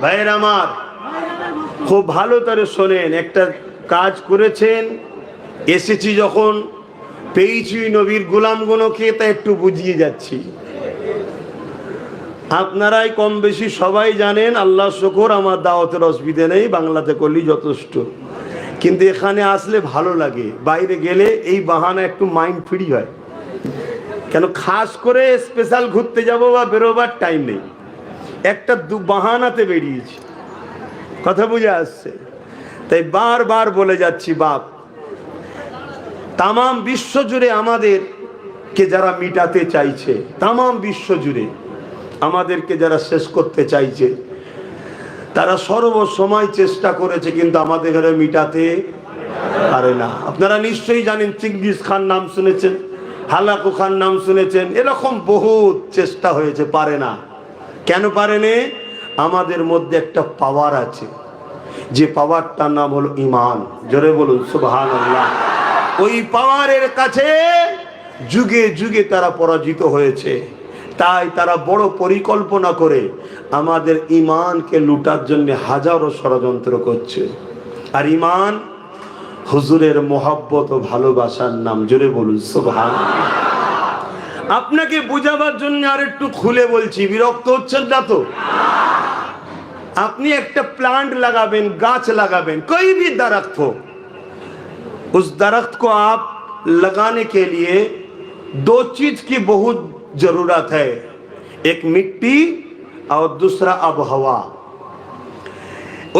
ভাইয়ের আমার, খুব ভালো করে শোনেন। একটা কাজ করেছেন, এসেছি যখন, পেয়েছি নবীর গোলামগুলোকে, তা একটু বুঝিয়ে যাচ্ছি। আপনারাই কম বেশি সবাই জানেন, আল্লাহ শুকর আমার দাওয়াতের অসুবিধা নেই, বাংলাতে করলেই যথেষ্ট। কিন্তু এখানে আসলে ভালো লাগে, বাইরে গেলে এই বাহানা একটু মাইন্ড ফ্রি হয়। কেন খাস করে স্পেশাল ঘুরতে যাব বা বেরোবার টাইম নেই, একটা বাহানাতে বেরিয়েছি। কথা বুঝে আসছে? তাই বারবার বলে যাচ্ছি, বাপ তামাম বিশ্ব জুড়ে আমাদেরকে যারা মিটাতে চাইছে, তামাম বিশ্ব জুড়ে আমাদেরকে যারা শেষ করতে চাইছে, তারা সর্বসময় চেষ্টা করেছে, কিন্তু আমাদের ঘরে মিটাতে পারে না। আপনারা নিশ্চয়ই জানেন, চিঙ্গিস খান নাম শুনেছেন, হালাকু খান নাম শুনেছেন, এরকম বহুত চেষ্টা হয়েছে, পারে না। কেন পারেনি? আমাদের মধ্যে একটা পাওয়ার আছে, যে পাওয়ারটার নাম হলো ঈমান। জোরে বলুন সুবহানাল্লাহ। ওই পাওয়ারের কাছে যুগে যুগে তারা পরাজিত হয়েছে। তাই তারা বড় পরিকল্পনা করে আমাদের ঈমানকে লুটার জন্য হাজারো ষড়যন্ত্র করছে। আর ঈমান হুজুরের মোহাব্বত ও ভালোবাসার নাম। জোরে বলুন সুবহানাল্লাহ। আপনাকে বুঝাবার জন্য আর একটু খুলে বলছি, বিরক্ত হচ্ছেন না তো? আপনি একটা প্লাंट लगाবেন, गाछ लगाবেন, कोई भी दरख्त हो, उस दरख्त को आप लगाने के लिए दो चीज की बहुत जरूरत है, एक मिट्टी और दूसरा आबहवा।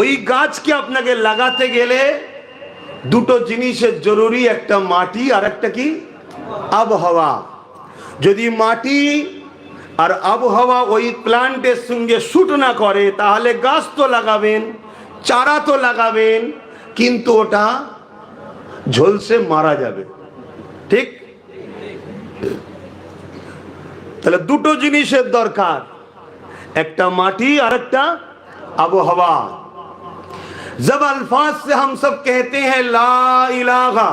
ওই গাছকে আপনাকে লাগাতে গেলে দুটো জিনিসের জরুরি, একটা মাটি আর একটা কি? আবহাওয়া। যদি মাটি আর আবহাওয়া ওই প্লান্টের সঙ্গে শুট না করে, তাহলে গাছ তো লাগাবেন, চারা তো লাগাবেন, কিন্তু ওটা ঝলসে মারা যাবে। ঠিক? তাহলে দুটো জিনিসের দরকার, একটা মাটি আর একটা আবহাওয়া। जब अल्फाज से हम सब कहते हैं ला इलाहा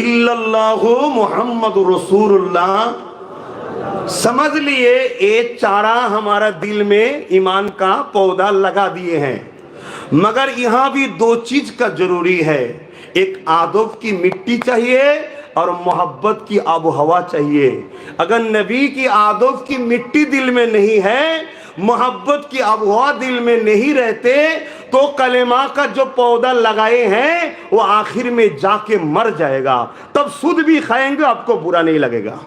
इल्लल्लाहु मुहम्मदुर रसूलुल्लाह, समझ लिए ये चारा हमारा दिल में ईमान का पौधा लगा दिए हैं। मगर यहाँ भी दो चीज का जरूरी है, एक आदब की मिट्टी चाहिए और मोहब्बत की आबहवा चाहिए। अगर नबी की आदब की मिट्टी दिल में नहीं है, मोहब्बत की आबहवा दिल में नहीं रहते, तो कलेमा का जो पौधा लगाए हैं वो आखिर में जाके मर जाएगा। तब सूद भी खाएंगे, आपको बुरा नहीं लगेगा।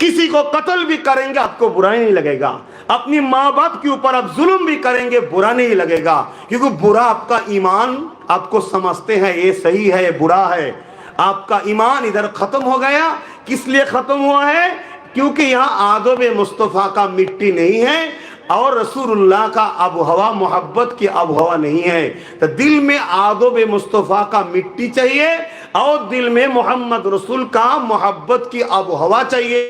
किसी को कत्ल भी करेंगे, आपको बुरा नहीं लगेगा। अपनी माँ बाप के ऊपर आप जुल्म भी करेंगे, बुरा नहीं लगेगा, क्योंकि बुरा आपका ईमान आपको समझते हैं ये सही है ये बुरा है। आपका ईमान इधर खत्म हो गया। किस लिए खत्म हुआ है? क्योंकि यहाँ आदब मुस्तफ़ा का मिट्टी नहीं है और रसूलुल्लाह का आबहवा, मोहब्बत की आबहवा नहीं है। तो दिल में आदब मुस्तफ़ा का मिट्टी चाहिए और दिल में मोहम्मद रसूल का मोहब्बत की आबहवा चाहिए।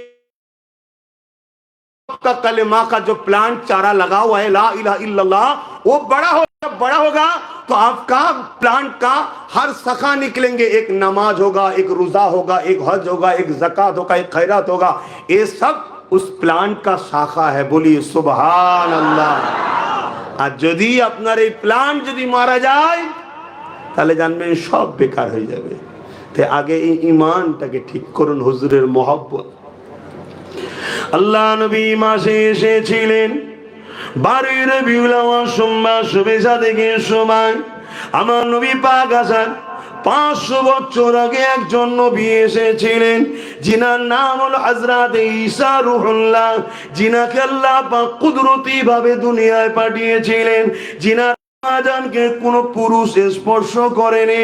का कलेमा का जो प्लांट चारा लगा हुआ है ला इलाहा इल्लल्लाह, वो बड़ा होगा तो आपका प्लांट का हर शाखा निकलेंगे। एक नमाज होगा, एक रोजा होगा, एक हज होगा, एक ज़कात होगा, एक खैरात होगा। ये सब उस प्लांट का शाखा है। बोलिए सुबहान अल्लाह। আর যদি আপনার এই প্লান্ট যদি মারা যায়, তাহলে জানবেন সব বেকার হয়ে যাবে। তাই আগে এই ঈমানটাকে ঠিক করুন, হুজুরের মহব্বত। আল্লাহ নবী মাসে এসেছিলেন 12 রবিউল আউয়াল সোমবার শুভেচ্ছা থেকে সময়। আমার নবী পাক আছেন 500 বছর আগে একজন নবী এসেছিলেন, যিনার নাম হলো হযরত ঈসা রূহুল্লাহ, যিনাকে আল্লাহ পাক কুদরতি ভাবে দুনিয়ায় পাঠিয়েছিলেন, যিনার আজানকে কোন পুরুষ স্পর্শ করেনি।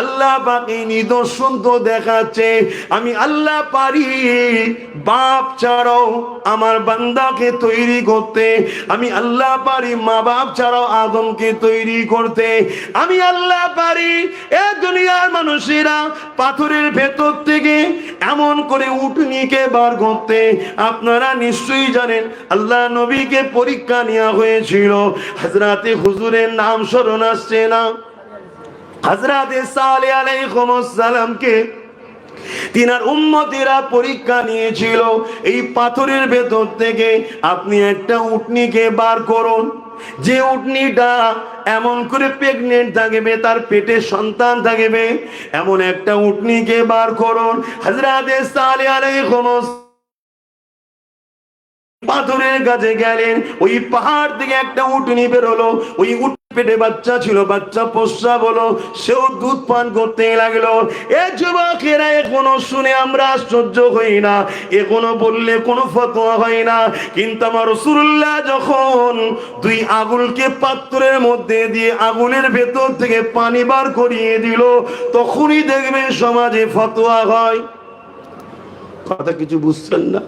আল্লাহ পাক এই নিদর্শন তো দেখাচ্ছে, আমি আল্লাহ পারি বাপ ছাড়াও আমার বান্দাকে তৈরি করতে, আমি আল্লাহ পারি মা বাপ ছাড়াও আদমকে তৈরি করতে, আমি আল্লাহ পারি এ দুনিয়ার মানুষেরা পাথরের ভেতর থেকে এমন করে উটনিকে বার করতে। আপনারা নিশ্চয়ই জানেন আল্লাহ নবীকে পরীক্ষা নেওয়া হয়েছিল। হযরতে হুজুরের নাম স্মরণ আসছে না? হযরতে সালেহ আলাইহিস সালামকে তিনার উম্মতেরা পরীক্ষা নিয়েছিল, এই পাথরের ভেতর থেকে আপনি একটা উটনিকে বার করুন, যে উটনিটা এমন করে প্রেগনেন্ট থাকবে, তার পেটে সন্তান থাকবে, এমন একটা উটনিকে বার করুন। হযরত সালেহ আলাইহিস পাথরের কাছে গেলেন, ওই পাহাড় থেকে একটা উটনি বেরোলো, ওই উট পেটে বাচ্চা ছিল, বাচ্চা প্রস্রাব হলো, সেও দুধ পান করতে লাগলো। এ যুবকেরা, এখনো শুনে আমরা আশ্চর্য হই না, এখনো বললে কোনো ফতোয়া হয় না, কিন্তু আমার রাসূলুল্লাহ যখন দুই আগুনকে পাত্রের মধ্যে দিয়ে আগুনের ভেতর থেকে পানি বার করিয়ে দিল, তখনই দেখবেন সমাজে ফতোয়া হয়। কথা কিছু বুঝছেন না?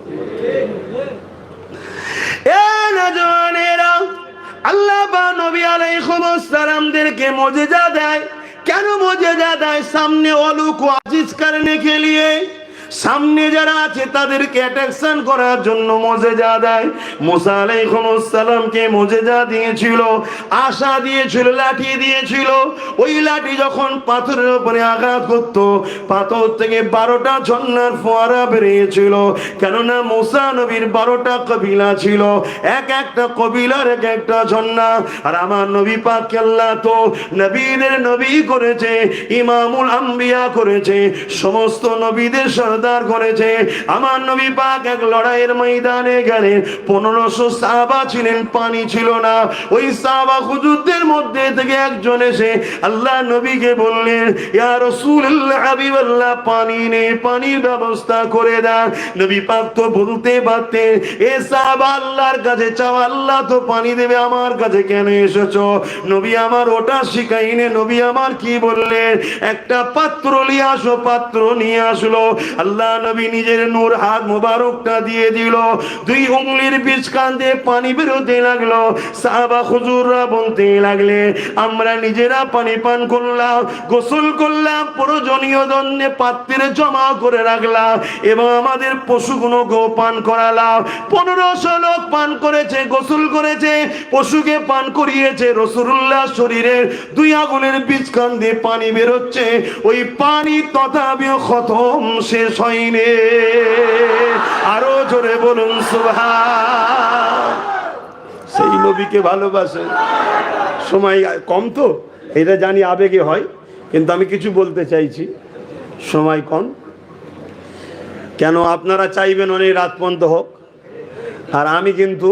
আল্লাহ বা নবী আলাইহিস সালামদেরকে মুজিজা দেয়। কেন মুজিজা দেয়? সামনে অলুক আজিজ করনে কে লিয়ে, সামনে যারা আছে তাদেরকে অ্যাট্রাকশন করার জন্য মুজিজা দেয়। মুসা আলাইহিস সালামকে মুজিজা দিয়েছিল, আশা দিয়েছিল, লাঠি দিয়েছিল। ওই লাঠি যখন পাথরের উপরে আঘাত করত, পাথর থেকে 12টা ঝর্ণার ফোয়ারা বেরিয়েছিল। কেননা মুসা নবীর 12টা কবিলা ছিল, এক একটা কবিলার এক একটা ঝর্ণা। আর আমার নবী পাক আল্লাহ তো নবীদের নবী করেছে, ইমামুল আম্বিয়া করেছে, সমস্ত নবীদের সরদার করেছে। আমার নবী পাক এক লড়াইয়ের ময়দানে গেলেন, 1500 সাহাবা ছিলেন, পানি ছিল না। ওই সাহাবা হুজুরদের মধ্যে থেকে একজন এসে আল্লাহ নবীকে বললেন, ইয়া রাসূলুল্লাহ, হাবিবাল্লাহ, পানি নেই, পানির ব্যবস্থা করে দেন। নবী পাক তো বলতে পারতেন, এ সাহাবা আল্লাহর কাছে চাও, আল্লাহ তো পানি দেবে, আমার কাছে কেন এসেছো? নবী আমার ওটা শিখাইনে। নবী আমার কি বললেন? একটা পাত্র নিয়ে আসো। পাত্র নিয়ে আসলো। আল্লাহ নবী নিজের নূর হাত মোবারকটা দিয়ে দিল, 2 উঙ্গলির বীজখান দিয়ে পানি বেরোতে লাগলো। সাহাবা হুজুররা বলতে লাগলে, আমরা নিজেরা পানি পান করলাম, গোসল করলাম, প্রয়োজনীয় জন্যে পাত্রে জমা করে রাখলাম, এবং আমাদের পশুগুলোকেও পান করালাম। 1500 লোক পান করেছে, গোসল করেছে, পশুকে পান করিয়েছে। রাসূলুল্লাহ শরীরের 2 আগুনের বীজখান দিয়ে পানি বেরোচ্ছে। ওই পানি তথাপিও খতম, শেষ হয়নি। আরো জোরে বলুন সুবহান। সেই নবীকে ভালোবাসে। সময় কম তো, এটা জানি আবেগে হয়, কিন্তু আমি কিছু বলতে চাইছি, সময় কম। কেন আপনারা চাইবেন অনেক রাত পর্যন্ত হোক, আর আমি কিন্তু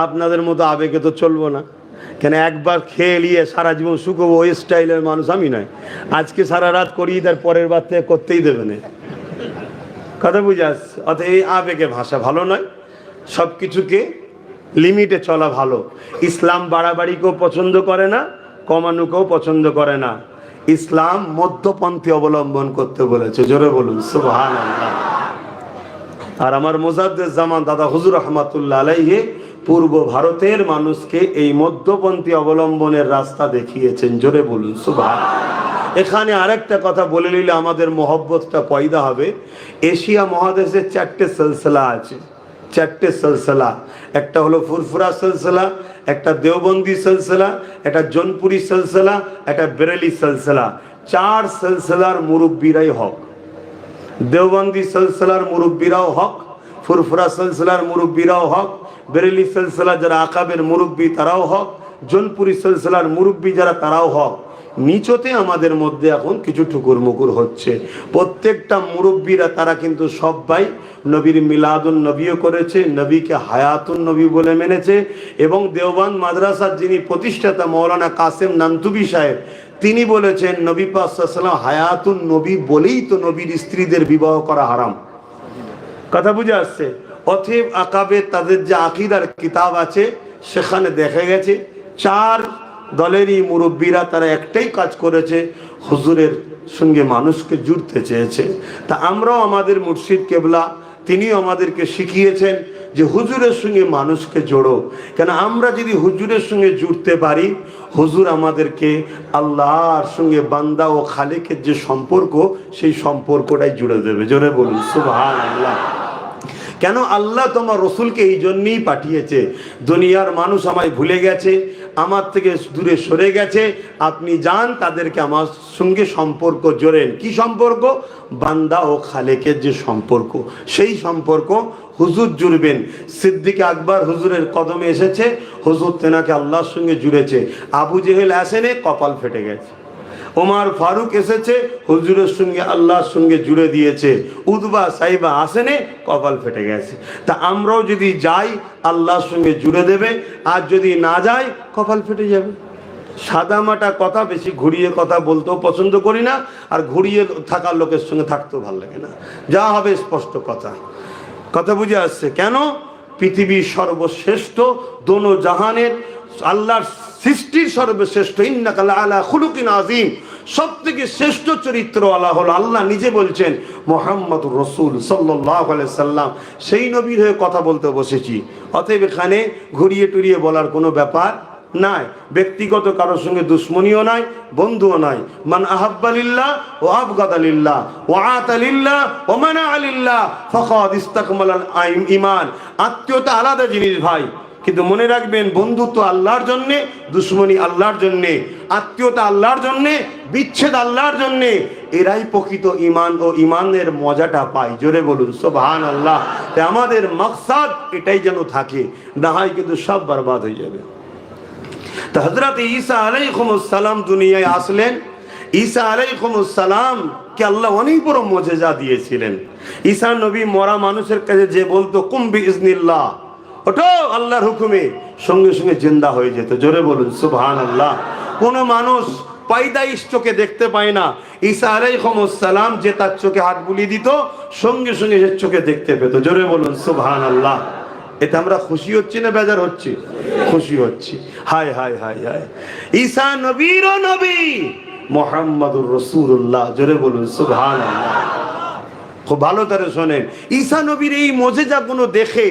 আপনাদের মতো আবেগে তো চলবো না। কেন একবার খেয়ে নিয়ে সারা জীবন শুকোবো, ওই স্টাইলের মানুষ আমি নয়। আজকে সারা রাত করিয়ে তার পরের বার থেকে করতেই দেবে না। কথা বুঝে আসছে? অর্থাৎ এই আবেগে ভাষা ভালো নয়, সব কিছুকে লিমিটে চলা ভালো। ইসলাম বাড়াবাড়িকেও পছন্দ করে না, কমানোকেও পছন্দ করে না। ইসলাম মধ্যপন্থী অবলম্বন করতে বলেছে। জোরে বলুন সুবহানাল্লাহ। আর আমার মুজাদ্দিদ জামান দাদা হুজুর রহমাতুল্লাহ আলাইহি পূর্ব ভারতের মানুষকে এই মধ্যপন্থী অবলম্বনের রাস্তা দেখিয়েছেন। জোরে বলুন সুবহানাল্লাহ। এখানে আরেকটা কথা বলে নিলে আমাদের মহব্বতটা পয়দা হবে। এশিয়া মহাদেশে 4টে সিলসিলা আছে, 4টে সিলসিলা। একটা হলো ফুরফুরা সিলসিলা, একটা দেওবন্দি সিলসিলা, একটা জৌনপুরি সিলসিলা, একটা বেরেলি সিলসিলা। 4 সিলসিলার মুরব্বীরাই হক। দেওবন্দি সিলসিলার মুরব্বীরাও হক, ফুরফুরা সিলসিলার মুরব্বীরাও হক, বেরেলি সিলসিলা যারা আকাবের মুরব্বী তারাও হক, জৌনপুরি সিলসিলার মুরব্বী যারা তারাও হক। নিচতে আমাদের মধ্যে এখন কিছু ঠুকুর মুকুর হচ্ছে। প্রত্যেকটা মুরব্বীরা তারা কিন্তু সবাই নবীর মিলাদুন নবীও করেছে, নবীকে হায়াতুন নবী বলে মেনেছে। এবং দেওবন্দ মাদ্রাসার যিনি প্রতিষ্ঠাতা মৌলানা কাসেম নান্তুবি সাহেব, তিনি বলেছেন নবী পাক সাল্লাল্লাহু আলাইহি ওয়াসাল্লাম হায়াতুন নবী বলেই তো নবীর স্ত্রীদের বিবাহ করা হারাম। কথা বুঝে আসছে? অতএব আকাবে তাদের যে আকীদার কিতাব আছে সেখানে দেখা গেছে 4 দলেরই মুরব্বীরা তারা একটাই কাজ করেছে, হুজুরের সঙ্গে মানুষকে জুড়তে চেয়েছে। তা আমরাও আমাদের মুর্শিদ কেবলা তিনিও আমাদেরকে শিখিয়েছেন যে হুজুরের সঙ্গে মানুষকে জোড়ো। কেন আমরা যদি হুজুরের সঙ্গে জুড়তে পারি, হুজুর আমাদেরকে আল্লাহর সঙ্গে বান্দা ও খালেকের যে সম্পর্ক, সেই সম্পর্কটাই জুড়ে দেবে। জোরে বলুন সুবহানাল্লাহ। কেন? আল্লাহ তোমার রসুলকে এই জন্যই পাঠিয়েছে, দুনিয়ার মানুষ আমায় ভুলে গেছে, আমার থেকে দূরে সরে গেছে, আপনি যান তাদেরকে আমার সঙ্গে সম্পর্ক জোড়েন। কি সম্পর্ক? বান্দা ও খালেকের যে সম্পর্ক, সেই সম্পর্ক হুজুর জুড়বেন। সিদ্দিক আকবর হুজুরের কদমে এসেছে, হুজুর তেনাকে আল্লাহর সঙ্গে জুড়েছে। আবু জেহেল আসেনে, কপাল ফেটে গেছে। ওমর ফারুক এসেছে, হুজুরের সঙ্গে আল্লাহর সঙ্গে জুড়ে দিয়েছে। উতবা সাইবা আসেনে, কপাল ফেটে গেছে। তা আমরাও যদি যাই, আল্লাহর সঙ্গে জুড়ে দেবে, আর যদি না যাই, কপাল ফেটে যাবে। সাদামাটা কথা, বেশি ঘুরিয়ে কথা বলতেও পছন্দ করি না, আর ঘুরিয়ে থাকার লোকের সঙ্গে থাকতেও ভালো লাগে না। যা হবে স্পষ্ট কথা। কথা বুঝে আসছে? কেন? পৃথিবীর সর্বশ্রেষ্ঠ, দোনো জাহানের, আল্লাহর সৃষ্টির সর্বশ্রেষ্ঠ, ইন্নাকা লাআলা খুলুকিন আযীম, সব থেকে শ্রেষ্ঠ চরিত্র আল্লাহ হলো। আল্লাহ নিজে বলছেন মুহাম্মদুর রাসূল সাল্লাল্লাহু আলাইহি সাল্লাম, সেই নবীর হয়ে কথা বলতে বসেছি। অতএব এখানে ঘুরিয়ে টুরিয়ে বলার কোনো ব্যাপার নাই। ব্যক্তিগত কারোর সঙ্গে দুশ্মনীও নাই, বন্ধুও নাই। মান আহাব্বা লিল্লাহ ওয়া আবগাদা লিল্লাহ ওয়া আতা লিল্লাহ ওয়া মানা লিল্লাহ ফাকাদ ইসতাকমালাল ঈমান। আত্মীয়তা আলাদা জিনিস ভাই, কিন্তু মনে রাখবেন, বন্ধুত্ব আল্লাহর জন্যে, দুশ্মনী আল্লাহর জন্যে, আত্মীয়তা আল্লাহর জন্যে, বিচ্ছেদ আল্লাহর জন্যে। এরাই প্রকৃত ঈমান ও ঈমানের মজাটা পায়। জোরে বলুন সুবহানাল্লাহ। তাই আমাদের মাকসাদ এটাই যেন থাকে, না হয় কিন্তু সব বরবাদ হয়ে যাবে। তো হযরত ঈসা আলাইহিস সালাম দুনিয়ায় আসলেন। ঈসা আলাইহিস সালাম কে আল্লাহ অনেক বড় মুজিজা দিয়েছিলেন। ঈসা নবী মরা মানুষের কাছে যে বলতো কুম বিইজনিল্লাহ, ওঠো আল্লাহর হুকুমে, সঙ্গে সঙ্গে জিন্দা হয়ে যেত। জোরে বলুন সুবহানাল্লাহ। কোন মানুষ পায়দাইশ চোখে দেখতে পায় না, ঈসা আলাইহিস সালাম যে তার চোখে হাত বুলিয়ে দিত, সঙ্গে সঙ্গে সে চোখে দেখতে পেত। জোরে বলুন সুবহানাল্লাহ। এতে আমরা খুশি হচ্ছি না বেজার হচ্ছি? খুশি হচ্ছি। হায় হায় হায় হায়, ঈসা নবীরও নবী, মুহাম্মাদুর রাসূলুল্লাহ। জোরে বলুন সুবহানাল্লাহ। খুব ভালো করে শোনেন, ঈসা নবীর এই মুজিজাগুলো দেখে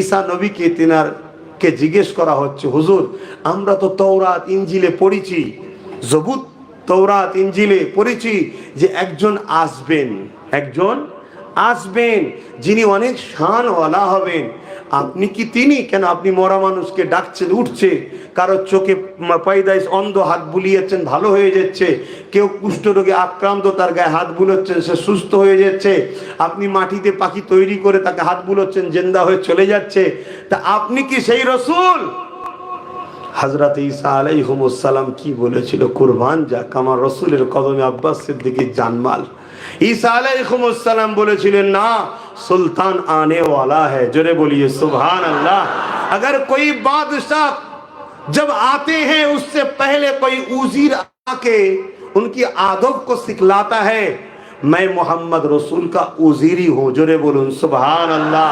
ঈসা নবীকে তিনারকে জিজ্ঞেস করা হচ্ছে, হুজুর আমরা তো তাওরাত ইনজিলে পড়েছি, জবুর তাওরাত ইনজিলে পড়েছি যে একজন আসবেন, একজন আসবেন যিনি অনেক শানওয়ালা হবেন, আপনি কি তিনি? কেন আপনি মরা মানুষকে ডাকছেন, উঠছে, কারো চোখে পায়দাইশ অন্ধ হাত বুলিয়েছেন, ভালো হয়ে যাচ্ছে, কেউ কুষ্ঠরোগে আক্রান্ত, তার গায়ে হাত বুলোচ্ছেন, সে সুস্থ হয়ে যাচ্ছে, আপনি মাটিতে পাখি তৈরি করে তাকে হাত বুলোচ্ছেন, জিন্দা হয়ে চলে যাচ্ছে, তা আপনি কি সেই রাসূল? হযরত ঈসা আলাইহিস সালাম কি বলেছিল? কুরবান যাক আমার রাসূলের কদমে আব্বাস সিদ্দিকীর জানমাল। ঈসা আলাইহিস সালাম বলেছিলেন, না, सुल्तान आने वाला है। जोरे बोलिए सुभान अल्लाह। अगर कोई बादशाह जब आते हैं उससे पहले कोई उजीर आके उनकी आदब को सिखलाता है, मैं मोहम्मद रसूल का उजीरी हूँ। जोरे बोलून सुभान अल्लाह।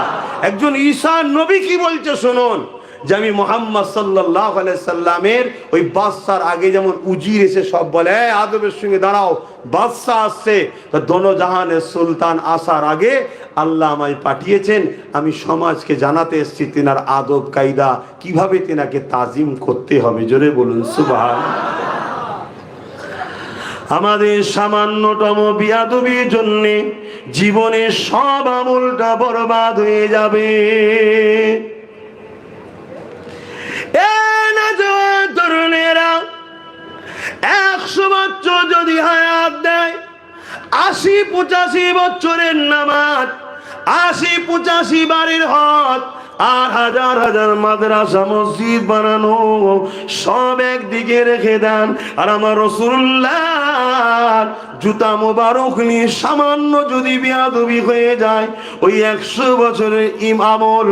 একজন ঈসা নবী কি বলছে শুনুন, যে আমি মুহাম্মদ সাল্লাল্লাহু আলাইহি সাল্লামের ওই বাদশার আগে যেমন উজির এসে সব বলে আদবের সঙ্গে দাঁড়াও, বাদশা আসছে, তো দোনো জাহানের সুলতান আসার আগে আল্লাহ আমায় পাঠিয়েছেন, আমি সমাজকে জানাতে এসেছি তিনার আদব কায়দা কিভাবে তিনাকে তাজিম করতে হবে। জোরে বলুন সুবহানাল্লাহ। আমাদের সামান্যতম বিয়াদবির জন্য জীবনের সব আমলটা বরবাদ হয়ে যাবে। তরুণেরা 100 বছর যদি হায়াত দেয়, 80-85 বছরের নামাজ, 80-85 বাড়ির হজ, আর হাজার হাজার মাদ্রাসা মসজিদ বানানো, সব একদিকে রেখে দেন, আর আমার রাসূলুল্লাহ জুতা মোবারক নিয়ে সামান্য যদি বেয়াদবি হয়ে যায়, ওই 100 বছরের আমল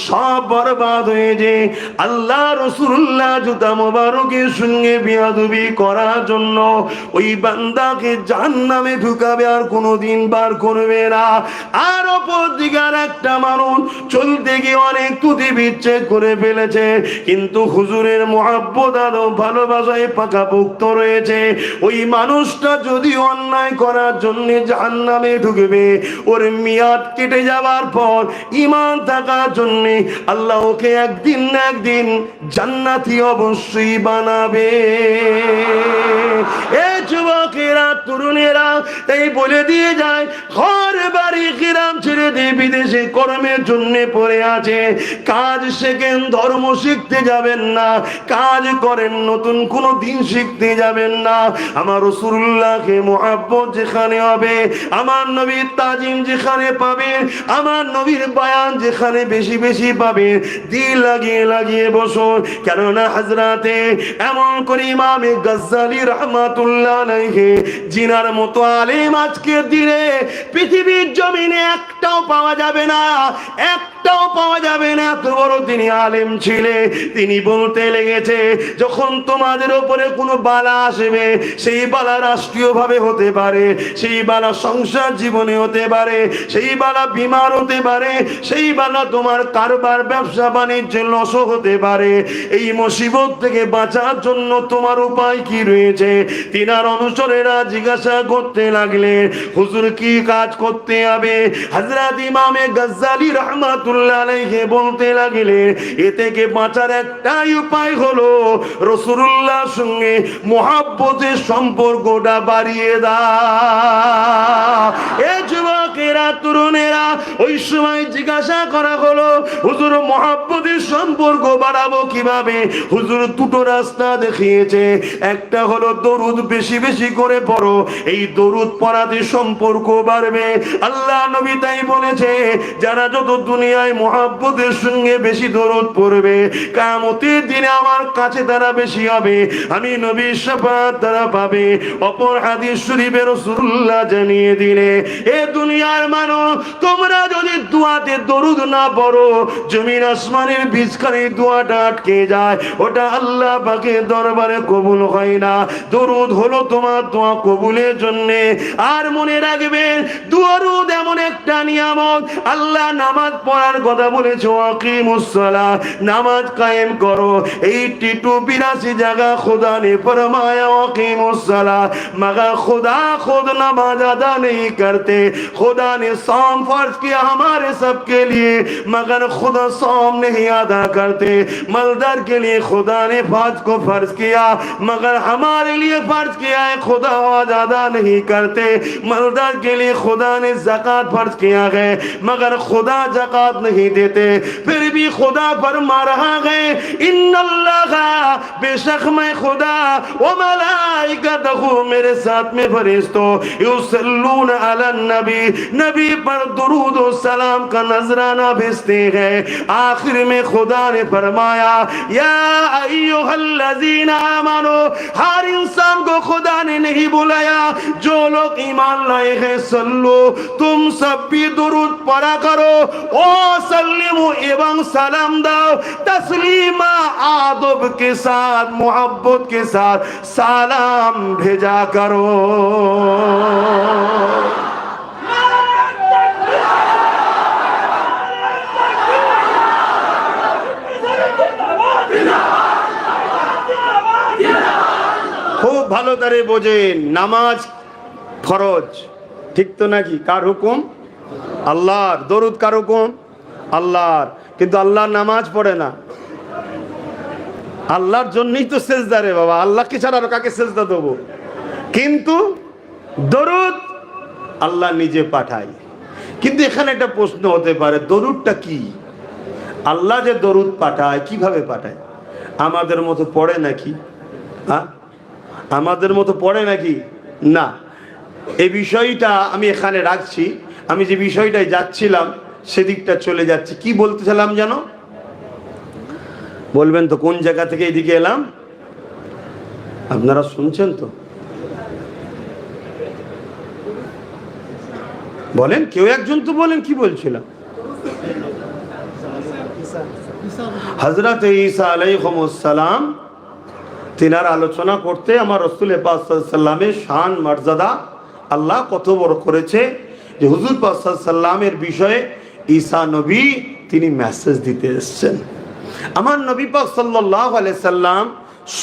সব বরবাদ হয়ে যায়। আল্লাহ রাসূলুল্লাহ জুতা মোবারকের সঙ্গে বেয়াদবি করার জন্য ওই বান্দাকে জাহান্নামে ঢুকাবে, আর কোনোদিন বার করবে না। আর অপর দিকে একটা মানুষ চলতে গিয়ে অনেক তুতি বিচ্ছেদ করে ফেলেছে, কিন্তু হুজুরের মহব্বত আর ভালোবাসায় পাকাপোক্ত রয়েছে। ওই মানুষটা যদি অন্যায় করার জন্য জাহান্নামে ঢুকবে, ওর মেয়াদ কেটে যাবার পর ঈমান থাকার জন্য আল্লাহ ওকে একদিন না একদিন জান্নাতি অবশ্যই বানাবে। এই যুবকেরা, তরুণেরা, তাই বলে দিয়ে যায়, ঘর বাড়ি গ্রাম ছেড়ে দিয়ে বিদেশে কর্মের জন্য পড়ে আছে, কাজ শেখেন, ধর্ম শিখতে যাবেন না, কাজ করেন, নতুন কোন দিন শিখতে যাবেন না। আমার রাসূলুল্লাহকে মুহাব্বত যেখানে হবে, আমার নবীর তাজিম যেখানে পাবেন, আমার নবীর বয়ান যেখানে বেশি বেশি পাবেন, দিল লাগিয়ে লাগিয়ে বসুন। কেননা হযরতে এমন করে ইমামে গাজ্জালী রাহমাতুল্লাহ আলাইহি জিনার মতো আলেম আজকের দিনে পৃথিবীর জমিনে একটাও পাওয়া যাবে না, একটাও পাওয়া যাবে না। এত বড় তিনি আলেম ছিলেন। তিনি বলতে লেগেছে, যখন তোমাদের উপরে কোনো বালা আসবে, সেই বালা রাষ্ট্রীয়ভাবে হতে পারে, সেই বালা সংসার জীবনে হতে পারে, সেই বালা বিমার হতে পারে, সেই বালা তোমার কারবার ব্যবসা বাণিজ্য লস হতে পারে। এই মুসিবত থেকে বাঁচার জন্য তোমার উপায় কি রয়েছে? তিনার অনুচরেরা জিজ্ঞাসা করতে লাগলেন, হুজুর কি কাজ করতে হবে? হযরত ইমামে গাজ্জালী রাহমাতুল্লাহ আলাইহি বলতে লাগলেন, এ থেকে বাঁচার একটাই উপায় হলো রাসূলুল্লাহর সঙ্গে মুহাব্বতের সম্পর্কটা বাড়িয়ে দাও। এ যুবকেরা, তরুণেরা, ওই সময় জিজ্ঞাসা করা হলো, হুজুর মুহাব্বতের সম্পর্ক বাড়াবো কিভাবে? হুজুর দুটো রাস্তা দেখিয়েছে। একটা হলো দরুদ বেশি বেশি করে পড়ো, এই দরুদ পড়াতে সম্পর্ক বাড়বে। আল্লাহ নবী তাই বলেছে, যারা যত দুনিয়ায় মুহাব্বতের সঙ্গে বেশি দরুদ পড়বে, কিয়ামতের দিনে আমার কাছে তারা বেশি হবে, আমি নবীর শাফাআত তারা পাবে। অপর হাদিস শরীফে রাসূলুল্লাহ জানিয়ে দিলে, এ দুনিয়ার মানুষ, তোমরা যদি দুআতে দরুদ না পড়ো, জমিন আসমানের বিচখানে দোয়াটা আটকে যায়, ওটা আল্লাহ পাকের দরবারে কবুল হয় না। দরুদ হলো তোমার দোয়া কবুলের জন্য। আর মনে রাখবেন, দরুদ এমন একটা নিয়ামত, আল্লাহ নামাজ পড়ার কথা বলেছে, আকিমুস সালাহ, নামাজ কায়েম করো। 82 জায়গা खुदा ने फरमाया आकीमुस सलाह, मगर खुदा खुद नमाज अदा नहीं करते। खुदा ने सौम फर्ज किया हमारे सबके लिए, मगर खुदा सौम नहीं अदा करते। मलदर के लिए खुदा ने फर्ज को फर्ज किया, मगर हमारे लिए फर्ज किया है, खुदा अदा नहीं करते। मलदर के लिए खुदा ने ज़कात फर्ज किया है, मगर खुदा ज़कात नहीं देते। फिर भी खुदा फरमा रहा है, इन्नल्लाह, बेशक मैं खुदा व मलाइकतहू, मेरे साथ में फरिश्तों, युसल्लूना अलन नबी, नबी पर दुरूद व सलाम का नजराना भेजते हैं। आखिर में खुदा ने फरमाया, या अय्युहल्लज़ीना आमनू, हर इंसान को खुदा ने नहीं बुलाया, जो लोग ईमान लाए हैं, सल्लू, तुम सब भी दुरूद पढ़ा करो, ओ सल्लिमू, एवं सलाम दाओ, तस्लीमा, आदब के साथ, मोहब्बत के साथ सलाम भेजा करो। খুব ভালো করে বোঝেন, নামাজ ফরজ, ঠিক তো নাকি? কার হুকুম? আল্লাহর। দরুদ কার হুকুম? আল্লাহর। কিন্তু আল্লাহ নামাজ পড়ে না। আল্লাহর জন্যই তো সেজদা রে বাবা, আল্লাহকে ছাড়া আর কাকে সেজদা দেবো? কিন্তু দরুদ আল্লাহ নিজে পাঠায়। কিন্তু এখানে একটা প্রশ্ন হতে পারে, দরুদটা কি? আল্লাহ যে দরুদ পাঠায়, কিভাবে পাঠায়? আমাদের মতো পড়ে নাকি? হ্যাঁ, আমাদের মতো পড়ে নাকি? না। এই বিষয়টা আমি এখানে রাখছি। আমি যে বিষয়টায় যাচ্ছিলাম সেদিকটা চলে যাচ্ছে। কি বলতেছিলাম জানো? বলবেন তো কোন জায়গা থেকে এদিকে এলাম? আপনারা শুনছেন তো? বলেন, কেউ একজন তো বলেন, কি বলছিলাম? হযরত ঈসা আলাইহিস সালাম, তিনার আলোচনা করতে আমার রাসূল পাক সাল্লাল্লাহু আলাইহি ওয়াসাল্লামের শান মর্যাদা আল্লাহ কত বড় করেছে, যে হুজুর পাক সাল্লাল্লাহু আলাইহি ওয়াসাল্লামের বিষয়ে ঈসা নবী তিনি মেসেজ দিতে এসেছেন। আমার নবী পাক সাল্লাল্লাহু আলাইহি সাল্লাম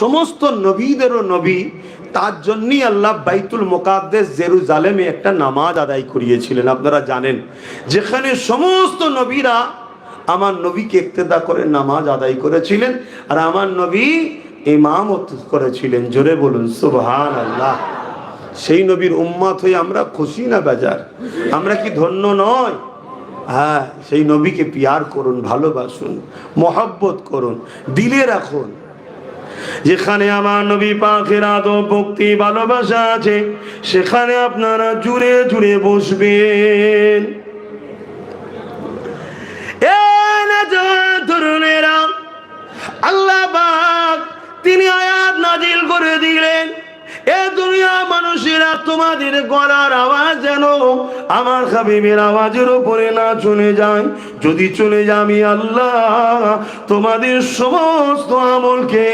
সমস্ত নবীদেরও নবী, তার জন্যই আল্লাহ বাইতুল মুকাদ্দাস জেরুজালেমে একটা নামাজ আদায় করিয়েছিলেন। আপনারা জানেন, যেখানে সমস্ত নবীরা আমার নবীকে ইক্তেদা করে নামাজ আদায় করেছিলেন, আর আমার নবী ইমামত করেছিলেন। জোরে বলুন সুবহানাল্লাহ। সেই নবীর উম্মত হয়ে আমরা খুশি না বেজার? আমরা কি ধন্য নয়? হ্যাঁ, সেই নবীকে পিয়ার করুন, ভালোবাসুন, মহব্বত করুন, দিলে রাখুন। যেখানে আমার নবী পাকের আদব, ভক্তি, ভালোবাসা আছে, সেখানে আপনারা জুড়ে জুড়ে বসবেন। আল্লাহ পাক তিনি আয়াত নাজিল করে দিলেন, এ দুনিয়া মানুষেরা, তোমাদের গলার আওয়াজ যেন আমার হাবিবের আওয়াজের উপরে না চলে যায়। যদি চলে যায়, আমি আল্লাহ তোমাদের সমস্ত আমলকে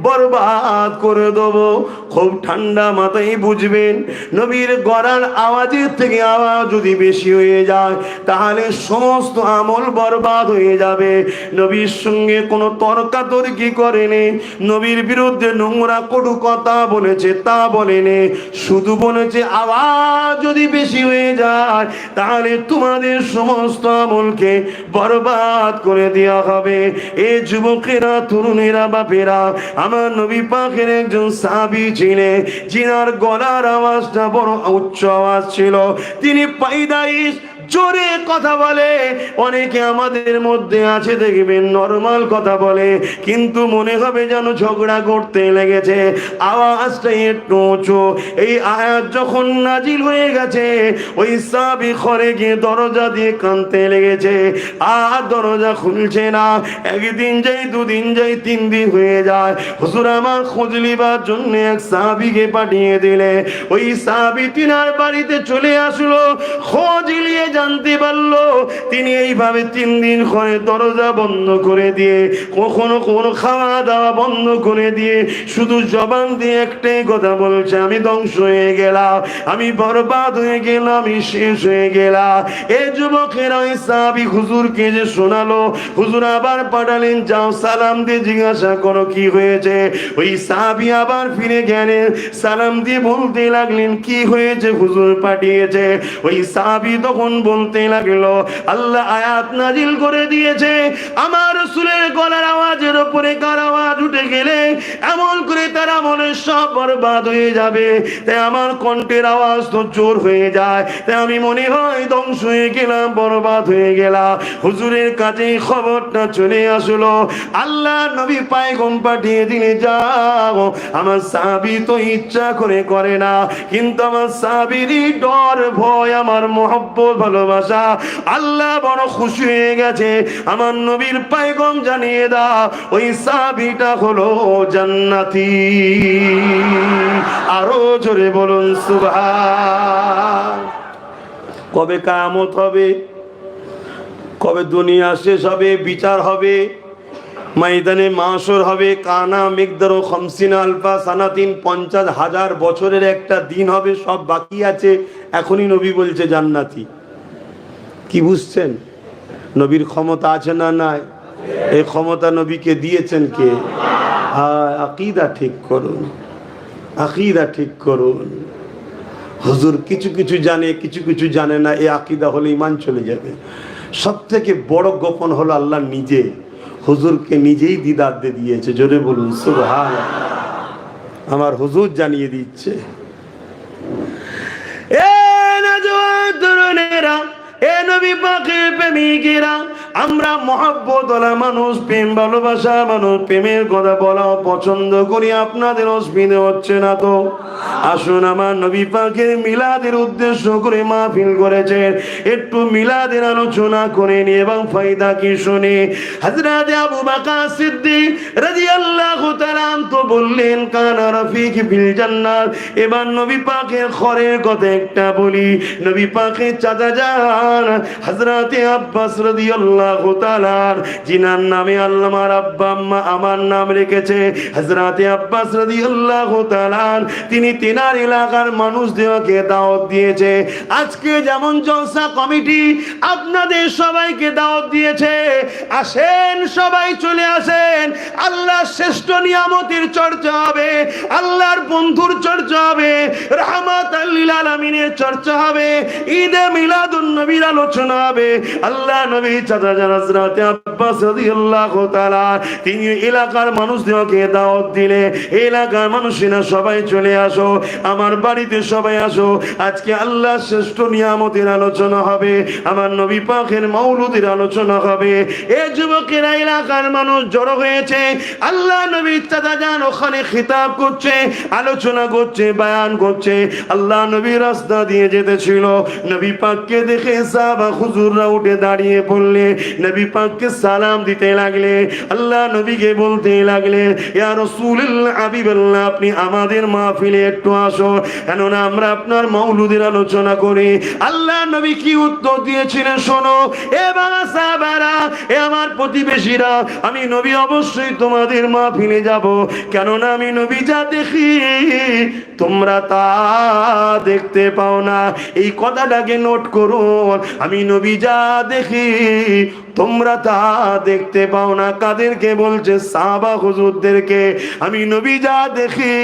বরবাদ করে দেবো। খুব ঠান্ডা মাথায় বুঝবেন, নবীর গলার আওয়াজের থেকে আওয়াজ যদি বেশি হয়ে যায়, তাহলে সমস্ত আমল বরবাদ হয়ে যাবে। নবীর সঙ্গে কোনো তর্কাতর্কি করেনি, নবীর বিরুদ্ধে নোংরা কটু কথা বলেছে তা বলেনি, শুধু বলেছে আওয়াজ যদি বেশি হয়ে যায়, তাহলে তোমাদের সমস্ত আমলকে বরবাদ করে দেওয়া হবে। এই যুবকেরা, তরুণেরা, বাপেরা, আমার নবী পাকের একজন সাহাবী ছিলেন, যিনার গলার আওয়াজটা বড় উচ্চ আওয়াজ ছিল। তিনি পায়দাইশ, জোরে কথা বলে। অনেকে আমাদের মধ্যে আছে, দেখবেন নরমাল কথা বলে, কিন্তু মনে হবে যেন ঝগড়া করতে লেগেছে, আওয়াজটা একটু উঁচু। এই আয়াত যখন নাজিল হয়ে গেছে, ওই সাহাবী ঘরে গিয়ে দরজা দিয়ে কাঁদতে লেগেছে, আর দরজা খুলছে না। একদিন যাই, দুদিন যাই, 3 দিন হয়ে যায়। হুজুর আমার খোঁজ নিবার জন্য এক সাহাবীকে পাঠিয়ে দিলে। ওই সাহাবী তিনার বাড়িতে চলে আসলো, খোঁজ নিয়ে জানতে পারলো তিনি এইভাবে 3 দিন ঘরে দরজা বন্ধ করে দিয়ে, কখনো কোনো খাওয়া দাওয়া বন্ধ করে দিয়ে, শুধু জবান দিয়ে একটাই কথা বলছে, আমি ধ্বংস হয়ে গেলাম, আমি বরবাদ হয়ে গেলাম, আমি শেষ হয়ে গেলাম। এই যুবকেরা ওই সাহাবী হুজুরকে যে শোনালো, হুজুর আবার পাঠালেন, যাও সালাম দিয়ে জিজ্ঞাসা করো কি হয়েছে। ওই সাহাবী আবার ফিরে গেলেন, সালাম দিয়ে বলতে লাগলেন, কি হয়েছে হুজুর পাঠিয়েছে। ওই সাহাবী তখন বলতে লাগলো, আল্লাহ আয়াত নাজিল করে দিয়েছে, আমার রাসূলের গলার আওয়াজের উপরে কার আওয়াজ উঠে গেলে এমন করে তার আমলের সব বরবাদ হয়ে যাবে। তাই আমার কণ্ঠের আওয়াজ তো জোর হয়ে যায়, তাই আমি মনে হয় ধ্বংস হয়ে গেলাম, বরবাদ হয়ে গেলাম। হুজুরের কাছে খবরটা চলে আসলো, আল্লাহ নবী পায়গাম পাঠিয়ে দিলে, যাও, আমার সাহাবী তো ইচ্ছা করে না, কিন্তু আমার সাহাবীরই ডর, ভয়, আমার মহব্বত, ভালোবাসা, আল্লাহ বড় খুশি হয়ে গেছে, আমার নবীর পায়গাম জানিয়ে দাও, ওই সাহাবীটা হলো জান্নাতি। আরো জোরে বলুন সুবহান। কবে কিয়ামত হবে? কবে দুনিয়া শেষ হবে, বিচার হবে, ময়দানে মাশর হবে, কানা মিকদারু 50 আলফা সানাতিন, 50,000 বছরের একটা দিন হবে, সব বাকি আছে। এখনই নবী বলছে জান্নাতি। কি বুঝছেন? নবীর ক্ষমতা আছে না নাই? এই ক্ষমতা নবীকে দিয়েছেন কে? আকীদা ঠিক করুন, আকীদা ঠিক করুন। হুজুর কিছু কিছু জানে, কিছু কিছু জানে না, এই আকীদা হলে ঈমান চলে যাবে। সব থেকে বড় গোপন হলো আল্লাহ নিজে হুজুরকে নিজেই দিদার দিয়ে দিয়েছে। জোরে বলুন সুবহানাল্লাহ। আমার হুজুর জানিয়ে দিচ্ছে। এ নওজোয়ান তরুণেরা, এ নবী পাকের প্রেমিকেরা, আমরা মহব্বত ওয়ালা মানুষ, প্রেম ভালোবাসা মানুষ, প্রেমের কথা বলা পছন্দ করি। আপনাদের অসুবিধা হচ্ছে না তো? আসুন, আমার নবী পাকের মিলাদের উদ্দেশ্য করে মাহফিল করেছেন, একটু মিলাদের আলোচনা করে নি এবং ফায়দা কি শুনি। হযরত আবু বকর সিদ্দিক রাদিয়াল্লাহু তাআলা তো বললেন কানা রাফিক বিল জান্নাত। এবার নবী পাকের ঘরের কথা একটা বলি। নবী পাকের চাচা যান হযরতে আব্বাস রাদিয়াল্লাহু তাআলা, জিনার নামে আল্লামার আব্বা আম্মা আমার নাম রেখেছে হযরতে আব্বাস রাদিয়াল্লাহু তাআলা, তিনি তেনার এলাকার মানুষদেরকে দাওয়াত দিয়েছে। আজকে যেমন জলসা কমিটি আপনাদের সবাইকে দাওয়াত দিয়েছে, আসেন সবাই চলে আসেন, আল্লাহর শ্রেষ্ঠ নিয়ামতের চর্চা হবে, আল্লাহর বন্ধুর চর্চা হবে, রাহমাতাল লিল আলামিনের চর্চা হবে, ঈদে মিলাদুন নবীর আলোচনা হবে। আল্লাহ নবী চাচা জান হযরত আব্বাস রাদিয়াল্লাহু তাআলা তিনি এলাকার মানুষদেরকে দাওয়াত দিলে, এলাকার মানুষেরা সবাই চলে আসো, আমার বাড়িতে সবাই আসো, আজকে আল্লাহর শ্রেষ্ঠ নিয়ামতের আলোচনা হবে, আমার নবী পাকের মাওলুদের আলোচনা হবে। এই যুবকেরা এলাকার মানুষ জড়ো হয়েছে, আল্লাহ নবী চাচা জান ওখানে খিতাব করছে, আলোচনা করছে, বয়ান করছে। আল্লাহ নবী রাস্তা দিয়ে যেতেছিল, নবী পাককে দেখে সাহাবা হুজুররা উঠে দাঁড়িয়ে পড়লে, নবী পাককে সালাম দিতে লাগলে, আল্লাহ নবীকে বলতে লাগলে ইয়া রাসূলুল্লাহ হাবিবাল্লাহ আপনি আমাদের মাহফিলে একটু আসো, কেননা আমরা আপনার মাওলুদের আলোচনা করি। আল্লাহ নবী কি উত্তর দিয়েছিলেন শোনো, এ বাবা সাহাবারা, এ আমার প্রতিবেশীরা, আমি নবী অবশ্যই তোমাদের মাহফিলে যাব, কেননা আমি নবী যা দেখি তোমরা তা দেখতে পাও না। এই কথাটাকে নোট করুন, আমি নবী যা দেখি তোমরা তা দেখতে পাও না। কাদেরকে বলছে? সাহাবা হুজুরদেরকে। আমি নবী যা দেখি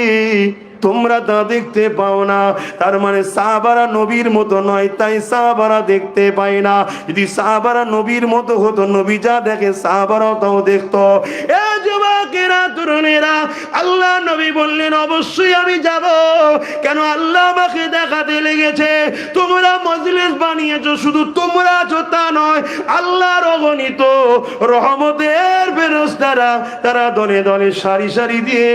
তোমরা তা দেখতে পাও না। তার মানে সাহাবারা নবীর মতো নয়, তাই সাহাবারা দেখতে পায় না। যদি সাহাবারা নবীর মতো হতো, নবী যা দেখে সাহাবারাও তাও দেখতো। এ যুবকেরা, তরুণেরা, আল্লাহ নবী বললেন অবশ্যই আমি যাব, কেন আল্লাহ আমাকে দেখাতে লেগেছে। তোমরা মজলিস বানিয়েছো, শুধু তোমরা আছো তা নয়, আল্লাহর অগণিত রহমতের ফেরেশতারা তারা দলে দলে সারি সারি দিয়ে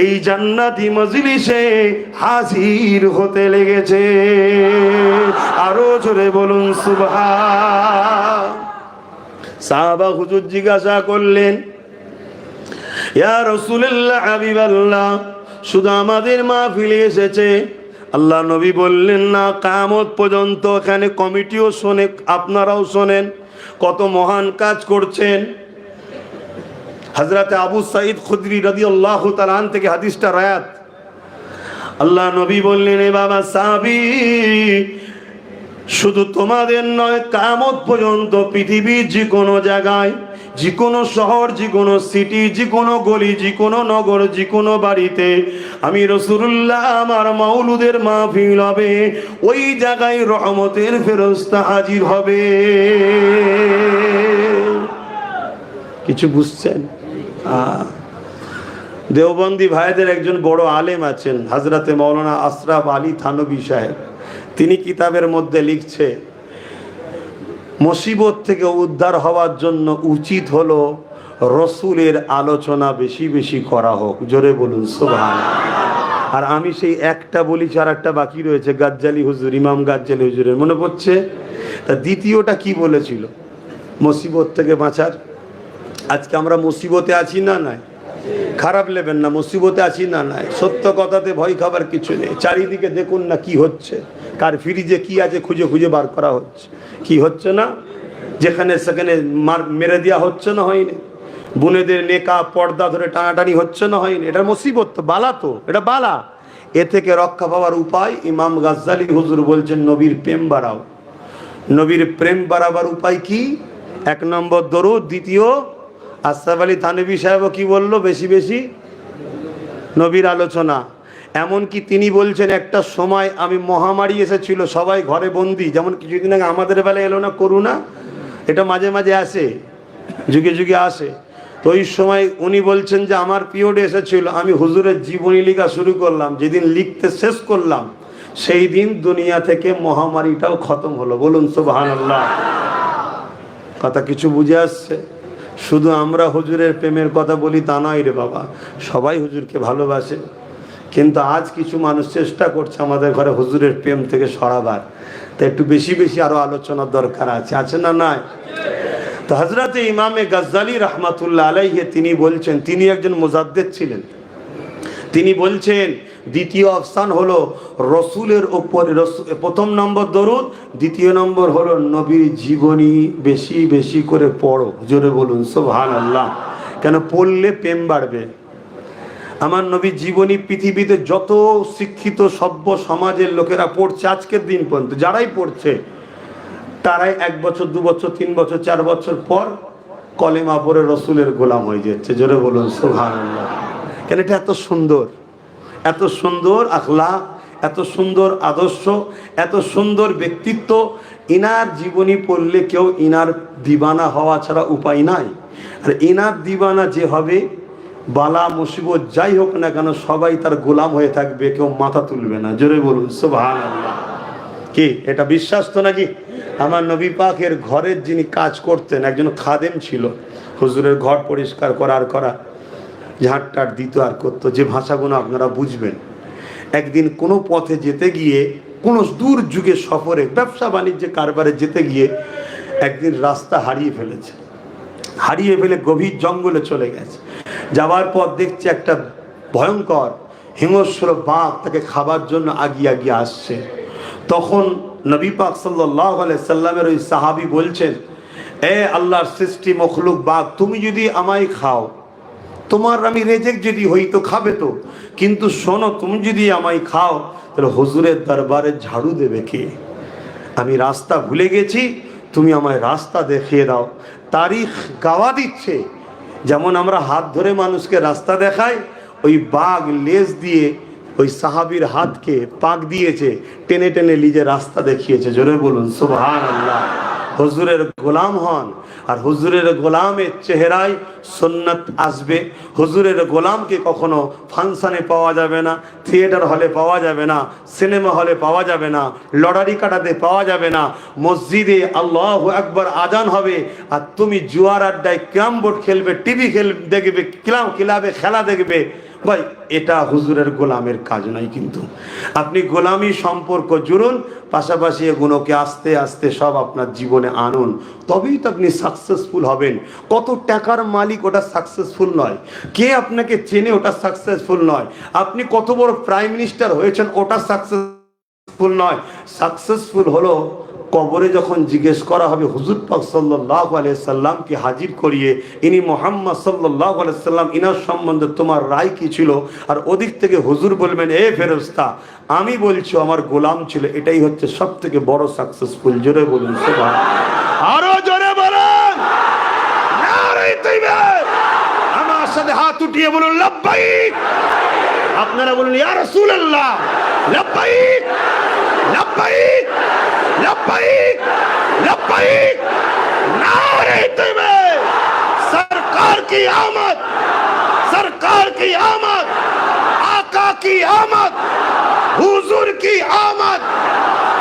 এই জান্নাতি মজলিসে হাজির হতে লেগেছে। আরো জোরে বলুন সুবহান। সাহাবা হুজুর জিজ্ঞাসা করলেন ইয়া রাসূলুল্লাহ হাবিবাল্লাহ, শুধু আমাদের মাহফিলে এসেছে? আল্লাহ নবী বললেন না, কিয়ামত পর্যন্ত এখানে কমিটিও শোনে, আপনারাও শোনেন কত মহান কাজ করছেন। হযরত আবু সাঈদ খুদরি রাদিয়াল্লাহু তাআলা আন থেকে হাদিসটা রায়াত। আল্লাহ নবী বললেন এ বাবা সাহাবী, শুধু তোমাদের নয়, কিয়ামত পর্যন্ত পৃথিবীর যে কোনো জায়গায়, যে কোনো শহর, যে কোনো সিটি, যে কোনো গলি, যে কোনো নগর, যে কোনো বাড়িতে আমি রাসূলুল্লাহ আমার মাওলুদের মাহফিল হবে, ওই জায়গায় রহমতের ফেরেশতা হাজির হবে। কিছু বুঝছেন? দেওবন্দি ভাইদের একজন বড় আলেম আছেন হযরতে মাওলানা আশরাফ আলী থানভী সাহেব। তিনি কিতাবের মধ্যে লিখছে, মুসিবত থেকে উদ্ধার হওয়ার জন্য উচিত হলো রসুলের আলোচনা বেশি বেশি করা হোক। জোরে বলুন সুবহানাল্লাহ। আর আমি সেই একটা বলেছি, আর একটা বাকি রয়েছে, গাজ্জালি হুজুর, ইমাম গাজ্জালি হুজুরের, মনে পড়ছে? তা দ্বিতীয়টা কি বলেছিল? মুসিবত থেকে বাঁচার। আজকে আমরা মুসিবতে আছি না নাই? খারাপ নেবেন না, মুসিবতে আছি না নাই? সত্য কথাতে ভয় খাবার কিছু নেই। চারিদিকে দেখুন না কি হচ্ছে, কার ফ্রিজে কি আছে খুঁজে খুঁজে বার করা হচ্ছে। কি হচ্ছে না? যেখানে সেখানে মেরে দেওয়া হচ্ছে না, হয়নি? বোনেদের নেকা পর্দা ধরে টানাটানি হচ্ছে না, হয়নি? এটা মুসিবত তো, বালা তো, এটা বালা। এ থেকে রক্ষা পাওয়ার উপায় ইমাম গাজ্জালি হুজুর বলছেন নবীর প্রেম বাড়াও। নবীর প্রেম বাড়াবার উপায় কি? 1 নম্বর দরুদ, দ্বিতীয় আশরাফ আলী থানভী সাহেবও কি বললো? বেশি বেশি নবীর আলোচনা। এমনকি তিনি বলছেন একটা সময় আমি মহামারী এসেছিল, সবাই ঘরে বন্দি, যেমন কিছুদিন আগে আমাদের বেলায় এলো না করোনা, এটা মাঝে মাঝে আসে, যুগে যুগে আসে। তো ওই সময় উনি বলছেন যে আমার পিরিয়ড এসেছিল, আমি হুজুরের জীবনী লেখা শুরু করলাম, যেদিন লিখতে শেষ করলাম সেই দিন দুনিয়া থেকে মহামারীটাও খতম হলো। বলুন সুবহানাল্লাহ। কথা কিছু বুঝে আসছে? শুধু আমরা হুজুরের প্রেমের কথা বলি তা নয় রে বাবা, সবাই হুজুরকে ভালোবাসে, কিন্তু আজ কিছু মানুষ চেষ্টা করছে আমাদের ঘরে হুজুরের প্রেম থেকে সরাবার। তো একটু বেশি বেশি আরো আলোচনার দরকার আছে, আছে না নাই? তো হযরতে ইমামে গাজ্জালি রাহমাতুল্লাহ আলাইহি তিনি বলছেন, তিনি একজন মুজাদ্দিদ ছিলেন, তিনি বলছেন দ্বিতীয় অপশান হলো রসুলের ওপরে, প্রথম নম্বর দরুদ, দ্বিতীয় নম্বর হলো নবীর জীবনী বেশি বেশি করে পড়ো। জোরে বলুন সুবহানাল্লাহ। কেন? পড়লে প্রেম বাড়বে। আমার নবীর জীবনী পৃথিবীতে যত শিক্ষিত সভ্য সমাজের লোকেরা পড়ছে আজকের দিন পর্যন্ত, যারাই পড়ছে তারাই 1 বছর 2 বছর 3 বছর 4 বছর পর কলেমা পড়ে রসুলের গোলাম হয়ে যাচ্ছে। জোরে বলুন সুবহানাল্লাহ। কেন? এটা এত সুন্দর, এত সুন্দর আখলাক, এত সুন্দর আদর্শ, এত সুন্দর ব্যক্তিত্ব। ইনার জীবনী পড়লে কেউ ইনার দিবানা হওয়া ছাড়া উপায় নাই। আর ইনার দিবানা যে হবে, বালা মুসিবত যাই হোক না কেন সবাই তার গোলাম হয়ে থাকবে, কেউ মাথা তুলবে না। জোরে বলুন সুবহানাল্লাহ। কি এটা বিশ্বাস তো নাকি? আমার নবী পাকের ঘরের যিনি কাজ করতেন, একজন খাদেম ছিল, হুজুরের ঘর পরিষ্কার করা ঝাঁটটার দিত আর করতো, যে ভাষাগুলো আপনারা বুঝবেন। একদিন কোনো পথে যেতে গিয়ে, কোনো দূর যুগে সফরে ব্যবসা বাণিজ্যে কারবারে যেতে গিয়ে একদিন রাস্তা হারিয়ে ফেলেছে। হারিয়ে ফেলে গভীর জঙ্গলে চলে গেছে। যাওয়ার পর দেখছে একটা ভয়ঙ্কর হিংস্র বাঘ তাকে খাবার জন্য আগিয়ে আসছে। তখন নবী পাক সাল্লাল্লাহু আলাইহি সাল্লামের ওই সাহাবী বলছেন, এ আল্লাহর সৃষ্টি মখলুক বাঘ, তুমি যদি আমায় খাও, তোমার আমি রেজেক যদি হই তো খাবে তো, কিন্তু শোনো, তুমি যদি আমায় খাও তাহলে হুজুরের দরবারে ঝাড়ু দেবে কে? আমি রাস্তা ভুলে গেছি, তুমি আমায় রাস্তা দেখিয়ে দাও। তারিখ গাওয়া দিচ্ছে, যেমন আমরা হাত ধরে মানুষকে রাস্তা দেখাই, ওই বাঘ লেজ দিয়ে ওই সাহাবীর হাতকে পাক দিয়েছে, টেনে টেনে লিজে রাস্তা দেখিয়েছে। জোরে বলুন সুবহানাল্লাহ। হুজুরের গোলাম হন, আর হুজুরের গোলামের চেহারায় সুন্নাত আসবে। হুজুরের গোলামকে কখনো ফাংশনে পাওয়া যাবে না, থিয়েটার হলে পাওয়া যাবে না, সিনেমা হলে পাওয়া যাবে না, লটারি কাটাতে পাওয়া যাবে না। মসজিদে আল্লাহু আকবার আজান হবে আর তুমি জুয়ার আড্ডায় ক্যারাম বোর্ড খেলবে, টিভি দেখবে, ক্লাবে খেলা দেখবে। ভাই, এটা হুজুরের গোলামের কাজ নয়। কিন্তু আপনি গোলামি সম্পর্ক জুড়ুন, পাশাপাশি এগুলোকে আস্তে আস্তে সব আপনার জীবনে আনুন, তবেই তো আপনি সাকসেসফুল হবেন। কত টাকার মালিক ওটা সাকসেসফুল নয়, কে আপনাকে চেনে ওটা সাকসেসফুল নয়, আপনি কত বড় প্রাইম মিনিস্টার হয়েছেন ওটা সাকসেসফুল নয়। সাকসেসফুল হলো কবরে যখন জিজ্ঞেস করা হবে হুজুর পাক সাল্লাল্লাহু আলাইহি সাল্লামকে হাজির করিয়ে, ইনি মুহাম্মদ সাল্লাল্লাহু আলাইহি সাল্লাম, ইনার সম্বন্ধে তোমার রায় কি ছিল? আর ওদিক থেকে হুজুর বলবেন, এ ফেরেশতা, আমি বলছি আমার গোলাম ছিল। এটাই হচ্ছে সব থেকে বড় সাকসেসফুল। জোরে বলুন সুবহানাল্লাহ। আরো জোরে বলুন নারে তাকবীর। আমার সাথে হাত উঠিয়ে বলুন লাব্বাইক। আপনারা বলুন ইয়া রাসূলুল্লাহ লাব্বাইক লাব্বাইক लब्बाइक लब्बाइक नारे तकबीर। सरकार की आमद, सरकार की आमद, आका की आमद, हुजूर की आमद,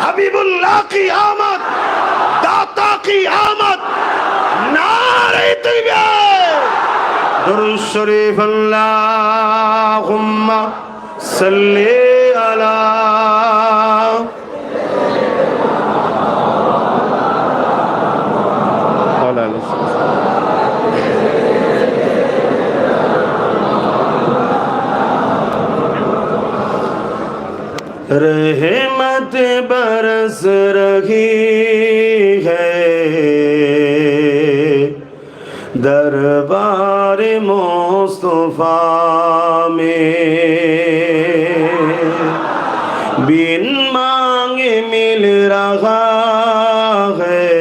हबीबुल्लाह की आमद, दाता की आमद। नारे तकबीर। दुरूद शरीफ अल्लाहुम्मा सल्ली अला रहमत बरस रही है दरबार मुस्तफा में, बिन मांगे मिल रहा है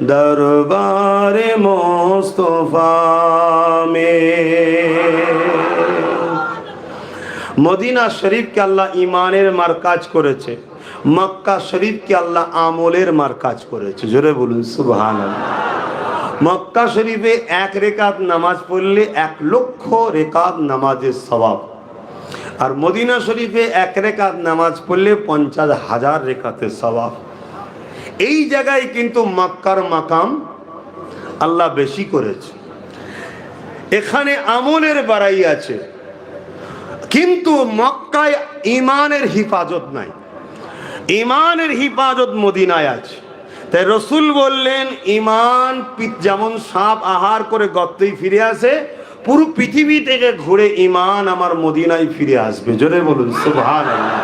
दरबार मुस्तफा में। মদিনা শরীফকে আল্লাহ ইমানের মারকাজ করেছে, মক্কা শরীফকে আল্লাহ আমলের মারকাজ করেছে। জোরে বলুন সুবহানাল্লাহ। মক্কা শরীফে 1 রেকাত নামাজ পড়লে 1 লক্ষ রেকাত নামাজের সওয়াব, আর মদিনা শরীফে 1 রেকাত নামাজ পড়লে 50,000 রেকাতের সওয়াব। এই জায়গায় কিন্তু মক্কার মাকাম আল্লাহ বেশি করেছে, এখানে আমলের বাড়াই আছে, কিন্তু মক্কায় ইমানের হিফাজত নাই। ইমানের হিফাজত মদিনায় আছে। তাই রসুল বললেন, ইমান যেমন সাপ আহার করে গর্তেই ফিরে আসে, পুরো পৃথিবী থেকে ঘুরে ईमान আমার মদিনায় ফিরে আসবে। জোরে বলুন সুবহানাल्लाह।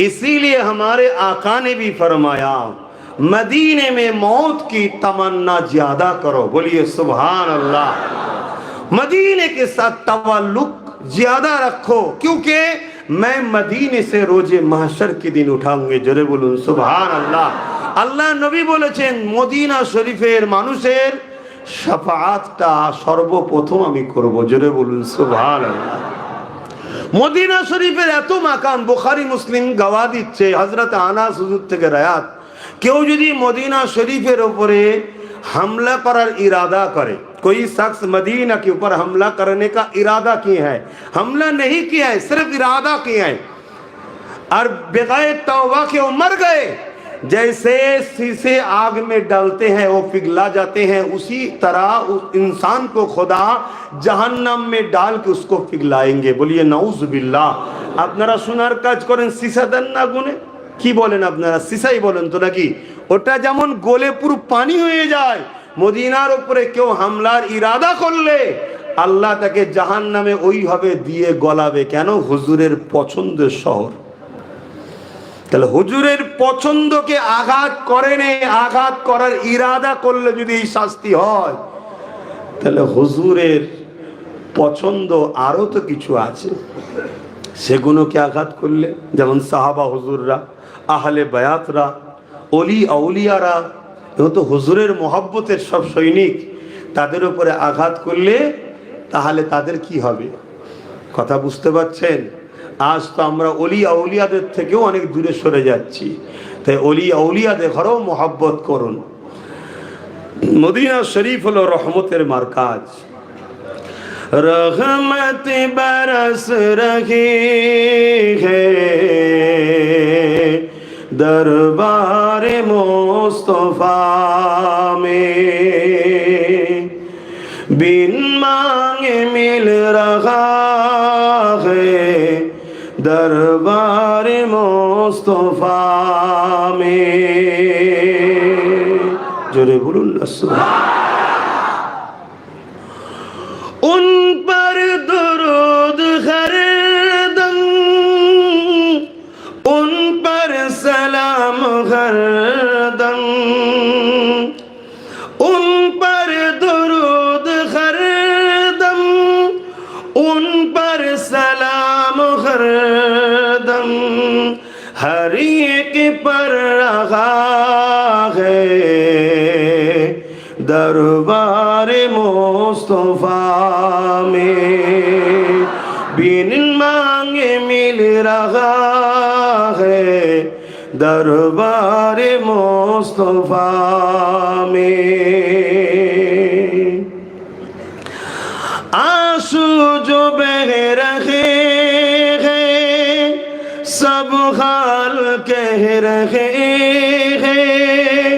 इसीलिए हमारे आका ने भी फरमाया मदीने में मौत की तमन्ना ज्यादा करो। बोलिए सुभान अल्लाह। मदीने के साथ तवल्लुक ज्यादा रखो, क्योंकि मैं मदीने से रोजे महशर के दिन उठाऊंगे। जरे बोलून सुभान अल्लाह। अल्लाह नबी बोलेছেন মদিনা শরীফের মানুষের শাফাআতটা সর্বপ্রথম আমি করব। জোরে বলুন সুবহানাল্লাহ। মদিনা শরীফের এত মাকাম, বুখারী মুসলিম গাওয়া দিচ্ছে হযরত আনাস হুজুর থেকে রায়াত, কেউ যদি মদিনা শরীফের উপরে हमला करार इरादा करे, कोई शख्स मदीना के ऊपर हमला करने का इरादा किया है, हमला नहीं किया है, सिर्फ इरादा किया है और बेगाए तौबा के वो मर गए, जैसे शीशे आग में डालते हैं वो पिघला जाते हैं, उसी तरह उस इंसान को खुदा जहन्नम में डाल के उसको पिघलाएंगे। बोलिए नाउज़ बिल्लाह। আপনারা শোনার কাজ করেন, সীসা দেন না গুনে, কি বলেন আপনারা? সীসাই বলেন তো নাকি? ওটা যেমন গলে পুরো পানি হয়ে যায়, মদিনার উপরে কেউ হামলার ইরাদা করলে আল্লাহ তাকে জাহান্নামে ওইভাবে দিয়ে গলাবে। কেন? হুজুরের পছন্দের শহর। তাহলে হুজুরের পছন্দকে আঘাত করেনি, আঘাত করার ইরাদা করলে যদি এই শাস্তি হয়, তাহলে হুজুরের পছন্দ আরো তো কিছু আছে, সেগুলোকে আঘাত করলে, যেমন সাহাবা হুজুররা, আহলে বায়াতরা, অলি আউলিয়ারা, এগুলো তো হুজুরের মহব্বতের সব সৈনিক, তাদের উপরে আঘাত করলে তাহলে তাদের কি হবে? কথা বুঝতে পারছেন? আজ তো আমরা অলি আউলিয়াদের থেকেও অনেক দূরে সরে যাচ্ছি, তাই অলি আউলিয়াদের ঘরেও মহব্বত করুন। মদিনা শরীফ হলো রহমতের মারকাজ। रहमत बरस रही है दरबार मुस्तफा में, बिन मांगे मिल रहा है दरबार मुस्तफा में। जोरे बोलूं ना सुभान। उन पर दुरूद हरदम, उन पर सलाम हरदम, उन पर दुरूद हरदम, उन पर सलाम हरदम, हर एक पर रहा है दरबार मुस्तफा में, बिन मांगे मिल रहा है दरबार मुस्तफा में। आंसू जो बह रहे हैं सब हाल कह रहे हैं,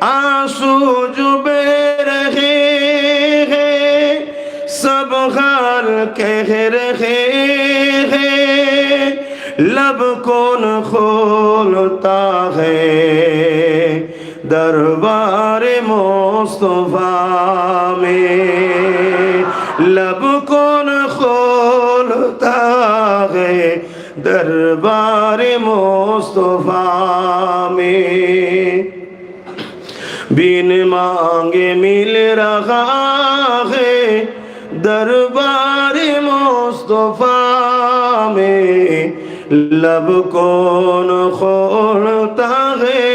आंसू जो बह रहे हैं सब हाल कह रहे हैं, लब कौन खोलता है दरबार मुस्तफा में, लब कौन खोलता है दरबार मुस्तफा में, बिन मांगे मिल रहा है दरबार मुस्तफा में, लब कौन खोलता है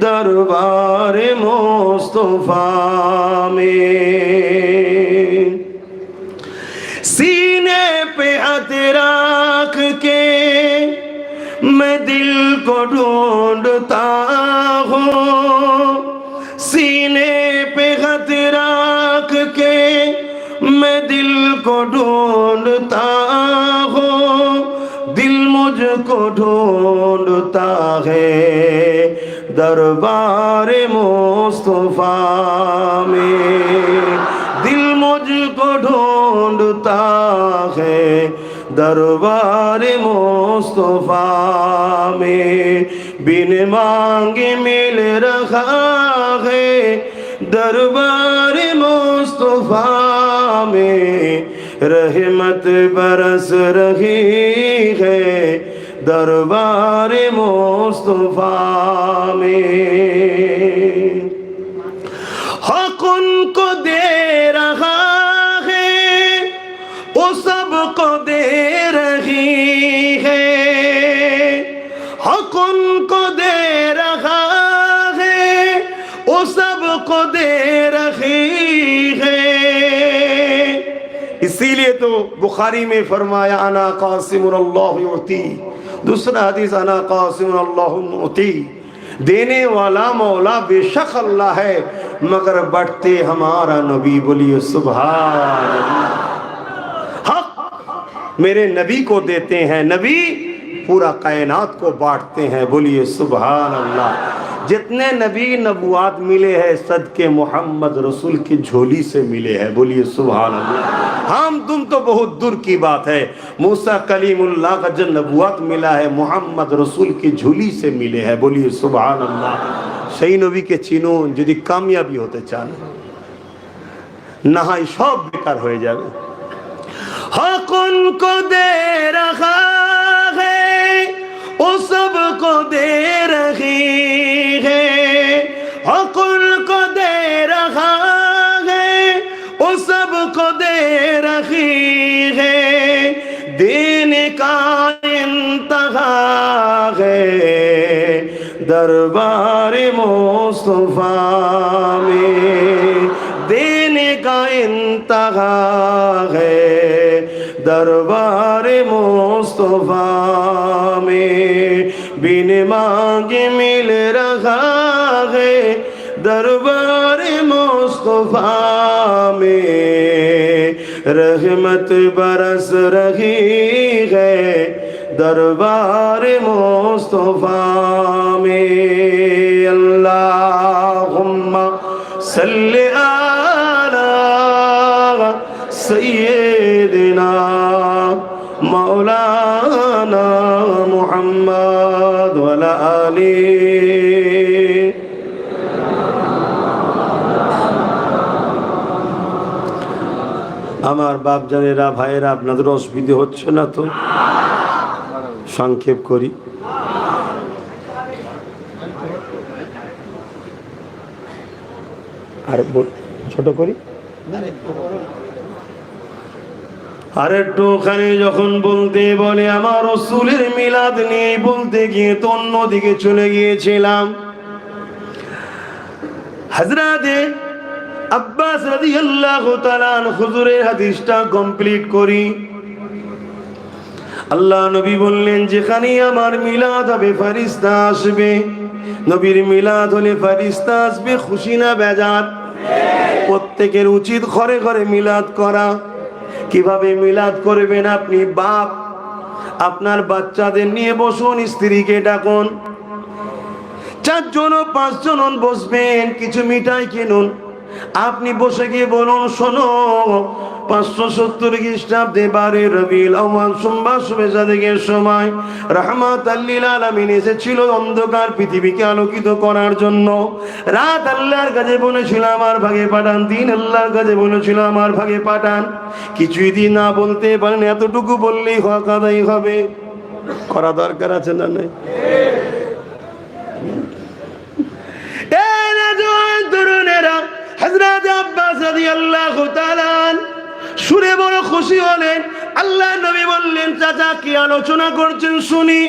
दरबार मुस्तफा में। सीने पे हाथ रख के मैं दिल को ढूंढता हूँ, सीने पे हाथ रख के मैं दिल को ढूंढता हूँ, दिल मुझको ढूंढता है दरबार मुस्तफा में, दिल मुझको ढूंढता है दरबार मुस्तफा में, बिन मांगे मिल रहा है दरबार मुस्तफा में रहमत बरस रही है दरबार मुस्तफा में। हक उनको दे रहा है वो सबको दे रही है, हक उनको दे रहा है वो सबको दे रही है। इसीलिए तो बुखारी में फरमाया अना कासिमुल्लाहु युती, दूसरा हदीस अना कासिमुल्लाहु मुती, देने वाला मौला बेशक अल्लाह है मगर बढ़ते हमारा नबी। बोलिए सुभान अल्लाह। हक मेरे नबी को देते हैं, नबी पूरा कायनात को बांटते हैं। बोलिए सुभान अल्लाह। जितने नबी नबुआत मिले हैं सदके मोहम्मद रसूल की झोली से मिले हैं। बोलिए सुभान अल्लाह। हम तुम तो बहुत दूर की बात है, मूसा कलीमुल्लाह का जो नबुआत मिला है मोहम्मद रसूल की झोली से मिले हैं। बोलिए सुभान अल्लाह। সেই নবীকে চিনুন যদি কামিয়াবি হতে চান, না হয় সব বেকার হয়ে যাবে। হক উनको दे रहा है वो सबको दे रही है, हक उनको दे रहा है वो सबको दे रही है। देने का इंतहा है दरबार मुस्तफा में, देने का इंतहा है दरबार मुस्तफा में। बिन मांगे मिल रहा है दरबार मुस्तफा में, रहमत बरस रही है दरबार मुस्तफा में। अल्लाहुम्मा सल्ली अला सय्यिदिना मौलाना मुहम्मद व अला आलिहि। আমার বাপ জানেরা ভাইয়েরা আপনাদের অসুবিধে হচ্ছে না তো? সংক্ষেপ করি। আর ছোট করি। আর একটুখানি যখন বলতে বলে আমার রাসূলের মিলাদ নিয়ে বলতে গিয়ে তো অন্যদিকে চলে গিয়েছিলাম। হযরতে আব্বাস রাদিয়াল্লাহু তাআলা হুজুরের হাদিসটা কমপ্লিট করি। আল্লাহ নবী বললেন যেখানে আমার মিলাদ হবে ফেরেশতা আসবে। নবীর মিলাদ হলে ফেরেশতা আসবে, খুশি না বেজার? প্রত্যেকের উচিত ঘরে ঘরে মিলাদ করা। কিভাবে মিলাদ করবেন? আপনি বাপ আপনার বাচ্চাদের নিয়ে বসুন, স্ত্রীকে ডাকুন, 4 জন 5 জন বসবেন, কিছু মিঠাই কিনুন। আপনি বসে গিয়ে বলুন শোনো 570 খ্রিস্টাব্দে 12 রবিউল আউয়াল সোমবার শুভে সাদেকের সময় রাহমাতাল লিল আলামিন এসেছিল অন্ধকার পৃথিবীকে আলোকিত করার জন্য। রাত আল্লাহর কাছে বলেছিল আমার ভাগে পাঠান, দিন আল্লাহর কাছে বলেছিল আমার ভাগে পাঠান। কিছুই দিন না বলতে পারেন, এতটুকু বললেই হক আদায় হবে। করা দরকার আছে না নাই? তরুণেরা হযরত আব্বাস রাদিয়াল্লাহু তাআলা শুনে বড় খুশি হলেন। আল্লাহ নবী বললেন চাচা কি আলোচনা করছেন শুনি।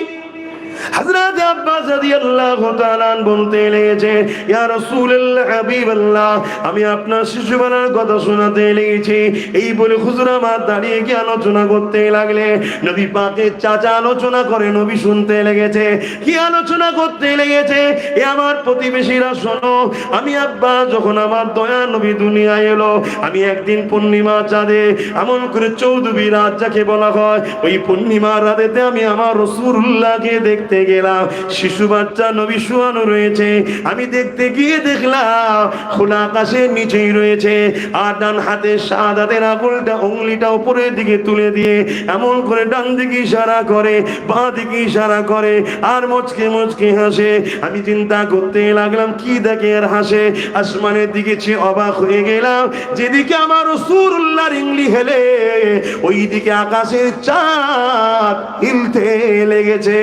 হযরত আব্বাস রাদিয়াল্লাহু তাআলা বলতে লেগেছেন ইয়া রাসূলুল্লাহ হাবিবাল্লাহ, আমি আপনার শিশুবেলার কথা শোনাতে লেগেছি। এই বলে হুজুর আমার দাঁড়িয়ে গিয়ে আলোচনা করতে লাগলে। নবী পাকের চাচা আলোচনা করে, নবী শুনতে লেগেছে। কি আলোচনা করতে লেগেছে? এ আমার প্রতিবেশীরা শোনো, আমি আব্বা যখন আমার দয়া নবী দুনিয়ায় এলো, আমি একদিন পূর্ণিমা চাঁদে এমন করে চৌদ্দবী রাত যাকে বলা হয়, ওই পূর্ণিমা রাতেতে আমি আমার রাসূলুল্লাহকে দেখতে দেখতে গেলাম শিশু বাচ্চা নবী শোয়ানো রয়েছে। আমি দেখতে গিয়ে দেখলাম খোলা আকাশের নিচেই রয়েছে, আর ডান হাতে শাহাদাতের আঙুলটা উংলিটা উপরের দিকে তুলে দিয়ে এমন করে ডান দিকে ইশারা করে, বাঁ দিকে ইশারা করে, আর মুচকে মুচকে হাসে। আমি চিন্তা করতে লাগলাম কি দেখে আর হাসে। আসমানের দিকে চেয়ে অবাক হয়ে গেলাম, যেদিকে আমার রাসূলুল্লাহর ইংলি হেলে ওই দিকে আকাশের চাঁদ হিলতে লেগেছে।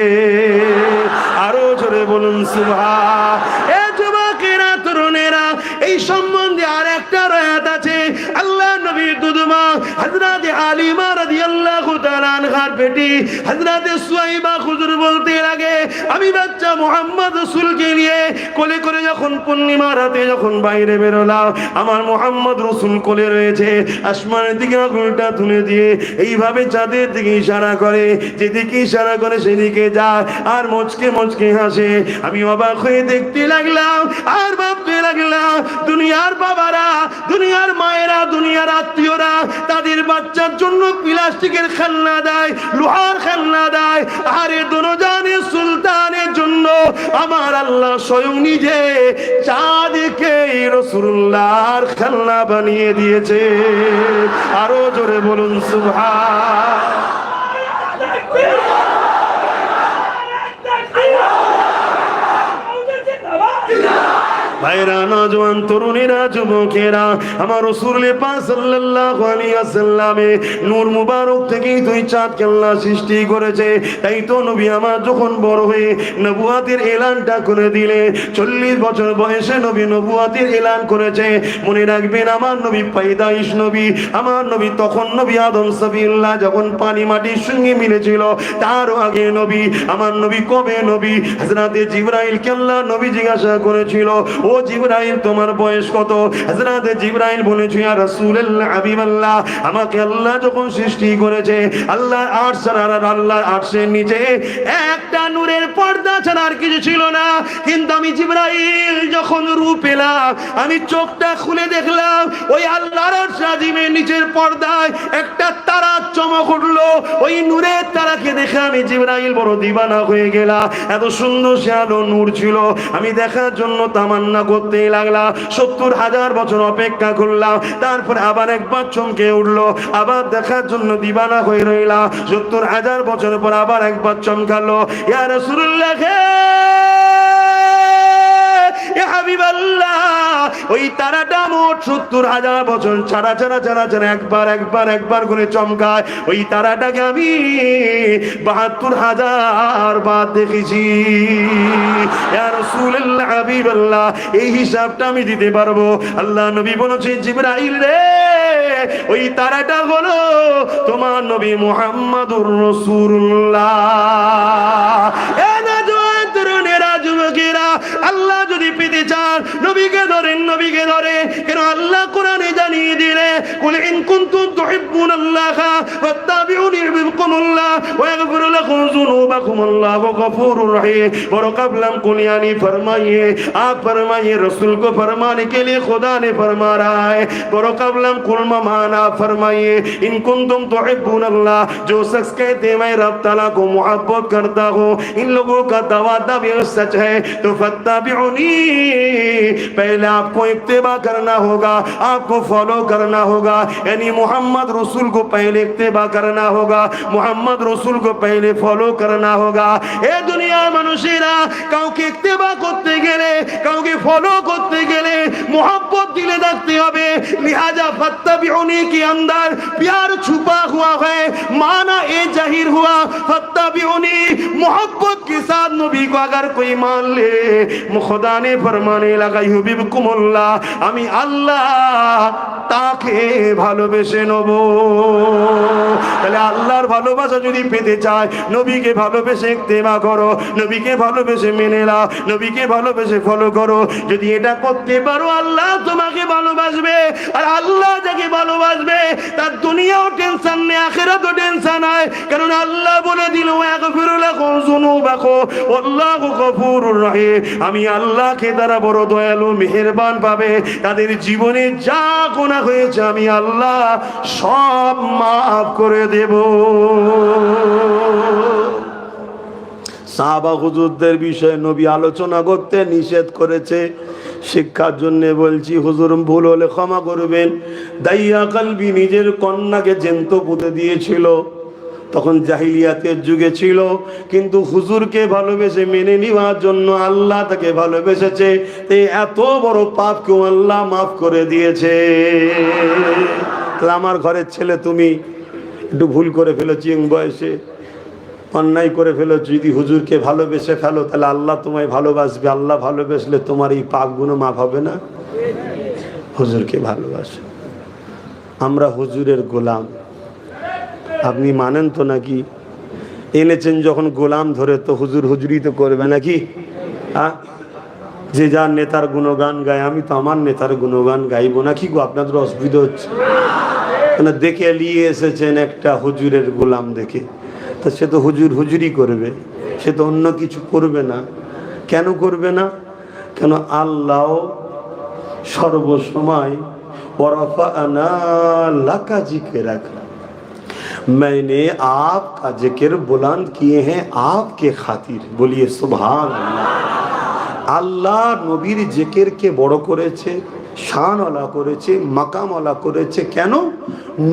আরো জোরে বলুন সুবহান। এ যুবকেরা, তরুণেরা, এই সম্বন্ধে আর একটা রায়াত আছে। আল্লাহ নবীর দুধমা হযরত হালিমা রাদিয়াল্লাহু তাআলা আনহার বেটি হযরত সুয়াইবা হুজুর বলতে লাগে, আমি বাচ্চা মুহাম্মদ রাসূলকে নিয়ে কোলে করে যখন পূর্ণিমা রাতে যখন বাইরে বেরোলাম, আমার মুহাম্মদ রাসূল কোলে রয়েছে। আসমানের দিকে আঙুলটা তুলে দিয়ে এইভাবে চাঁদের দিকে ইশারা করে, যেদিকে ইশারা করে সেদিকে যায়, আর মুচকে মুচকে হাসে। আমি অবাক হয়ে দেখতে লাগলাম আর ভাবতে লাগলাম, দুনিয়ার বাবারা, দুনিয়ার মায়েরা, দুনিয়ার আত্মীয়রা তাদের বাচ্চার জন্য প্লাস্টিকের খেলনা দেয়, লোহার খেলনা দেয়, আর এ দুনিয়ার সুলতানের জন্য আমার আল্লাহ স্বয়ং নিজে চাঁদকে রাসূলুল্লাহর খেলনা বানিয়ে দিয়েছে। আরো জোরে বলুন সুবহান। ভাইরা, নওজোয়ান, তরুণেরা, যুবকেরা, আমার রাসূল পাক সাল্লাল্লাহু আলাইহি ওয়াসাল্লামে নূর মুবারক থেকেই দুই চাঁদ খেলনা সৃষ্টি করেছে। তাই তো নবী আমার যখন বড় হয়ে নবুয়াতের এলানটা করে দিলে, 40 বছর বয়সে নবী নবুয়াতের এলান করেছে। মনে রাখবেন, আমার নবী পায়দাইশ নবী, আমার নবী তখন নবী আদম সফিউল্লাহ যখন পানি মাটির সঙ্গে মিলেছিল, তারও আগে নবী। আমার নবী কবে নবী? হযরত জিবরাইলকে আল্লাহ নবী জিজ্ঞাসা করেছিল, ও জিবরাইল, তোমার বয়স কত? হযরত জিবরাইল বলেছে, ইয়া রাসূলুল্লাহ, হাবিবাল্লাহ, আমাকে আল্লাহ যখন সৃষ্টি করেছে, আল্লাহর আরশ ছাড়া, আল্লাহর আরশের নিচে একটা নূরের পর্দা ছাড়া আর কিছু ছিল না। কিন্তু আমি জিবরাইল যখন রূপ পেলাম, আমি চোখটা খুলে দেখলাম ওই আল্লাহর আরশ আজিমের নিচের পর্দায় একটা তারা চমক উঠলো। ওই নূরের তারাকে দেখে আমি জিবরাইল বড় দিবানা হয়ে গেলাম। এত সুন্দর সে আলো নূর ছিল। আমি দেখার জন্য তামান্না করতে লাগলাম। 70,000 বছর অপেক্ষা করলাম, তারপরে আবার একবার চমকে উঠলো, আবার দেখার জন্য দিবানা হয়ে রইলাম। 70,000 বছর পর আবার একবার চমকালো। ইয়া রাসূলুল্লাহ, ইয়া হাবিবাল্লাহ, ওই তারাটা মোট 70,000 বছর ছাড়া ছাড়া ছাড়া ছাড়া একবার করে চমকায়। ওই তারাটাকে আমি 72,000 বার দেখেছি। ইয়া রাসূলুল্লাহ, হাবিবাল্লাহ, এই হিসাবটা আমি দিতে পারবো। আল্লাহ নবী বলেছেন, জিবরাইল রে, ওই তারাটা হলো তোমার নবী মুহাম্মাদুর রাসূলুল্লাহ। এ নওজোয়ান, তরুণেরা, যুবকেরা, আল্লাহ যদি পেতে চান, নবীকে ধরেন, নবীকে ধরে। কেন আল্লাহ কোরআনে জানিয়ে দিলে, কুল ইন কুনতুম তুহিব্বুনাল্লাহ ফাত্তাবিউনি ইউহিব্বুকুমুল্লাহ ওয়া ইয়াগফির লাকুম যুনুবাকুম, আল্লাহু গফুরুর রহিম। বড় কাবলাম কুল यानी फरमाइए, आप फरमाइए, रसूल को फरमाने के लिए खुदा ने फरमा रहा है। बड़ो कबलम कुल माना फरमाइए, इन कुंतुम तुहिब्बुनल्लाह, जो शख्स कहते मैं रब ताला को मोहब्बत करता हूँ, इन लोगों का दावा भी सच है, तो फत्ताबिउनी, पहले आपको इत्तिबा करना होगा, आपको फॉलो करना होगा। यानी मोहम्मद रसूल को पहले इत्तिबा करना होगा, मोहम्मद रसूल को पहले फॉलो करना होगा। ए दुनिया मनुष्यरा, কাউকে ইত্তেবা করতে গেলে, কাউকে ফলো করতে গেলে मोहब्बत दिले रखते হবে। लिहाजा फत्ताबिउनी के अंदर प्यार छुपा हुआ है, माना ये जाहिर हुआ। फत्ताबिउनी, मोहब्बत के साथ नबी को अगर कोई मान ले, खुदा ने फरमाने लगा युहिब्बुकुमुल्लाह, আমি আল্লাহ তাকে ভালোবেসে নেব। তাহলে আল্লাহর ভালোবাসা যদি পেতে চায়, নবীকে ভালোবেসে ইত্তেবা করো, নবীকে ভালোবেসে মেনে নাও, নবীকে ভালোবেসে ফলো করো। যদি এটা করতে পারো, আল্লাহ তোমাকে ভালোবাসবে। আর আল্লাহ যাকে ভালোবাসবে, তার দুনিয়াও টেনশন নেই, আখিরাতও টেনশন নাই। কারণ আল্লাহ বলে দিল, ওয়াগফিরু লাকুম যুনুবাকুম আল্লাহু গফুরুর রহিম, আমি আল্লাহকে তারা বড় দয়ালু, মেহেরবান পাবে। তাদের জীবনে যা গুনাহ হয়েছে আমি আল্লাহ সব মাফ করে দেব। সাহাবা হুজুরদের বিষয়ে নবী আলোচনা করতে নিষেধ করেছে। শিক্ষার জন্য বলছি, হুজুর ভুল হলে ক্ষমা করবেন। দাইয়া কালবি নিজের কন্যাকে জ্যান্ত পুঁতে দিয়েছিল, তখন জাহিলিয়াতের যুগে ছিল, কিন্তু হুজুরকে ভালোবেসে মেনে নেওয়ার জন্য আল্লাহ তাকে ভালোবেসেছে, এই এত বড় পাপকেও আল্লাহ মাফ করে দিয়েছে। তাহলে আমার ঘরের ছেলে তুমি একটু ভুল করে ফেলেছি, বয়সে অন্যায় করে ফেলেছো, যদি হুজুরকে ভালোবেসে ফেলো তাহলে আল্লাহ তোমায় ভালোবাসবে। আল্লাহ ভালোবেসলে তোমার এই পাপগুলো মাফ হবে না? হুজুরকে ভালোবাসো। আমরা হুজুরের গোলাম, আপনি মানেন তো নাকি? এনেছেন যখন গোলাম ধরে, তো হুজুর হুজুরি তো করবে নাকি? যে যার নেতার গুণগান গায়, আমি তো আমার নেতার গুণগান গাইবো নাকি গো? আপনাদের অসুবিধা হচ্ছে না? দেখে নিয়ে এসেছেন একটা হুজুরের গোলাম দেখে, তো সে তো হুজুর হুজুরি করবে, সে তো অন্য কিছু করবে না। কেন করবে না? কেন আল্লাহ সর্বসময় ওয়ারাফা'না লাকা যিকরাক, मैंने आपका जिक्र बुलंद किए हैं आपके खातिर। बोलिए सुभान अल्लाह। আল্লাহ নবীর জিকিরকে বড় করেছে, শানওয়ালা করেছে, মাকামওয়ালা করেছে। কেন?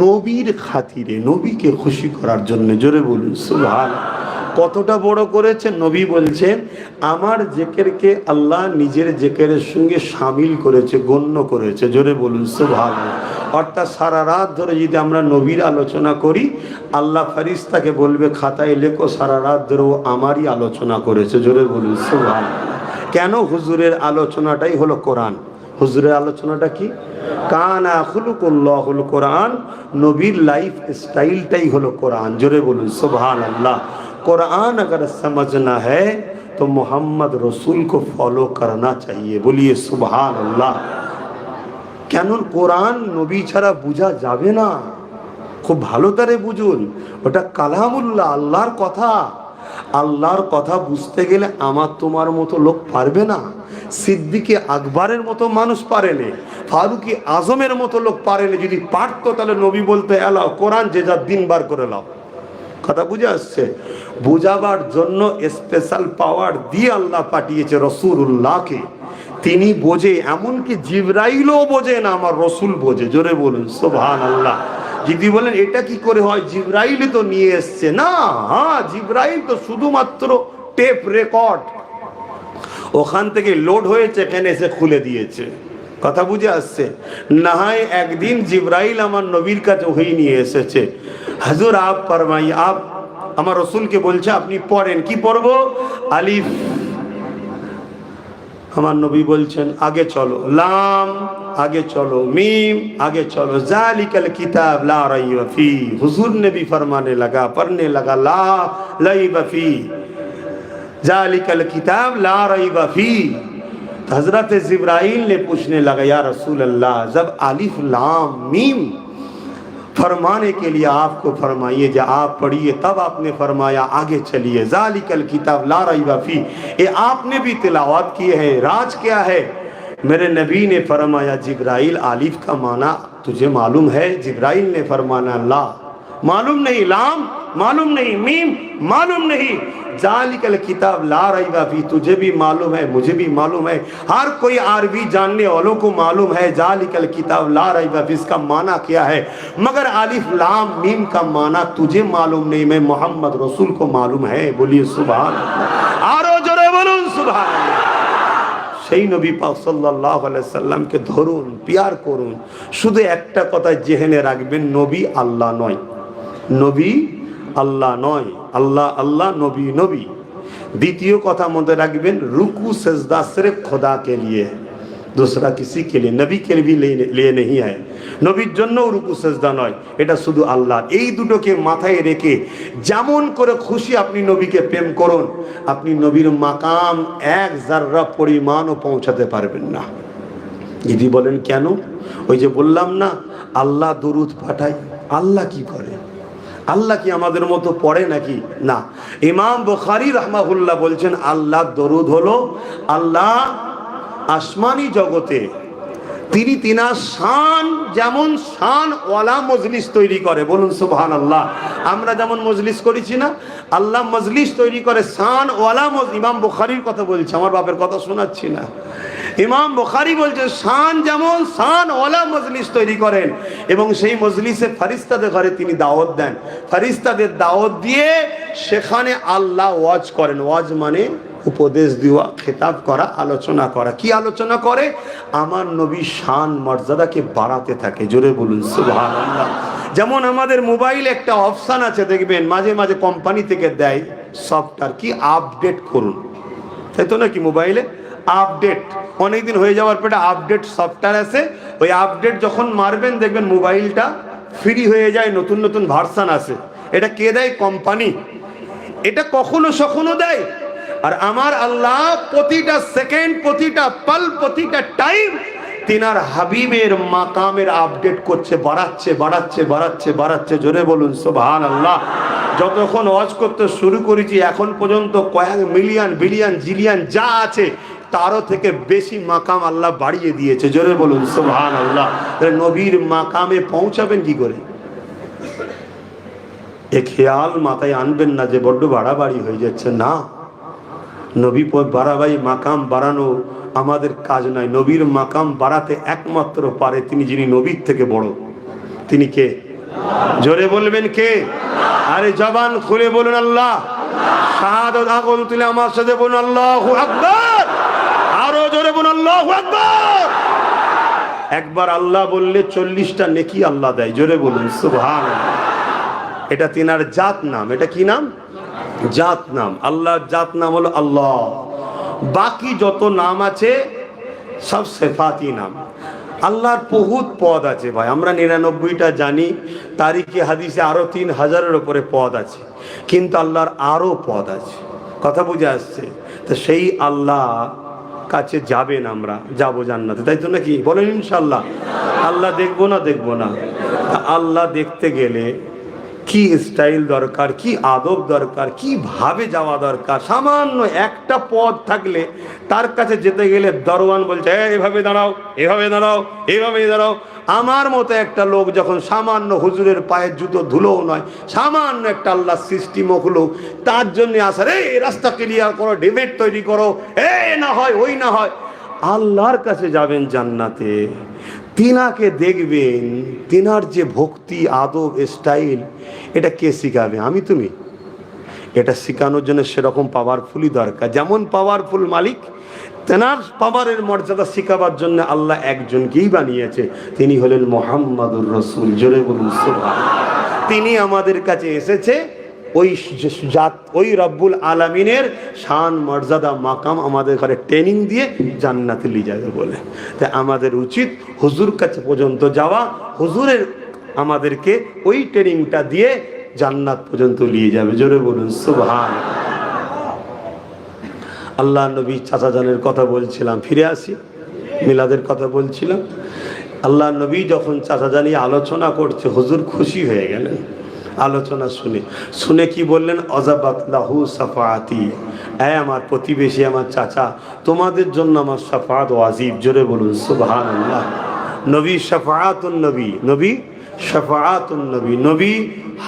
নবীর খাতিরে, নবীকে খুশি করার জন্য। জোরে বলুন সুবহানাল্লাহ। কতটা বড় করেছে? নবী বলছেন আমার জিকিরকে আল্লাহ নিজের জিকিরের সঙ্গে শামিল করেছে, গণ্য করেছে। জোরে বলুন সুবহানাল্লাহ। অর্থাৎ সারা রাত ধরে যদি আমরা নবীর আলোচনা করি, আল্লাহ ফেরেশতাকে বলবে খাতায় লেখো সারা রাত ধরে ও আমারই আলোচনা করেছে। জোরে বলুন সুবহানাল্লাহ। কেন? হুজুরের আলোচনাটাই হলো কোরআন। হুজুরের আলোচনাটা কি? কানা খুলুকুল্লাহুল কোরআন, নবীর লাইফ স্টাইলটাই হলো কোরআন। জোরে বলুন সুবহানাল্লাহ। कुरान अगर समझना है तो मोहम्मद रसूल को फॉलो करना चाहिए। बोलिए सुभान अल्लाह। কেন? কোরআন নবী ছাড়া বোঝা যাবে না। খুব ভালো করে বুঝুন, ওটা কালামুল্লাহ, আল্লাহর কথা। আল্লাহর কথা বুঝতে গেলে আমার তোমার মতো লোক পারবে না। সিদ্দিকে আকবরের মতো মানুষ পারেনি, ফারুকি আজমের মতো লোক পারেনি। যদি পারতো তাহলে নবী বলতে এলাও কোরআন যে যার দিন বার করে লাও। কথা বুঝে আসছে? বুঝাবার জন্য স্পেশাল পাওয়ার দিয়ে আল্লাহ পাঠিয়েছে রাসূলুল্লাহকে। তিনি বোঝে, এমনকি জিবরাইলও বোঝে না, আমার রসুল বোঝে। জোরে বলুন সুবহানাল্লাহ। যদি বলেন এটা কি করে হয়, জিবরাইল তো নিয়ে এসছে না। হ্যাঁ, জিবরাইল তো শুধুমাত্র টেপ রেকর্ড, ওখান থেকে লোড হয়েছে, এখানে এসে খুলে দিয়েছে। কথা বুঝে আসছে? না হয় একদিন জিবরাইল আমার নবীর কাছে ওহী নিয়ে এসেছে, হুজুর আপ ফরমাই, আপ আমার রসুলকে বলছে আপনি পড়েন। কি পড়বো? আলিফ। আমার নবী বলছেন আগে চলো, লাম আগে চলো, মিম आगे चलो, जालिकल किताब ला रैब फी। हुजूर ने भी फरमाने लगा, पढ़ने लगा, ला रैब फी, जालिकल किताब ला रैब फी। हजरत जिब्राइल ने पूछने लगा, या रसूल अल्लाह, जब अलिफ लाम मीम फरमाने के लिए आपको फरमाइए, जब आप पढ़िए तब आपने फरमाया आगे चलिए, जालिकल किताब ला रैब फी। ये आपने भी तिलावत किए हैं। राज क्या है? मेरे नबी ने फरमाया, जिब्राइल आलिफ का माना तुझे मालूम है? जिब्राइल ने फरमाना ला, मालूम नहीं। लाम मालूम नहीं, मीम मालूम नहीं। जालिकल किताब ला रैब फी, तुझे भी मालूम है, मुझे भी मालूम है, हर कोई अरबी जानने वालों को मालूम है जालिकल किताब ला रैब फी इसका माना क्या है। मगर अलिफ लाम मीम का माना तुझे मालूम नहीं, मैं मोहम्मद रसूल को मालूम है। बोलिए सुभान अल्लाह। आरो जोरे बोलुन सुभान अल्लाह। সেই নবী পাক সাল্লাল্লাহু আলাইহি সাল্লামকে ধরুন, পিয়ার করুন। শুধু একটা কথা জেনে রাখবেন, নবী আল্লাহ নয়, নবী আল্লাহ নয়, আল্লাহ আল্লাহ, নবী নবী। দ্বিতীয় কথা মনে রাখবেন, রুকু সেজদা सिर्फ खुदा के लिए, दूसरा किसी के लिए, नबी के लिए नहीं है। নবীর জন্য রুকু সেজদা নয়, এটা শুধু আল্লাহ। এই দুটোকে মাথায় রেখে যেমন করে খুশি আপনি নবীকে প্রেম করুন, আপনি নবীর মাকাম এক জাররা পরিমাণও পৌঁছাতে পারবেন না। যদি বলেন কেন? ওই যে বললাম না, আল্লাহ দরুদ পাঠায়। আল্লাহ কি করে? আল্লাহ কি আমাদের মতো পড়ে নাকি? না। ইমাম বুখারী রাহমাহুল্লাহ বলছেন, আল্লাহ দরুদ হলো আল্লাহ আসমানি জগতে তিনি তিনার শান যেমন শান ওয়ালা মজলিস তৈরি করে, বলুন সুবহানাল্লাহ। আমরা যেমন মজলিস করেছি না, আল্লাহ মজলিস তৈরি করে শান ওয়ালা ইমাম বুখারীর কথা বলছে, আমার বাপের কথা শোনাচ্ছি না। ইমাম বুখারী বলছে শান যেমন শান ওয়ালা মজলিস তৈরি করেন, এবং সেই মজলিসে ফেরেশতাদের ঘরে তিনি দাওয়াত দেন। ফেরেশতাদের দাওয়াত দিয়ে সেখানে আল্লাহ ওয়াজ করেন। ওয়াজ মানে উপদেশ দেওয়া, খেতাব করা, আলোচনা করা। কি আলোচনা করে? আমার নবী শান মর্যাদাকে বাড়াতে থাকে। জোরে বলুন সুবহানাল্লাহ। যেমন আমাদের মোবাইলে একটা অপশন আছে, দেখবেন মাঝে মাঝে কোম্পানি থেকে দেয় সফটওয়্যার, কি আপডেট করুন, তাই তো নাকি? মোবাইলে আপডেট অনেকদিন হয়ে যাওয়ার পরে আপডেট সফটওয়্যার আছে, ওই আপডেট যখন মারবেন দেখবেন মোবাইলটা ফ্রি হয়ে যায়, নতুন নতুন ভার্সন আসে। এটা কে দেয়? কোম্পানি। এটা কখনো সখনো দেয়। আর আমার আল্লাহ প্রতিটা সেকেন্ড, প্রতিটা পল, প্রতিটা টাইম তিনার হাবিবের মাকামের আপডেট করছে, বাড়াচ্ছে বাড়াচ্ছে বাড়াচ্ছে বাড়াচ্ছে। জোরে বলুন সুবহানাল্লাহ। যতক্ষণ ওয়াজ করতে শুরু করেছি এখন পর্যন্ত কয়েক মিলিয়ন, বিলিয়ন, জিলিয়ন যা আছে তারও থেকে বেশি মাকাম আল্লাহ বাড়িয়ে দিয়েছে। জোরে বলুন সুবহানাল্লাহ। নবীর মাকামে পৌঁছাবেন কি করে? এ খেয়াল মাথায় আনবেন না যে বড্ড বাড়াবাড়ি হয়ে যাচ্ছে। না, নবী বাড়াবাড়ি মাকাম বাড়ানো আমাদের কাজ নয়। নবীর মাকাম বাড়াতে একমাত্র পারে তিনি যিনি নবীর থেকে বড়। তিনি কে? জোরে বলবেন কে? আরে জবান খুলে বলুন আল্লাহ। শাহাদাত আগুন তুলে আমার সাথে বলুন আল্লাহু আকবার। আরো জোরে বলুন আল্লাহু আকবার। একবার আল্লাহ বললে 40টা নেকি আল্লাহ দেয়। জোরে বলুন সুবহানাল্লাহ। এটা তিনার জাত নাম। এটা কি নাম? জাত নাম। আল্লাহর জাত নাম হলো আল্লাহ। বাকি যত নাম আছে সব সিফাতি নাম। আল্লাহর বহুত পদ আছে ভাই, আমরা 99টা জানি, তারিখে হাদিসে আরো 3000-এর উপরে পদ আছে, কিন্তু আল্লাহর আরো পদ আছে। কথা বুঝে আসছে? তো সেই আল্লাহ কাছে যাবেন, আমরা যাব জান্নাতে, তাই তো নাকি? বলেন ইনশাআল্লাহ। আল্লাহ দেখবো না? দেখবো না। আল্লাহ দেখতে গেলে কি স্টাইল দরকার, কি আদব দরকার, কিভাবে যাওয়া দরকার। সামান্য একটা পদ থাকলে তার কাছে যেতে গেলে দরওয়ান বলছে এভাবে দাঁড়াও, এভাবে দাঁড়াও, এভাবে দাঁড়াও। আমার মতো একটা লোক যখন সামান্য হুজুরের পায়ের জুতো ধুলোও নয়, সামান্য একটা আল্লাহ সৃষ্টি মখলুক, তার জন্য আসার এই রাস্তা ক্লিয়ার করো, ডিবেট তৈরি করো, না হয় ওই না হয়। আল্লাহর কাছে যাবেন জান্নাতে, তিনাকে দেখবেন, তিনার যে ভক্তি, আদব, স্টাইল, এটা কে শিখাবে? আমি তুমি? এটা শিখানোর জন্য সেরকম পাওয়ারফুলই দরকার। যেমন পাওয়ারফুল মালিক, তেনার পাওয়ারের মর্যাদা শিখাবার জন্য আল্লাহ একজনকেই বানিয়েছে, তিনি হলেন মুহাম্মাদুর রাসূল। জোরে বলুন সুবহানাল্লাহ। তিনি আমাদের কাছে এসেছে ওই রব্বুল আলামিনের শান মর্যাদা মাকাম আমাদের ঘরে ট্রেনিং দিয়ে জান্নাতে নিয়ে যাবে বলে। তাই আমাদের উচিত হুজুর কাছে পর্যন্ত যাওয়া, হুজুরের আমাদেরকে ওই ট্রেনিংটা দিয়ে জান্নাত পর্যন্ত নিয়ে যাবে। জোরে বলুন সুবহানাল্লাহ। আল্লাহ নবী চাচাজানের কথা বলছিলাম, ফিরে আসি, মিলাদের কথা বলছিলাম। আল্লাহ নবী যখন চাচাজানি আলোচনা করছে, হুজুর খুশি হয়ে গেলেন আলোচনা শুনে কি বললেন? অজাবাত লাহু সাফাআতি, আমার প্রতিবেশী, আমার চাচা, তোমাদের জন্য আমার শাফাআত ওয়াজিব। জোরে বলুন সুবহানাল্লাহ। নবী শাফাআতুন নবী, নবী শাফাআতুন নবী, নবী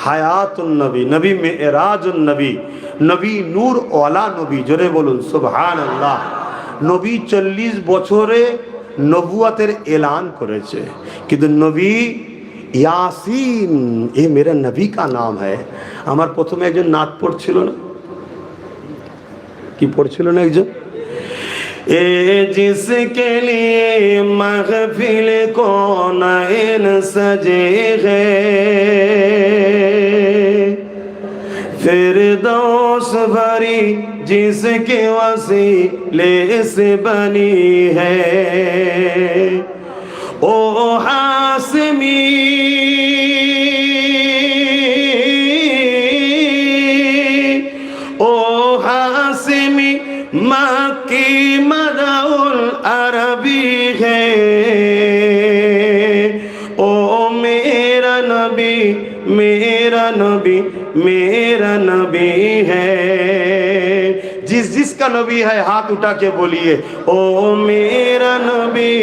হায়াতুন নবী, নবী মেরাজুন নবী, নবী নূর ওয়ালা নবী। জোরে বলুন সুবহানাল্লাহ। নবী 40 বছরে নবুয়তের এলান করেছে, কিন্তু নবী यासीन ये मेरा नबी का नाम है। আমার প্রথমে একজন নাত পড়ছিল না, কি পড়ছিল না একজন? ए जिसके लिए महफिल कौनाइन सजे हैं, फिरदौस भरी जिसके वसीले से बनी है, ओ हासिमी मक्की मदउल अरबी है, ओ मेरा नबी, मेरा नबी, मेरा नबी है। जिस जिसका नबी है हाथ उठा के बोलिए ओ मेरा नबी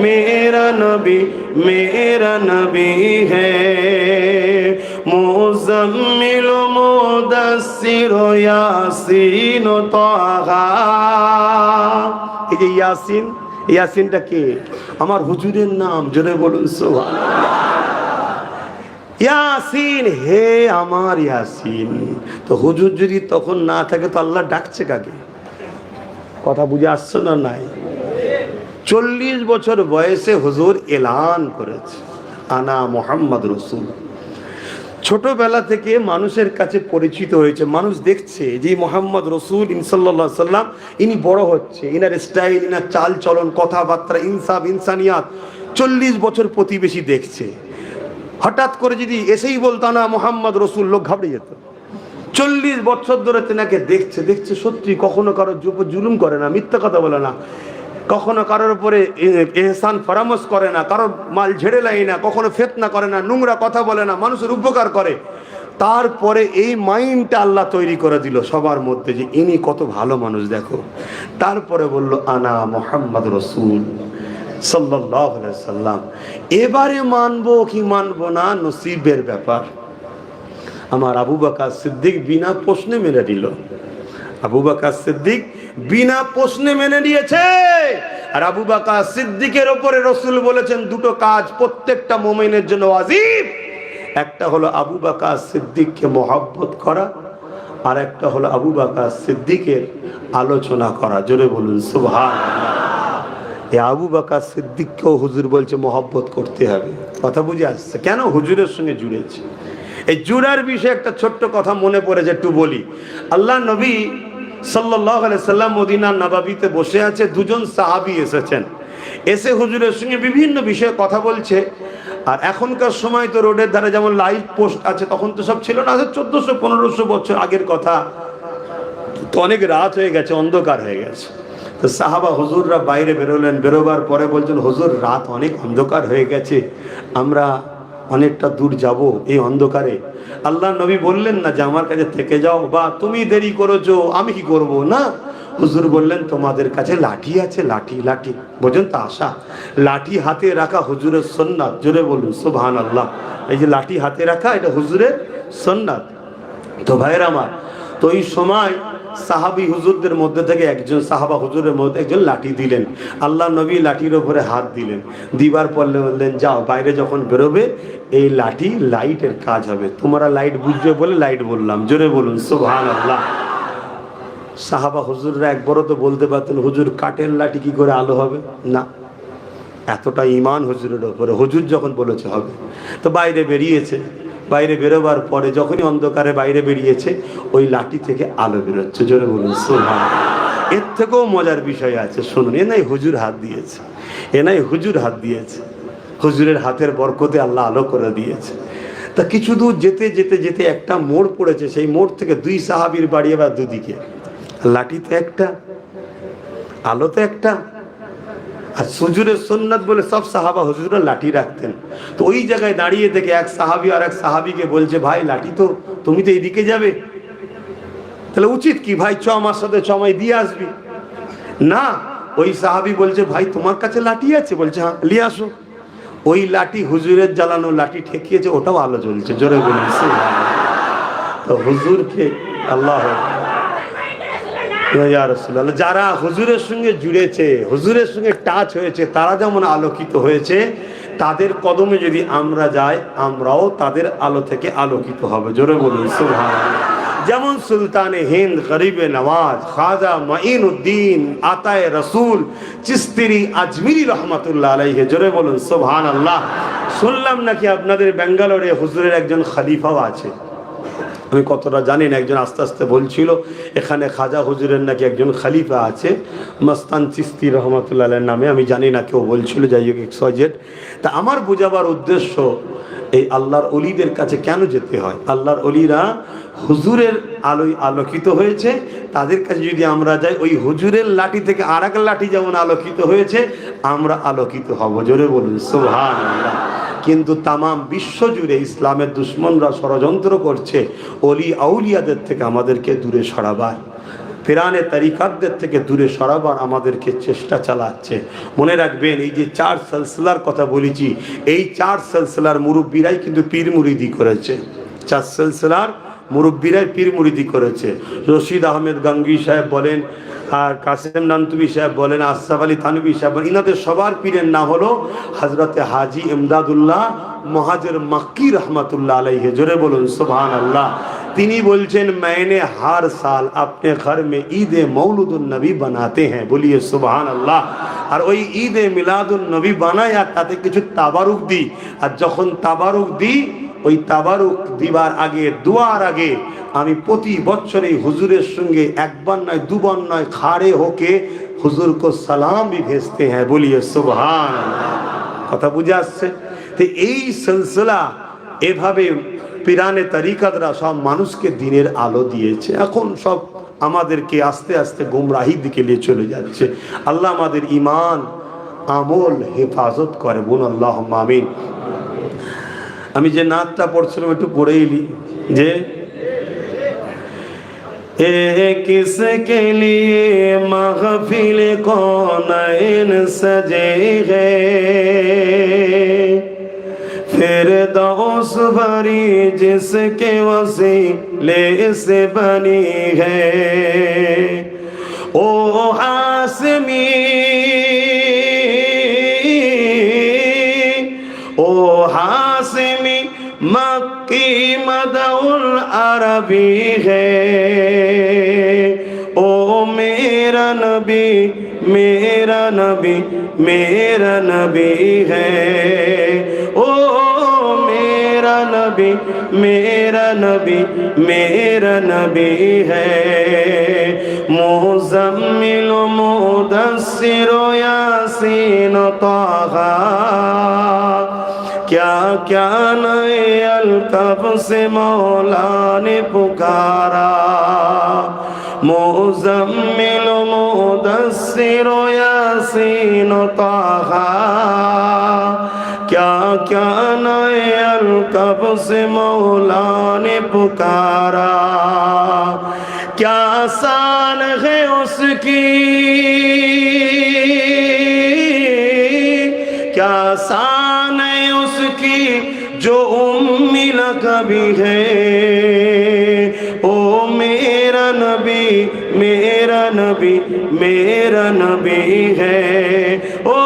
मेरा नबी मेरा नबी है मुज़म्मिल मुदस्सिर यासीन ताहा। এই যে ইয়াসিন, ইয়াসিনটা কে? আমার হুজুরের নাম, জোরে বলুন সুবহানাল্লাহ। ইয়াসিন, হে আমার ইয়াসিন। তো হুজুর যদি তখন না থাকে তো আল্লাহ ডাকছে কাকে? কথা বুঝে আসছে না? নাই। 40 বছর বয়সে হুজুর এলান করেছে আনা মুহাম্মদ রাসূল। ছোটবেলা থেকে মানুষের কাছে পরিচিত হয়েছে, মানুষ দেখছে যে মুহাম্মদ রাসূল সাল্লাল্লাহু আলাইহি সাল্লাম ইনি বড় হচ্ছে, ইনার স্টাইল, ইনার চাল চলন, কথাবার্তা, ইনসাফ ইনসানিয়াত 40 বছর প্রতিবেশী দেখছে। হঠাৎ করে যদি এসেই বলতো না মুহাম্মদ রাসূল, লোক ঘাবড়ে যেত। 40 বছর ধরে তেনাকে দেখছে, দেখছে সত্যি, কখনো কারোর উপর জুলুম করে না, মিথ্যা কথা বলে না, কখনো কারোর উপরে এহসান ফরামস করে না, কারোর মাল ঝেড়ে লাই না, কখনো ফিতনা করে না, নোংরা কথা বলে না, মানুষের উপকার করে। তারপরে এই মাইন্ডটা আল্লাহ তৈরি করে দিল সবার মধ্যে যে ইনি কত ভালো মানুষ দেখো। তারপরে বলল আনা মুহাম্মদ রাসূল সাল্লাল্লাহু আলাইহি সাল্লাম। এবারে মানবো কি মানবো না নসিবের ব্যাপার। আমার আবু বকর সিদ্দিক বিনা প্রশ্নে মেনে নিল। আবু বকর সিদ্দিক বিনা প্রশ্নে মেনে নিয়েছে। আর আবু বকর সিদ্দিকের উপরে রাসূল বলেছেন দুটো কাজ প্রত্যেকটা মুমিনের জন্য ওয়াজিব। একটা হলো আবু বকর সিদ্দিককে মহব্বত করা, আর একটা হলো আবু বকর সিদ্দিকের আলোচনা করা। জোরে বলুন সুবহানাল্লাহ। এই আবু বকর সিদ্দিককেও হুজুর বলছে মহব্বত করতে হবে। কথা বুঝে আসছে? কেন? হুজুরের সঙ্গে জুড়েছে। এই জুড়ার বিষয়ে একটা ছোট্ট কথা মনে পড়ে যে একটু বলি। আল্লাহ নবী সাল্লাল্লাহু আলাইহি সাল্লাম মদিনার নবাবিতে বসে আছে, দুজন সাহাবী এসেছেন, এসে হুজুরের সঙ্গে বিভিন্ন বিষয়ে কথা বলছে। আর এখনকার সময় তো রোডের ধারে যেমন লাইট পোস্ট আছে, তখন তো সব ছিল না, 1400-1500 বছর আগের কথা, তো অনেক রাত হয়ে গেছে, অন্ধকার হয়ে গেছে। তো সাহাবা হুজুররা বাইরে বেরোলেন, বেরোবার পরে বলছেন হুজুর রাত অনেক অন্ধকার হয়ে গেছে, আমরা অনেকটা দূর যাব এই অন্ধকারে। আল্লাহ নবী বললেন না যে আমার কাছে থেকে যাও, বা তুমি দেরি করেছো আমি কি করব, না। হুজুর বললেন তোমাদের কাছে লাঠি আছে, লাঠি, লাঠি বোঝেন তো, আশা লাঠি হাতে রাখা হুজুরের সুন্নাত। জোরে বলুন সুবহানাল্লাহ। এই যে লাঠি হাতে রাখা, এটা হুজুরের সুন্নাত। তো ভাইয়ের আমার, তো এই সময় সাহাবী হুজুরদের মধ্যে থেকে একজন সাহাবা হুজুরের মধ্যে একজন লাঠি দিলেন। আল্লাহ নবী লাঠির উপরে হাত দিলেন, দিবার পরে বললেন যাও বাইরে যখন বেরোবে এই লাঠি লাইটের কাজ হবে, তোমরা লাইট বুঝবে বলে লাইট বললাম। জোরে বলুন সুবহানাল্লাহ। সাহাবা হুজুররা একবারও তো বলতে পারতেন হুজুর কাঠের লাঠি কি করে আলো হবে, না, এতটা ঈমান হুজুরের উপরে। হুজুর যখন বলেছে হবে, তো বাইরে বেরিয়েছে। বাইরে বেরোবার পরে যখনই অন্ধকারে বাইরে বেরিয়েছে ওই লাঠি থেকে আলো বেরোচ্ছে। জোরে বলুন সুবহানাল্লাহ। এর থেকেও মজার বিষয় আছে, শুনুন। এ নাই হুজুর হাত দিয়েছে, এ নাই হুজুর হাত দিয়েছে, হুজুরের হাতের বরকতে আল্লাহ আলো করে দিয়েছে। তা কিছু দূর যেতে যেতে যেতে একটা মোড় পড়েছে, সেই মোড় থেকে দুই সাহাবীর বাড়ি এবার দুদিকে, লাঠি তো একটা, আলো তো একটা। আর হুজুরের সুন্নাত বলে সব সাহাবা হুজুররা লাঠি রাখতেন। তো ওই জায়গায় দাঁড়িয়ে থেকে এক সাহাবী আর এক সাহাবীকে বলছে ভাই লাঠি তো, তুমি তো এইদিকে যাবে, তাহলে উচিত কি ভাই চ আমার সাথে চমাই দিয়ে আসবি। না, ওই সাহাবী বলছে ভাই তোমার কাছে লাঠি আছে? বলছে হ্যাঁ, নিয়ে আসো। ওই লাঠি হুজুরের জ্বালানো লাঠি ঠেকিয়েছে, ওটাও আলো জ্বলছে। জোরে বলুন সুবহানাল্লাহ। তো হুজুরকে আল্লাহ যারা হুজুরের সঙ্গে জুড়েছে, হুজুরের সঙ্গে টাচ হয়েছে, তারা যেমন আলোকিত হয়েছে, তাদের কদমে যদি আমরা যাই আমরাও তাদের আলো থেকে আলোকিত হবে। জোরে বলুন সুবহানাল্লাহ। যেমন সুলতানে হিন্দ, গরিবে নওয়াজ, খাজা মাইনুদ্দিন আতায়ে রসুল চিস্তিরি আজমিরি রহমাতুল্লাহ আলাইহি। জোরে বলুন সুবহানাল্লাহ। শুনলাম নাকি আপনাদের ব্যাঙ্গালোরে হুজুরের একজন খলিফাও আছে, আমি কতটা জানি না, একজন আস্তে আস্তে বলছিল এখানে খাজা হুজুরের নাকি একজন খলিফা আছে মস্তান চিস্তি রহমাতুল্লাহ আলাইহির নামে, আমি জানি না, কেউ বলছিল, যাই হোক XYZ। তা আমার বোঝাবার উদ্দেশ্য এই আল্লাহর অলিদের কাছে কেন যেতে হয়। আল্লাহর অলিরা হুজুরের আলোয় আলোকিত হয়েছে, তাদের কাছে যদি আমরা যাই ওই হুজুরের লাঠি থেকে আর এক লাঠি যেমন আলোকিত হয়েছে আমরা আলোকিত হব। জোরে বলুন সুবহানাল্লাহ। কিন্তু তামাম বিশ্ব জুড়ে ইসলামের দুশ্মনরা ষড়যন্ত্র করছে অলি আউলিয়াদের থেকে আমাদেরকে দূরে সরাবার। পিরানে তরিকাতদের থেকে দূরে সরাবার আমাদেরকে চেষ্টা চালাচ্ছে। মনে রাখবেন, এই যে 4 সিলসিলার কথা বলেছি, এই 4 সিলসিলার মুরব্বীরাই কিন্তু পীর মুরিদি করেছে। 4 সিলসিলার মুরব্বীরাই পীর মুরিদি করেছে। রশিদ আহমেদ গঙ্গি সাহেব বলেন, আর কাসেম নানতুবি সাহেব বলেন, আশরাফ আলী থানভী সাহেব বলেন, ইনাদের সবার পীরের নাম হলো হযরতে হাজী ইমদাদুল্লাহ মুহাজির মক্কি রহমতুল্লাহ আলাইহি। জোরে বলুন সুবহানাল্লাহ। তিনি বলছেন, मैंने हर साल अपने घर में ईद मौलूदुन नबी बनाते हैं, बोलिए सुबहान अल्लाह। আর ওই ঈদে মিলাদুন নবী বানায় আর তাতে কিছু তাবারুক দিই, আর যখন তাবারুক দিই ওই তাবারুক দিবার আগে, দোয়ার আগে আমি প্রতি বছর এই হুজুরের সঙ্গে একবার নয় দুবার নয় খাড়ে হোকে হুজুর কো সালাম भी भेजते हैं, बोलिए सुबहान अल्लाह। কথা বুঝে আসছে? তো এই সিলসিলা এভাবে পিরানে তরিকাতরা সব মানুষকে দিনের আলো দিয়েছে। এখন সব আমাদেরকে আস্তে আস্তে গুমরাহির দিকে নিয়ে চলে যাচ্ছে। আল্লাহ আমাদের ঈমান আমল হেফাজত করে, বলুন আল্লাহুম্মা আমিন। আমি যে নাতটা পড়ছিলাম একটু পড়ে এলি যে किसके लिए महफिल कौनैन सजे हैं, फिरदौस भरी जिसके वसीले से बनी है। ओ हासमी, ओ हासमी मक्की मदउल अरबी है। ओ मेरा नबी, मेरा नबी, मेरा नबी है। ओ मेरा नबी, मेरा नबी, मेरा नबी है। मुज़म्मिल मुदस्सिर यासीन ताहा, क्या क्या नए अलकब से मौला ने पुकारा। मुज़म्मिल मुदस्सिर यासीन ताहा, क्या क्या नए अलकब से मौला ने पुकारा। क्या शान है उसकी, क्या शान है उसकी जो उम्मी लक़बी है। ओ मेरा नबी, मेरा नबी, मेरा नबी है। ओ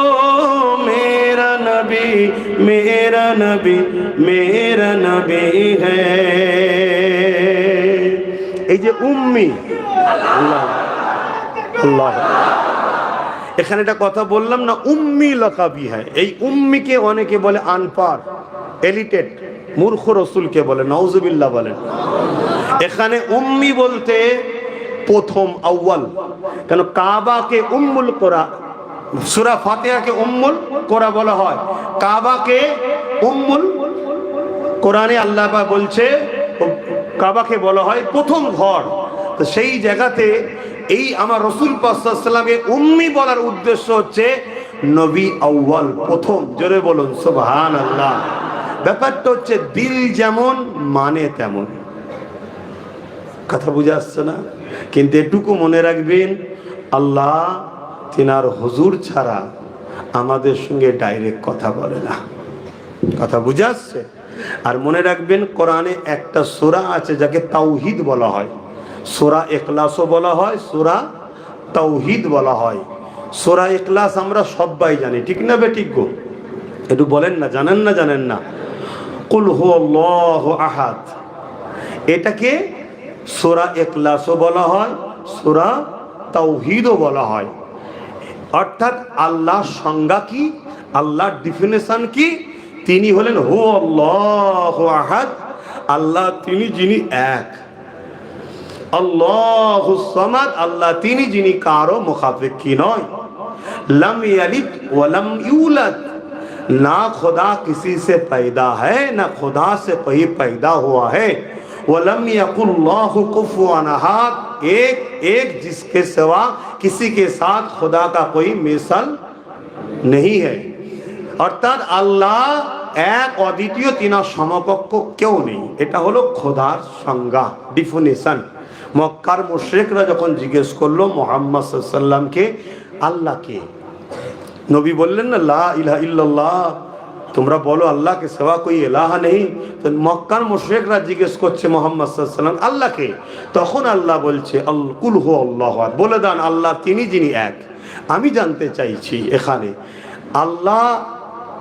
मेरा नबी, मेरा नबी, मेरा नबी है। এই যে উম্মি, আল্লাহ আল্লাহ, এখানে একটা কথা বললাম না, উম্মি লকাবি হয়। এই উম্মিকে অনেকে বলে আনপার, এলিটেড, মূর্খ রসুলকে বলে, নাউজুবিল্লাহ বলেন। এখানে উম্মি বলতে প্রথম আউয়াল, কেন কাবাকে উম্মুল কোরা, সূরা ফাতিহাকে উম্মুল কোরা বলা হয়, কাবাকে উম্মুল, কোরআনে আল্লাহ পাক বলছে কাবাকে বলা হয় প্রথম ঘর। তো সেই জায়গাতে এই আমার রাসূল পাক সাল্লাল্লাহু আলাইহি ওয়াসাল্লামকে উম্মি বলার উদ্দেশ্য হচ্ছে নবী আউয়াল, প্রথম। জোরে বলুন সুবহানাল্লাহ। ব্যাপারটা হচ্ছে দিল যেমন মানে তেমন। কথা বুঝে আসছে না? কিন্তু এটুকু মনে রাখবেন, আল্লাহ তিনার হুজুর ছাড়া আমাদের সঙ্গে ডাইরেক্ট কথা বলে না। কথা বুঝে আসছে? আর মনে রাখবেন, কোরআনে একটা সূরা আছে যাকে তাওহীদ বলা হয়, সূরা ইখলাসও বলা হয়, সূরা তাওহীদ বলা হয়। সূরা ইখলাস আমরা সবাই জানি, ঠিক না বেঠিক গো? একটু বলেন না, জানেন না? জানেন না? কুল হুয়াল্লাহু আহাদ, এটাকে সূরা ইখলাসও বলা হয়, সূরা তাওহীদও বলা হয়। অর্থাৎ আল্লাহর সংজ্ঞা কি, আল্লাহর ডেফিনেশন কি? তিনি হলেন হুয়াল্লাহু আহাদ, আল্লাহ তিনি যিনি এক। আল্লাহুস সামাদ, আল্লাহ তিনি যিনি কারো মুখাপেক্ষী নয়। लम यलिद वलम यूलद, ना खुदा किसी से पैदा है ना खुदा से कोई पैदा हुआ है। वलम यकुल्लाहु कुफुवन अहद, एक एक जिसके सिवा किसी के साथ खुदा का कोई मिसाल नहीं है। অর্থাৎ আল্লাহ এক, অদ্বিতীয়, তিনার সমকক্ষ কেউ নেই। এটা হলো খোদার সংজ্ঞা, ডিফিনিশন। মক্কার মুশরিকরা যখন জিজ্ঞেস করলো মুহাম্মদ সাল্লাল্লাহু আলাইহি সাল্লামকে আল্লাহ কে, নবী বললেন না লা ইলাহা ইল্লাল্লাহ, তোমরা বলো আল্লাহ के सिवा कोई इलाह नहीं। তো মক্কার মুশরিকরা জিজ্ঞেস করছে মুহাম্মদ সাল্লাল্লাহু আলাইহি সাল্লাম আল্লাহকে, তখন আল্লাহ বলছে কুল হু আল্লাহু আহাদ, বলে দেন আল্লাহ তিনি যিনি এক। আমি জানতে চাইছি এখানে আল্লাহ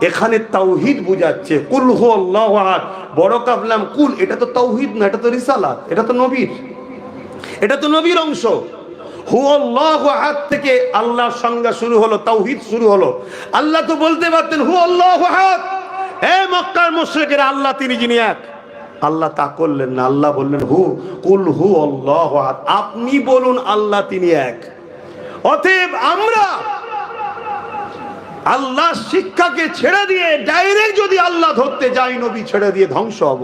এখানে তাওহীদ বুঝাচ্ছে, কুল হু আল্লাহু আহাদ, বড় কাফলাম কুল, এটা তো তাওহীদ না, এটা তো রিসালাত, এটা তো নবীর, এটা তো নবীর অংশ। হু আল্লাহু আহাদ থেকে আল্লাহর সংজ্ঞা শুরু হলো, তাওহীদ শুরু হলো। আল্লাহ তো বলতে পারতেন হু আল্লাহু আহাদ, হে মক্কার মুশরিকেরা আল্লাহ তিনি যিনি এক। আল্লাহ তা করলেন না, আল্লাহ বললেন কুল হু আল্লাহু আহাদ, আপনি বলুন আল্লাহ তিনি এক। অতএব আমরা আল্লাহ শিক্ষাকে ছেড়ে দিয়ে ডাইরেক্ট যদি আল্লাহ ধরতে যাই, নবী ছেড়ে দিয়ে ধ্বংস হব।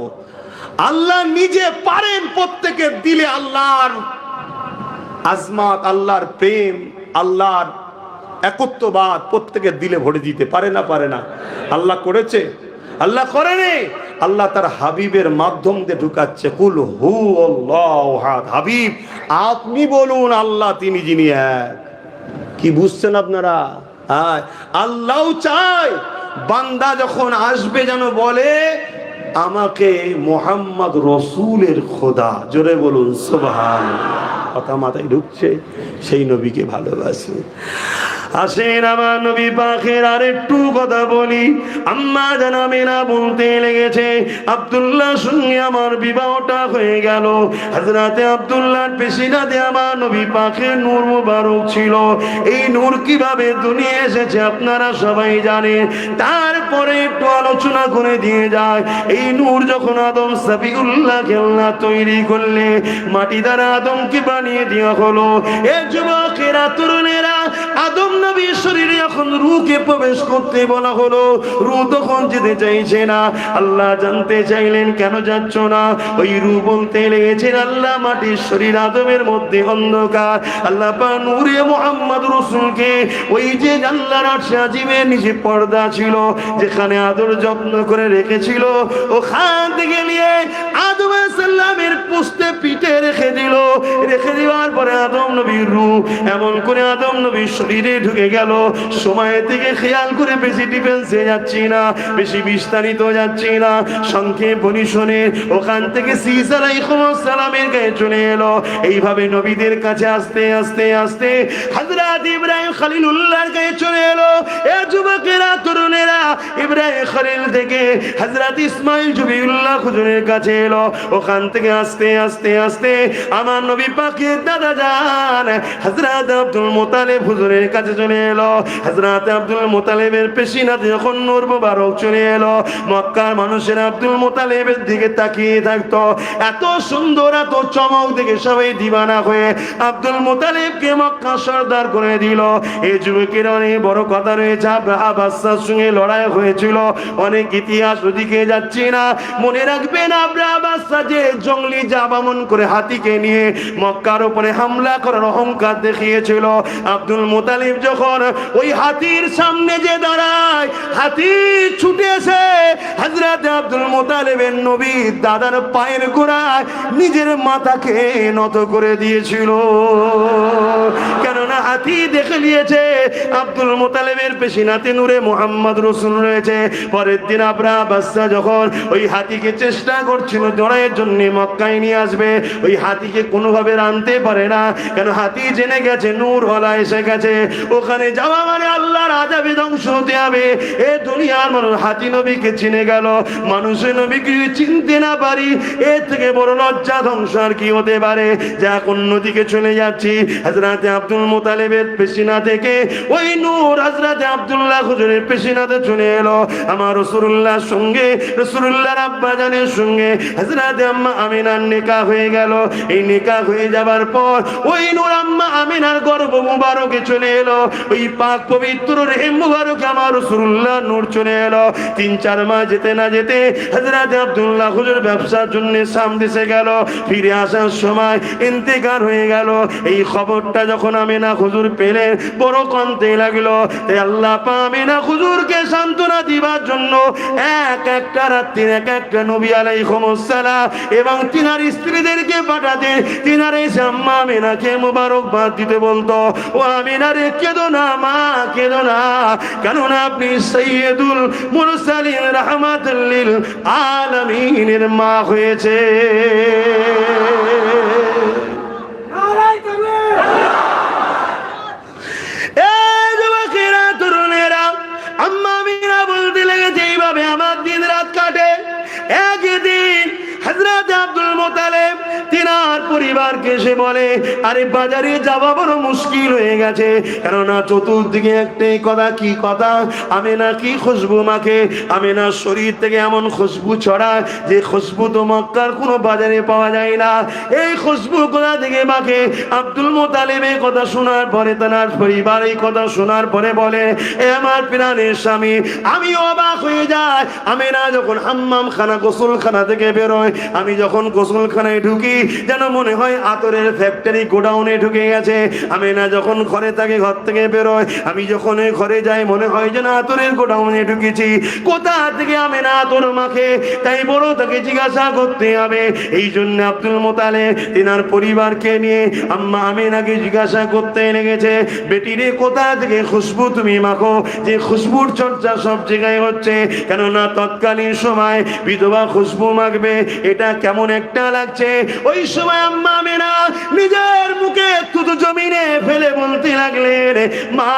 আল্লাহ নিজে পারেন প্রত্যেকের দিলে আল্লাহর আজমাত, আল্লাহর প্রেম, আল্লাহর একত্ববাদ প্রত্যেকের দিলে ভরে দিতে পারে না, পারে না? আল্লাহ করেছে? আল্লাহ করেনি। আল্লাহ তার হাবিবের মাধ্যম দিয়ে ঢুকাচ্ছে, কুল হু আল্লাহু আহাদ, হাবিব আপনি বলুন আল্লাহ তিনি যিনি এক। কি বুঝছেন আপনারা? আল্লাহ চায় বান্দা যখন আসবে যেন বলে আমাকে মুহাম্মদ রসুলের খোদা, জোরে বলুন সুবহানাল্লাহ। কথা মাথায় ঢুকছে? সেই নবীকে ভালোবাসে। আসেন আমার নবী পাকের আর একটু কথা বলি। আম্মা জান আমিনা বলতে লেগেছে আব্দুল্লাহ সঙ্গে আমার বিবাহটা হয়ে গেল। হযরতে আব্দুল্লাহর পেশিনাতে আমার নবী পাকের নূর মুবারক ছিল। এই নূর কিভাবে দুনিয়া এসেছে আপনারা সবাই জানেন। তারপরে একটু আলোচনা করে দিয়ে যায়, এই নূর যখন আদম সাবিউল্লাহকে আল্লাহ তৈরি করলে, মাটি দ্বারা আদমকে বানিয়ে দেওয়া হলো। এ যুবকেরা, তরুণেরা, আদম নবীর শরীরে এখন রূহকে প্রবেশ করতে বলা হলো। রূহ তখন যেতে চাইছে না। আল্লাহ জানতে চাইলেন কেন যাচ্ছ না? ওই রূহ বলতে লেগেছেন আল্লাহ মাটির শরীর আদমের মধ্যে অন্ধকার, আল্লাহ পাক নূরে মুহাম্মদ রাসূলকে ওই যে আল্লাহর আরশে আজিমের নিচে পর্দা ছিল, যেখানে আদর যত্ন করে রেখেছিল, ওখান থেকে নিয়ে আদম আলাইহিস সালামের পুস্তে পিঠে রেখে দিল। রেখে দেওয়ার পরে আদম নবীর রূহ এমন করে আদম নবীর শরীরে ঢুকে গেল। সময় থেকে খেয়াল করে বেশি ডিফেন্সে যাচ্ছি না, বেশি বিস্তারিত যাচ্ছি না, সংক্ষেপ বলি শোনে। ওখান থেকে সীসা আলাইহিস সালামের গায়ে চলে এলো। এইভাবে নবীদের কাছে আস্তে আস্তে আস্তে হযরত ইব্রাহিম খলিলুল্লাহর গায়ে চলে এলো। এ যুবকেরা, তরুণেরা, ইব্রাহিম খলিল থেকে হযরত ইসমাইল জবিউল্লাহ হুজুরের কাছে এলো। ওখান থেকে আস্তে আস্তে আস্তে আমার নবী পাকের দাদা জান হযরত আব্দুল মুত্তালিব হুজুরের কাছে চলে এলো। হযরত আব্দুল মুত্তালিবের পেশিনাতে যখন নূর মুবারক চলে এলো, মক্কার মানুষের আব্দুল মুত্তালিবের দিকে তাকিয়ে থাকতো। এত সুন্দর, এত চমক দেখে সবাই দিবানা হয়ে আব্দুল মুত্তালিবকে মক্কা সরদার করে দিল। এই যুবকের অনেক বড় কথা রয়েছে। আব্রাহা বাদশার সঙ্গে লড়াই হয়েছিল, অনেক ইতিহাস, ওদিকে যাচ্ছি না। মনে রাখবেন আব্রাহা বাদশা যে জঙ্গলি জাবামন করে হাতিকে নিয়ে মক্কার উপরে হামলা করার অহংকার দেখিয়েছিল, আব্দুল মুত্তালিব যখন ওই হাতির সামনে যে দাঁড়ায়, হাতি ছুটে এসে হযরত আব্দুল মুত্তালিবের নবী দাদার পায়ের গোড়ায় নিজের মাথাকে নত করে দিয়েছিল। কেননা হাতি দেখে নিয়েছে আব্দুল মুত্তালিবের পেশিনাতে নূরে মুহাম্মদ রাসূল রয়েছে। পরের দিন আব্রাহা বাদশা যখন ওই হাতিকে চেষ্টা করছিল লড়াইয়ের জন্য মক্কায় নিয়ে আসবে, ওই হাতিকে কোনোভাবে আনতে পারে না। কেন হাতি জেনে গেছে নূর ওয়ালা এসে গেছে, ওখানে যাওয়া মানে আল্লাহর আযাবে ধ্বংস হতে হবে। এ দুনিয়ার মানুষ হাতি নবীকে চিনে গেল, মানুষের নবীকে চিনতে না পারি, এর থেকে বড় লজ্জা ধ্বংস আর কি হতে পারে? যা অন্যদিকে চলে যাচ্ছি। হযরত আব্দুল মুত্তালিবের পেশিনা থেকে ওই নূর হযরত আব্দুল্লাহ হুজুরের পেশিনাতে চলে এলো। আমার রাসূলুল্লাহর সঙ্গে, রাসূলুল্লাহর আব্বা জানের সঙ্গে হযরত আম্মা আমিনার নিকাহ হয়ে গেল। এই নিকাহ হয়ে যাবার পর ওই নূর আম্মা আমিনার গর্ভ মুবারকে চলে এলো। ওই পাক পবিত্র রহিম মুবারকে আমার রাসূলুল্লাহ নূর চলে এলো। 3-4 মাস যেতে না যেতে হযরত আব্দুল্লাহ হুজুর ব্যবসার জন্য শাম দেশে গেল। ফিরে আসার সময় ইন্তেকাল হয়ে গেল। এই খবরটা যখন আমিনা হুজুর পেলেন, বড় আনতে লাগলো। তাই আল্লাহ পাক আমিনা হুজুরকে সান্ত্বনা দিবার জন্য এক একটা রাত্রি এক একটা নবী আলাইহিস সালাম এবং তিনার স্ত্রীদেরকে পাঠাতেন। তিনার এসে আম্মা আমিনাকে মোবারকবাদ দিতে বলতো, ও আমিনা রে কেঁদো না মা, কেঁদো না, কেননা আপনি সাইয়্যিদুল মুরসালিন রাহমাতুল লিল আলামিনের মা হয়েছে। আম্মা আমিনা বলতে লেগেছে, এইভাবে আমার দিন রাত কাটে। একদিন হযরত আব্দুল মুত্তালিব তিনার পরিবারকে এসে বলে, আরে বাজারে যাওয়া বড় মুশকিল হয়ে গেছে, কেননা চতুর্দিকে একটাই কথা। কি কথা? আমিনা কি খুশবু মাখে, আমিনার শরীর থেকে এমন খুশবু ছড়ায় যে খুশবু তো মক্কার কোনো বাজারে পাওয়া যায় না। এই খুশবু কোথা থেকে মাখে? আব্দুল মুত্তালিব এই কথা শোনার পরে, তার পরিবার এই কথা শোনার পরে বলে, এ আমার প্রাণের স্বামী, আমি অবাক হয়ে যাই। আমিনা যখন হাম্মাম খানা গোসলখানা থেকে বেরোয়, আমি যখন গোসলখানায় ঢুকি যেন মনে হয় আতরের ফ্যাক্টরি গোডাউনে ঢুকে গেছে। আমিনা যখন ঘরে থাকে, ঘর থেকে বেরোয়, আমি যখন ঘরে যাই মনে হয় যেন আতরের গোডাউনে ঢুকেছি। কোথা থেকে আমিনা আতর মাখে? তাই বড় তাকে জিজ্ঞাসা করতে হবে। এই জন্য আব্দুল মুত্তালিব তিনার পরিবারকে নিয়ে আম্মা আমিনাকে জিজ্ঞাসা করতে লেগেছে, বেটিরে কোথা থেকে খুশবু তুমি মাখো, যে খুশবুর চর্চা সব জায়গায় হচ্ছে, কেননা তৎকালীন সময় বিধবা খুশবু মাখবে, এটা কেমন একটা লাগছে। ওই সময় আম্মা আমিনা নিজের মুখে থুতু জমিনে ফেলে বলতে লাগলেন, মা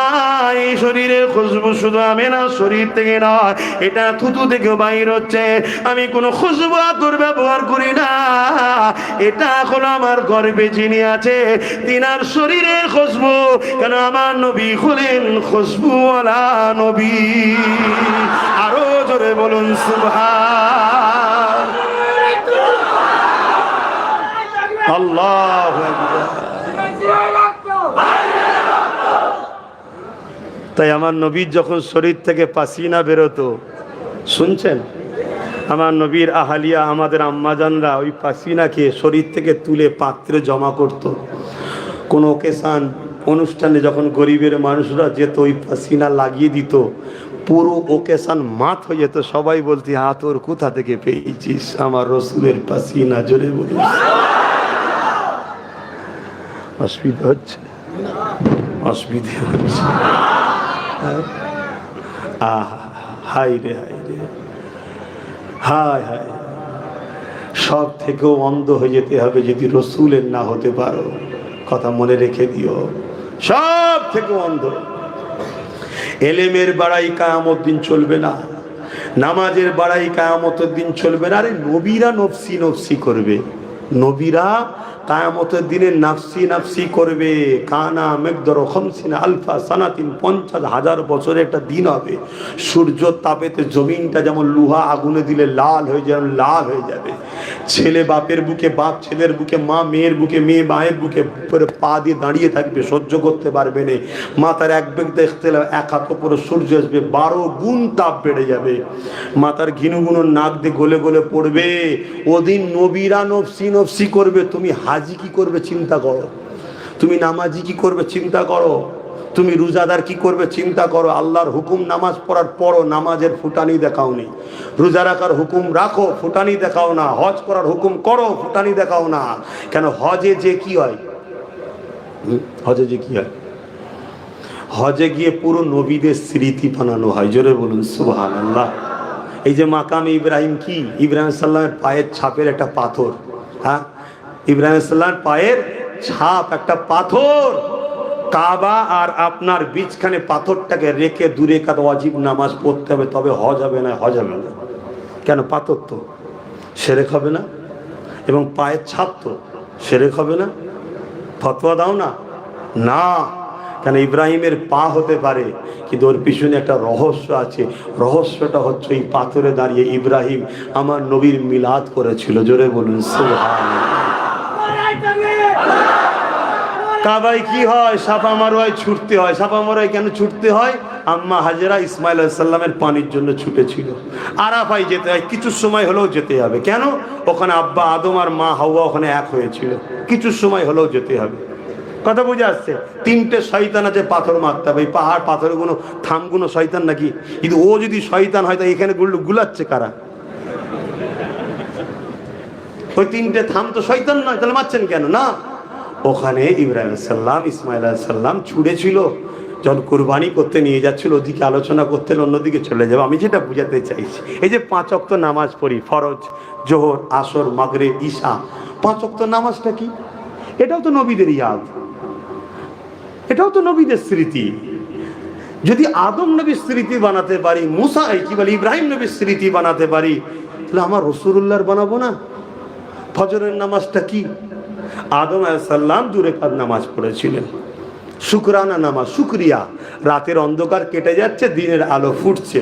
এই শরীরের খুশবু শুধু আমিনার শরীর থেকে নয়, এটা থুতু থেকে বাইর হচ্ছে। আমি কোনো খুশবু আতর ব্যবহার করি না, এটা হলো আমার গর্ভে যিনি আছে তিনার শরীরের খুশবু। কেন আমার নবী হলেন খুশবুওয়ালা নবী। আরো জোরে বলুন সুবহান আল্লাহু আকবার। তাই আমার নবীর যখন শরীর থেকে পাসিনা বেরোতো, শুনছেন, আমার নবীর আহালিয়া আমাদের আম্মাজানরা ওই পাসিনাকে শরীর থেকে তুলে পাত্রে জমা করত। কোনো ওকেশান অনুষ্ঠানে যখন গরিবের মানুষরা যেত, ওই পাসিনা লাগিয়ে দিত, পুরো ওকেশান মাত হয়ে যেত। সবাই বলতে, তোর কোথা থেকে পেয়েছিস? আমার রসুলের পাসিনা। জোরে বলি, অসুবিধা হচ্ছে, অসুবিধা হচ্ছে। হাই রে হাই রে, হায় হায়, সব থেকেও অন্ধ হয়ে যেতে হবে যদি রসুলের না হতে পারো। কথা মনে রেখে দিও, সব থেকে অন্ধ। এলেমের বাড়াই কিয়ামত দিন চলবে না, নামাজের বাড়াই কিয়ামতের দিন চলবে না। আরে নবীরা নফসি নফসি করবে, নবীরা কিয়ামতের দিনে নাফসি নাফসি করবে। কানা মিকদার 50 আলফা সানাতিন, 50,000 বছরের একটা দিন হবে। সূর্য তাপেতে জমিনটা যেমন লোহা আগুনে দিলে লাল হয়ে যাবে, লাল হয়ে যাবে। ছেলে বাপের বুকে, বাপ ছেলের বুকে, মা মেয়ের বুকে, মেয়ে মায়ের বুকে উপরে পা দিয়ে দাঁড়িয়ে থাকবে, সহ্য করতে পারবে না। মাথার এক বেগ দেখতে এক হাত উপরে সূর্য আসবে, 12 গুণ তাপ বেড়ে যাবে। মাথার ঘিনু ঘিনু নাক দিয়ে গলে গলে পড়বে। ওদিন নবীরা নফসি নফসি করবে। তুমি হাজি কি করবে চিন্তা করো, তুমি নামাজি কি করবে চিন্তা করো, তুমি রোজাদার কি করবে চিন্তা করো। আল্লাহর হুকুম নামাজ পড়ার পরও নামাজের ফুটানি দেখাওনি, রোজা রাখার হুকুম রাখো, ফুটানি দেখাও না, হজ করার হুকুম করো, ফুটানি দেখাও না। কেন? হজে যে কি হয়, হজে যে কি হয়, হজে গিয়ে পুরো নবীদের স্মৃতি বানানো হয়। জোরে বলুন সুবহানাল্লাহ। এই যে মাকামে ইব্রাহিম, কি ইব্রাহিম সাল্লামের পায়ের ছাপের একটা পাথর, হ্যাঁ, ইব্রাহিম সাল্লামের পায়ের ছাপ একটা পাথর। কাবা আর আপনার বীজখানে পাথরটাকে রেখে দূরে কাদ ওয়াজিব নামাজ পড়তে হবে, তবে হজ হবে না, হজ হবে না। কেন? পাথর তো শিরক হবে না, এবং পায়ের ছাপ তো শিরক হবে না। ফতোয়া দাও না, না। কেন? ইব্রাহিমের পা হতে পারে, কিন্তু ওর পিছনে একটা রহস্য আছে। রহস্যটা হচ্ছে এই পাথরে দাঁড়িয়ে ইব্রাহিম আমার নবীর মিলাদ করেছিল। জোরে বলুন সুবহানাল্লাহ। কাবায় কি হয়? সাফা মারওয়ায় ছুটতে হয়। সাফা মারওয়ায় কেন ছুটতে হয়? আম্মা হাজেরা ইসমাইল আলাইহিস সালামের পানির জন্য ছুটেছিল। আরাফায় যেতে হয়, কিছু সময় হলেও যেতে হবে। কেন? ওখানে আব্বা আদম আর মা হাওয়া ওখানে এক হয়েছিল, কিছু সময় হলেও যেতে হবে। কথা বুঝে আসছে? তিনটে শয়তান আছে পাথর মারতে হবে। এই পাহাড় পাথরগুলো থামগুলো শয়তান নাকি? কিন্তু ও যদি শয়তান হয় তো এখানে গুলাচ্ছে কারা? ওই তিনটে থাম তো শয়তান নয়, তাহলে মারছেন কেন? না, ওখানে ইব্রাহিম আলাইহিস সালাম, ইসমাইল আলাইহিস সালাম ছুড়েছিল, যখন কুরবানি করতে নিয়ে যাচ্ছিল ওদিকে আলোচনা করতে অন্যদিকে চলে যাবে। আমি যেটা বুঝাতে চাইছি, এই যে 5 ওয়াক্ত নামাজ পড়ি, ফরজ, জোহর, আসর, মাগরিব, ঈশা, 5 ওয়াক্ত নামাজটা কি? এটাও তো নবীদের ইয়াদ, এটাও তো নবীদের স্মৃতি। যদি আদম নবীর স্মৃতি বানাতে পারি, মুসা কি বলে ইব্রাহিম নবীর স্মৃতি বানাতে পারি, তাহলে আমার রাসূলুল্লাহর বানাবো না? ফজরের নামাজটা কি? আদম আলাইহিস সালাম 2 রাকাত নামাজ পড়েছিলেন, শুকরানা নামাজ, শুকরিয়া। রাতের অন্ধকার কেটে যাচ্ছে, দিনের আলো ফুটছে,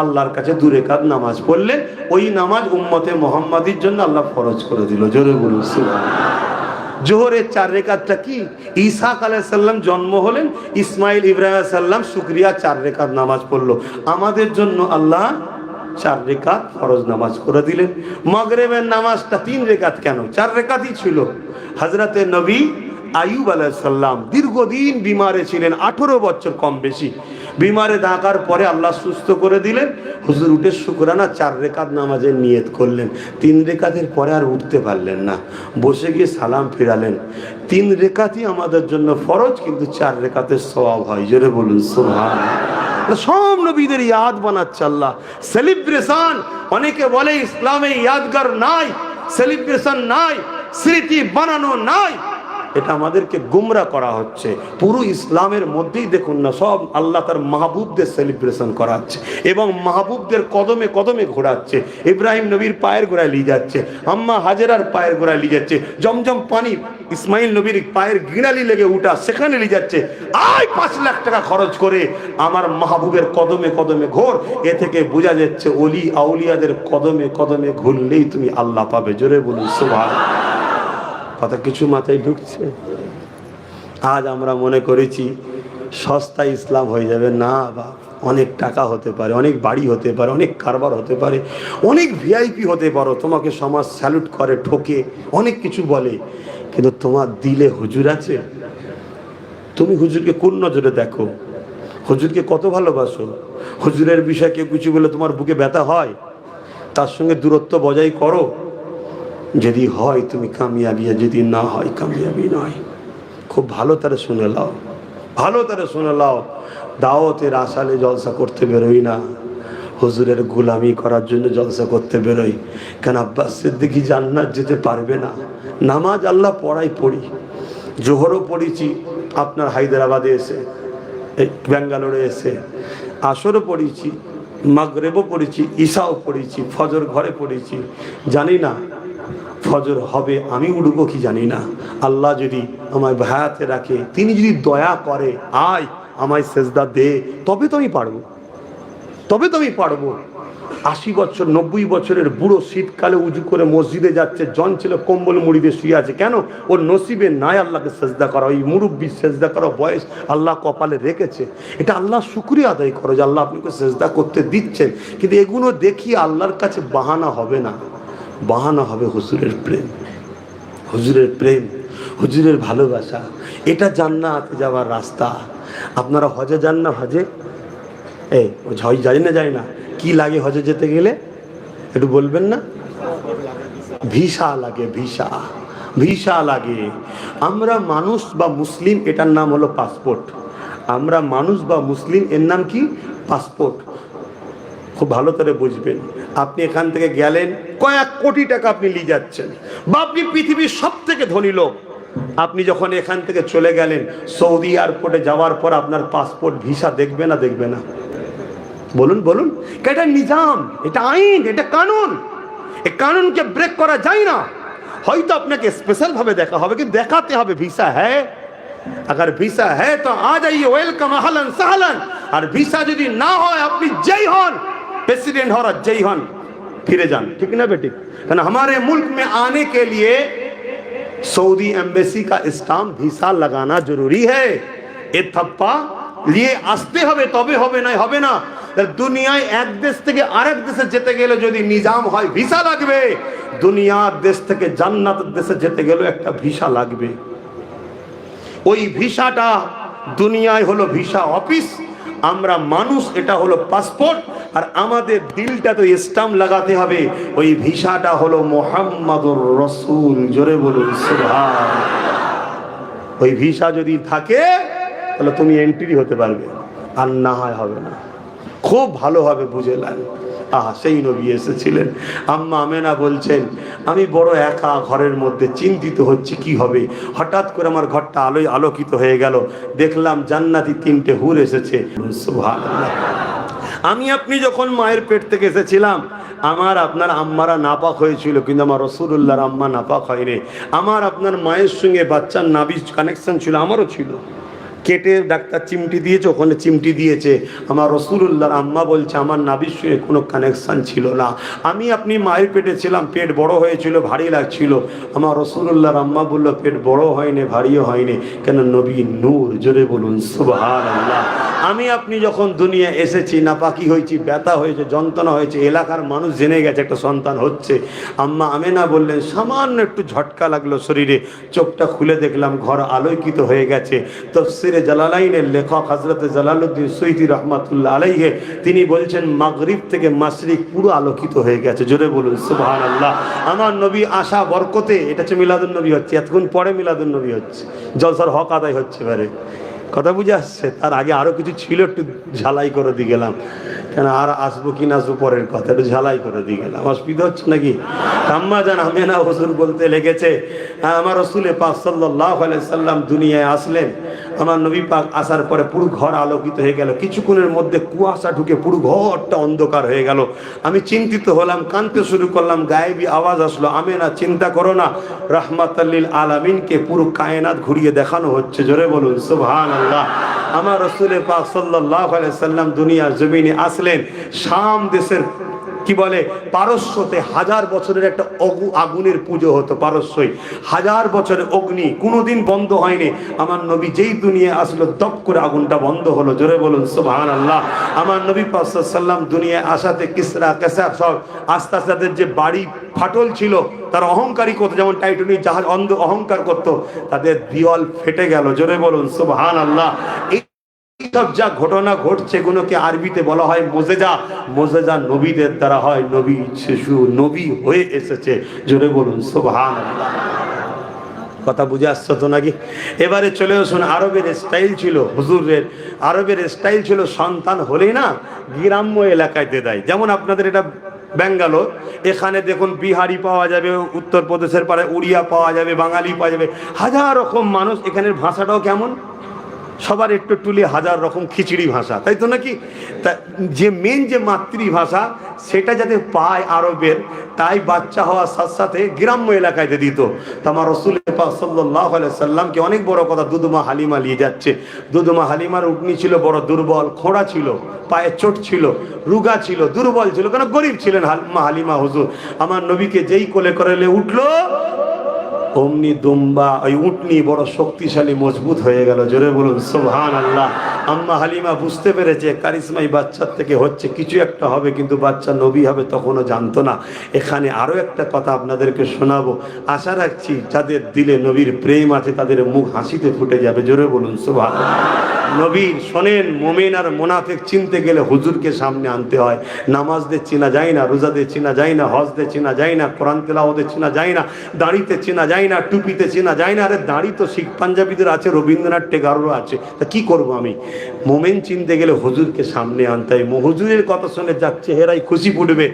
আল্লাহর কাছে 2 রাকাত নামাজ পড়লেন। ওই নামাজ উম্মতে মুহাম্মাদির জন্য আল্লাহ ফরজ করে দিল। জোরে বলুন সুবহানাল্লাহ। জোহরের 4 রাকাতটা কি? ঈসা আলাইহিস সালাম জন্ম হলেন, ইসমাইল, ইব্রাহিম আলাইহিস সালাম শুকরিয়া 4 রাকাত নামাজ পড়লো। আমাদের জন্য আল্লাহ 4 রাকাত ফরজ নামাজ করে দিলেন। মাগরিবের নামাজটা 3 রাকাত কেন? 4 রাকাতই ছিল। হযরতে নবী আইয়ুব আলাইহিস সালাম দীর্ঘদিন বিমারে ছিলেন, 18 বছর কম বেশি বিমারে থাকার পরে আল্লাহ সুস্থ করে দিলেন। হুজুর উঠে শুকরানা 4 রাকাত নামাজের নিয়ত করলেন। 3 রাকাতের পরে আর উঠতে পারলেন না, বসে গিয়ে সালাম ফিরালেন। 3 রাকাতই আমাদের জন্য ফরজ, কিন্তু 4 রাকাতের সওয়াব হয়। জোরে বলুন সুবহানাল্লাহ। সব নবীদের ইয়াদ বানাচ্ছে আল্লাহ। সেলিব্রেশন, অনেকে বলে ইসলামে ইয়াদগার নাই, সেলিব্রেশন নাই, স্মৃতি বানানো নাই। এটা আমাদেরকে গুমরা করা হচ্ছে। পুরো ইসলামের মধ্যেই দেখুন না, সব আল্লাহ তার মাহবুবদের সেলিব্রেশন করাচ্ছে এবং মাহবুবদের কদমে কদমে ঘোরাচ্ছে। ইব্রাহিম নবীর পায়ের গোড়ায় নিয়ে যাচ্ছে, আম্মা হাজেরার পায়ের গোড়ায় নিয়ে যাচ্ছে, জমজম পানি ইসমাইল নবীর পায়ের গিনালি লেগে উঠা সেখানে নিয়ে যাচ্ছে। আয় 5 লাখ টাকা খরচ করে আমার মাহবুবের কদমে কদমে ঘোর। এ থেকে বোঝা যাচ্ছে ওলি আউলিয়াদের কদমে কদমে ঘুরলেই তুমি আল্লাহ পাবে। জোরে বলুন সুবহানাল্লাহ। কথা কিছু মাথায় ঢুকছে? আজ আমরা মনে করেছি সস্তা ইসলাম হয়ে যাবে। না বা, অনেক টাকা হতে পারে, অনেক বাড়ি হতে পারে, অনেক কারবার হতে পারে, অনেক ভিআইপি হতে পারো, তোমাকে সমাজ স্যালুট করে, ঠোকে, অনেক কিছু বলে, কিন্তু তোমার দিলে হুজুর আছে? তুমি হুজুরকে কোন নজরে দেখো? হুজুরকে কত ভালোবাসো? হুজুরের বিষয়ে কেউ কিছু বলে তোমার বুকে ব্যথা হয়? তার সঙ্গে দূরত্ব বজায় করো। যদি হয় তুমি কামিয়াবি, যদি না হয় কামিয়াবি নয়। খুব ভালো তারা শুনে লাও, ভালো তারা শুনে লাও। দাওয়াতের আসালে জলসা করতে বেরোই না, হুজুরের গোলামি করার জন্য জলসা করতে বেরোই। কেন আব্বাস সিদ্দিকী জান্নাত যেতে পারবে না? নামাজ আল্লাহ পড়ি, জোহরও পড়েছি আপনার হায়দ্রাবাদে এসে, ব্যাঙ্গালোরে এসে, আসরও পড়েছি, মাগরিবও পড়েছি, ঈশাও পড়েছি, ফজর ঘরে পড়েছি। জানি না ফজর হবে আমি উঠবো কি জানি না। আল্লাহ যদি আমায় ভায়াতে রাখে, তিনি যদি দয়া করে, আয় আমায় সেজদা দে, তবে তো আমি পারবো, তবে তো আমি পারবো। 80 বছর 90 বছরের বুড়ো শীতকালে উজু করে মসজিদে যাচ্ছে, জন ছিল কম্বল মুড়িতে শুয়ে আছে। কেন? ওর নসিবে নাই আল্লাহকে সেজদা করা। ওই মুরব্বী সেজদা করা বয়স আল্লাহ কপালে রেখেছে। এটা আল্লাহ শুকরিয়া আদায় করো যে আল্লাহ আপনাকে সেজদা করতে দিচ্ছেন। কিন্তু এগুলো দেখিয়ে আল্লাহর কাছে বাহানা হবে না, বাহানা হবে হুজুরের প্রেম, হুজুরের প্রেম, হুজুরের ভালোবাসা। এটা জান্নাতে যাওয়ার রাস্তা। আপনারা হজে যান না? হজে যায় না? কি লাগে হজে যেতে গেলে একটু বলবেন না? ভিসা লাগে, ভিসা, ভিসা লাগে। আমরা মানুষ বা মুসলিম, এটার নাম হলো পাসপোর্ট। আমরা মানুষ বা মুসলিম, এর নাম কি? পাসপোর্ট। খুব ভালো করে বুঝবেন। আপনি এখান থেকে গেলেন, কয়েক কোটি টাকা আপনি নিয়ে যাচ্ছেন, বা আপনি পৃথিবীর সব থেকে ধনী লোক। আপনি যখন এখান থেকে চলে গেলেন, সৌদি এয়ারপোর্টে যাওয়ার পর আপনার পাসপোর্ট ভিসা দেখবে না? দেখবে না? বলুন বলুন। এটা নিজাম, এটা আইন, এটা কানুন। এই কানুনকে ব্রেক করা যায় না। হয়তো আপনাকে স্পেশাল ভাবে দেখা হবে, কিন্তু দেখাতে হবে ভিসা হ্যাঁ। अगर ভিসা है तो आ जाइए, वेलकम, अहलन सहलन। और ভিসা যদি না হয়, আপনি যেই হন, प्रेसिडेंट हो और जय हन, फिरे जान। ठीक ना बेटी? हमारे मुल्क में आने के लिए सऊदी एम्बेसी का स्टाम्प ভিসা लगाना जरूरी है। ए थप्पा लिए আসতে হবে, তবে হবে না হবে না। দুনিয়ায় এক দেশ থেকে আরেক দেশে যেতে গেলে যদি নিজাম হয় ভিসা লাগবে। দুনিয়ার দেশ থেকে জান্নাতের দেশে যেতে গেলে একটা ভিসা লাগবে। ওই ভিসাটা দুনিয়ায় হলো ভিসা অফিস, আমরা মানুষ, এটা হলো পাসপোর্ট, আর আমাদের দিলটা তো স্টাম্প লাগাতে হবে, ওই ভিসাটা হলো মুহাম্মাদুর রাসূল। জোরে বলুন সুবহানাল্লাহ। ওই ভিসা যদি থাকে তাহলে তুমি এন্ট্রি হতে পারবে, আর না হয় হবে না। খুব ভালোভাবে বুঝে নেন। সেই নবী এসেছিলেন। আম্মা আমেনা বলছেন, আমি বড় একা ঘরের মধ্যে, চিন্তিত হচ্ছে কি হবে। হঠাৎ করে আমার ঘরটা আলোয় আলোকিত হয়ে গেল, দেখলাম জান্নাতি 3টে হুর এসেছে। সুবহানাল্লাহ। আমি আপনি যখন মায়ের পেট থেকে এসেছিলাম, আমার আপনার আম্মারা নাপাক হয়েছিল, কিন্তু আমার রাসূলুল্লাহর আম্মা নাপাক হয়নি। আমার আপনার মায়ের সঙ্গে বাচ্চার নাভি কানেকশন ছিল, আমারও ছিল। কেটে ডাক্তার চিমটি দিয়েছে, ওখানে চিমটি দিয়েছে। আমার রাসূলুল্লাহর আম্মা বলছে আমার নাভির সঙ্গে কোনো কানেকশান ছিল না। আমি আপনি মায়ের পেটে ছিলাম, পেট বড় হয়েছিল, ভারী লাগছিল। আমার রাসূলুল্লাহর আম্মা বলল, পেট বড় হয়নি, ভারীও হয়নি, কেন নবী নূর। জোরে বলুন সুবহানাল্লাহ। আমি আপনি যখন দুনিয়া এসেছি, নাপাকি হয়েছি, ব্যথা হয়েছে, যন্ত্রণা হয়েছে, এলাকার মানুষ জেনে গেছে একটা সন্তান হচ্ছে। আম্মা আমেনা বললেন, সামান্য একটু ঝটকা লাগলো শরীরে, চোখটা খুলে দেখলাম ঘর আলোকিত হয়ে গেছে। তাফসীরে জালালাইনের লেখক হযরত জালালউদ্দিন সুয়ুতী রাহমাতুল্লাহ আলাইহি তিনি বলছেন, মাগরিব থেকে মাশরিক পুরো আলোকিত হয়ে গেছে। জোরে বলুন সুবহানাল্লাহ। আমার নবী আশা বরকতে, এটা হচ্ছে মিলাদুন নবী হচ্ছে, এতক্ষণ পরে মিলাদুন নবী হচ্ছে, জলসার হক আদায় হচ্ছে। এবারে কথা বুঝে আসছে? তার আগে আরো কিছু ছিল, একটু ঝালাই করে দিয়ে গেলাম, কেন আর আসবো কি না আসবো পরের কথা, একটু ঝালাই করে দিয়ে গেলাম। অসুবিধা হচ্ছে নাকি? আম্মা জান আমেনা হুজুর বলতে লেগেছে, আমার রাসূল পাক সাল্লাল্লাহু আলাইহি সাল্লাম দুনিয়ায় আসলেন। আমার নবী পাক আসার পরে পুরো ঘর আলোকিত হয়ে গেল, কিছুক্ষণের মধ্যে কুয়াশা ঢুকে পুরো ঘরটা অন্ধকার হয়ে গেল। আমি চিন্তিত হলাম, কাঁদতে শুরু করলাম, গায়েবী আওয়াজ আসলো, আমেনা চিন্তা করো না, রাহমাতাল লিল আলামিনকে পুরো কায়নাত ঘুরিয়ে দেখানো হচ্ছে। জোরে বলুন সুবহানাল্লাহ। আমার রাসূল পাক সাল্লাল্লাহু আলাইহি সাল্লাম দুনিয়ার জমিনে আসলেন। শাম দেশের কি বলে পারস্যতে 1000 বছরের একটা আগুনের পুজো হতো। পারস্যই 1000 বছরের অগ্নি কোনোদিন বন্ধ হয়নি। আমার নবী যেই দুনিয়ায় আসলো, দপ করে আগুনটা বন্ধ হলো। জোরে বলুন সুবহানাল্লাহ। আমার নবী পাক সাল্লাল্লাহু আলাইহি সাল্লাম দুনিয়ায় আসাতে কিসরা কাসাব সব আস্তে আস্তে তাদের যে বাড়ি ফাটল ছিল, তারা অহংকারী করতো, যেমন টাইটানিক জাহাজ অহংকার করতো, তাদের দেওয়াল ফেটে গেল। জোরে বলুন সুবহানাল্লাহ। সব যা ঘটনা ঘটছে এগুলোকে আরবিতে বলা হয় মুজেজা। মুজেজা নবীদের দ্বারা হয়, নবী শিশু নবী হয়ে এসেছে। জোরে বলুন সুবহানাল্লাহ। কথা বুঝে আসছে তো নাকি? এবারে চলে আসুন, আরবের স্টাইল ছিল হুজুরের, আরবের স্টাইল ছিল সন্তান হলেই না গ্রাম্য এলাকায় দেয়। যেমন আপনাদের এটা ব্যাঙ্গালোর, এখানে দেখুন বিহারি পাওয়া যাবে, উত্তরপ্রদেশের পারে উড়িয়া পাওয়া যাবে, বাঙালি পাওয়া যাবে, 1000 রকম মানুষ। এখানের ভাষাটাও কেমন, সবার একটু টুলি 1000 রকম খিচড়ি ভাষা, তাই তো নাকি? তা যে মেন যে মাতৃভাষা সেটা যাতে পায় আরবের, তাই বাচ্চা হওয়ার সাথে সাথে গ্রাম্য এলাকায় দিত। তো আমার রাসূল পাক সাল্লাল্লাহু আলাইহি সাল্লামকে অনেক বড় কথা, দুধমা হালিমা নিয়ে যাচ্ছে। দুধমা হালিমার উটনি ছিল বড় দুর্বল, খোঁড়া ছিল, পায়ে চোট ছিল, রুগা ছিল, দুর্বল ছিল, কারণ গরিব ছিলেন হালিমা হুজুর। আমার নবীকে যেই কোলে করে উঠলো, অমনি দুম্বা ওই উটনি বড় শক্তিশালী মজবুত হয়ে গেল। জোরে বলুন সুবহানাল্লাহ। আম্মা হালিমা বুঝতে পেরেছে কারিশমাই বাচ্চার থেকে হচ্ছে, কিছু একটা হবে, কিন্তু বাচ্চা নবী হবে তখনও জানতো না। এখানে আরো একটা কথা আপনাদেরকে শোনাবো, আশা রাখছি যাদের দিলে নবীর প্রেম আছে তাদের মুখ হাসিতে ফুটে যাবে। জোরে বলুন সুবহানাল্লাহ। নবীর শোনেন, মুমিন আর মুনাফিক চিনতে গেলে হুজুরকে সামনে আনতে হয়। নামাজ দিয়ে চেনা যায় না, রোজা দিয়ে চেনা যায় না, হজ দিয়ে চেনা যায় না, কোরআন তেলাওয়াতে চেনা যায় না, দাড়িতে চেনা যায় না, টুপিতে চেনা যায় না। আরে দাড়ি তো শিখ পাঞ্জাবিদের আছে, রবীন্দ্রনাথ টেগোরেরও আছে, তা কি করব আমি? মুমিন চিনতে গেলে হুজুরকে সামনে আনতে হয়। হুজুরের কথা শুনে যার চেহারায় খুশি ফুটবে,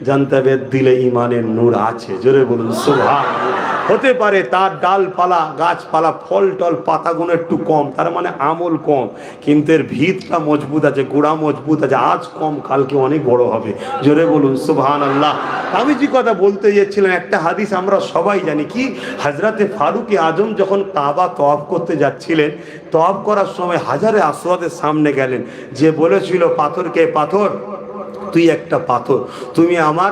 জানতে হবে দিলে ইমানের নূর আছে। জোরে বলুন সুবহানাল্লাহ। হতে পারে তার ডালপালা, গাছপালা, ফল টল, পাতাগুলো একটু কম, তার মানে আমল কম, কিন্তু এর ভিতটা মজবুত আছে, গোড়া মজবুত আছে। আজ কম, কালকে অনেক বড় হবে। জোরে বলুন সুবহানাল্লাহ। আমি যে কথা বলতে যাচ্ছিলাম, একটা হাদিস আমরা সবাই জানি, কি হযরতে ফারুকে আজম যখন কাবা তওয়াফ করতে যাচ্ছিলেন, তওয়াফ করার সময় হাজারে আসওয়াদের সামনে গেলেন, যে বলেছিল পাথরকে, পাথর তুই একটা পাথর, তুমি আমার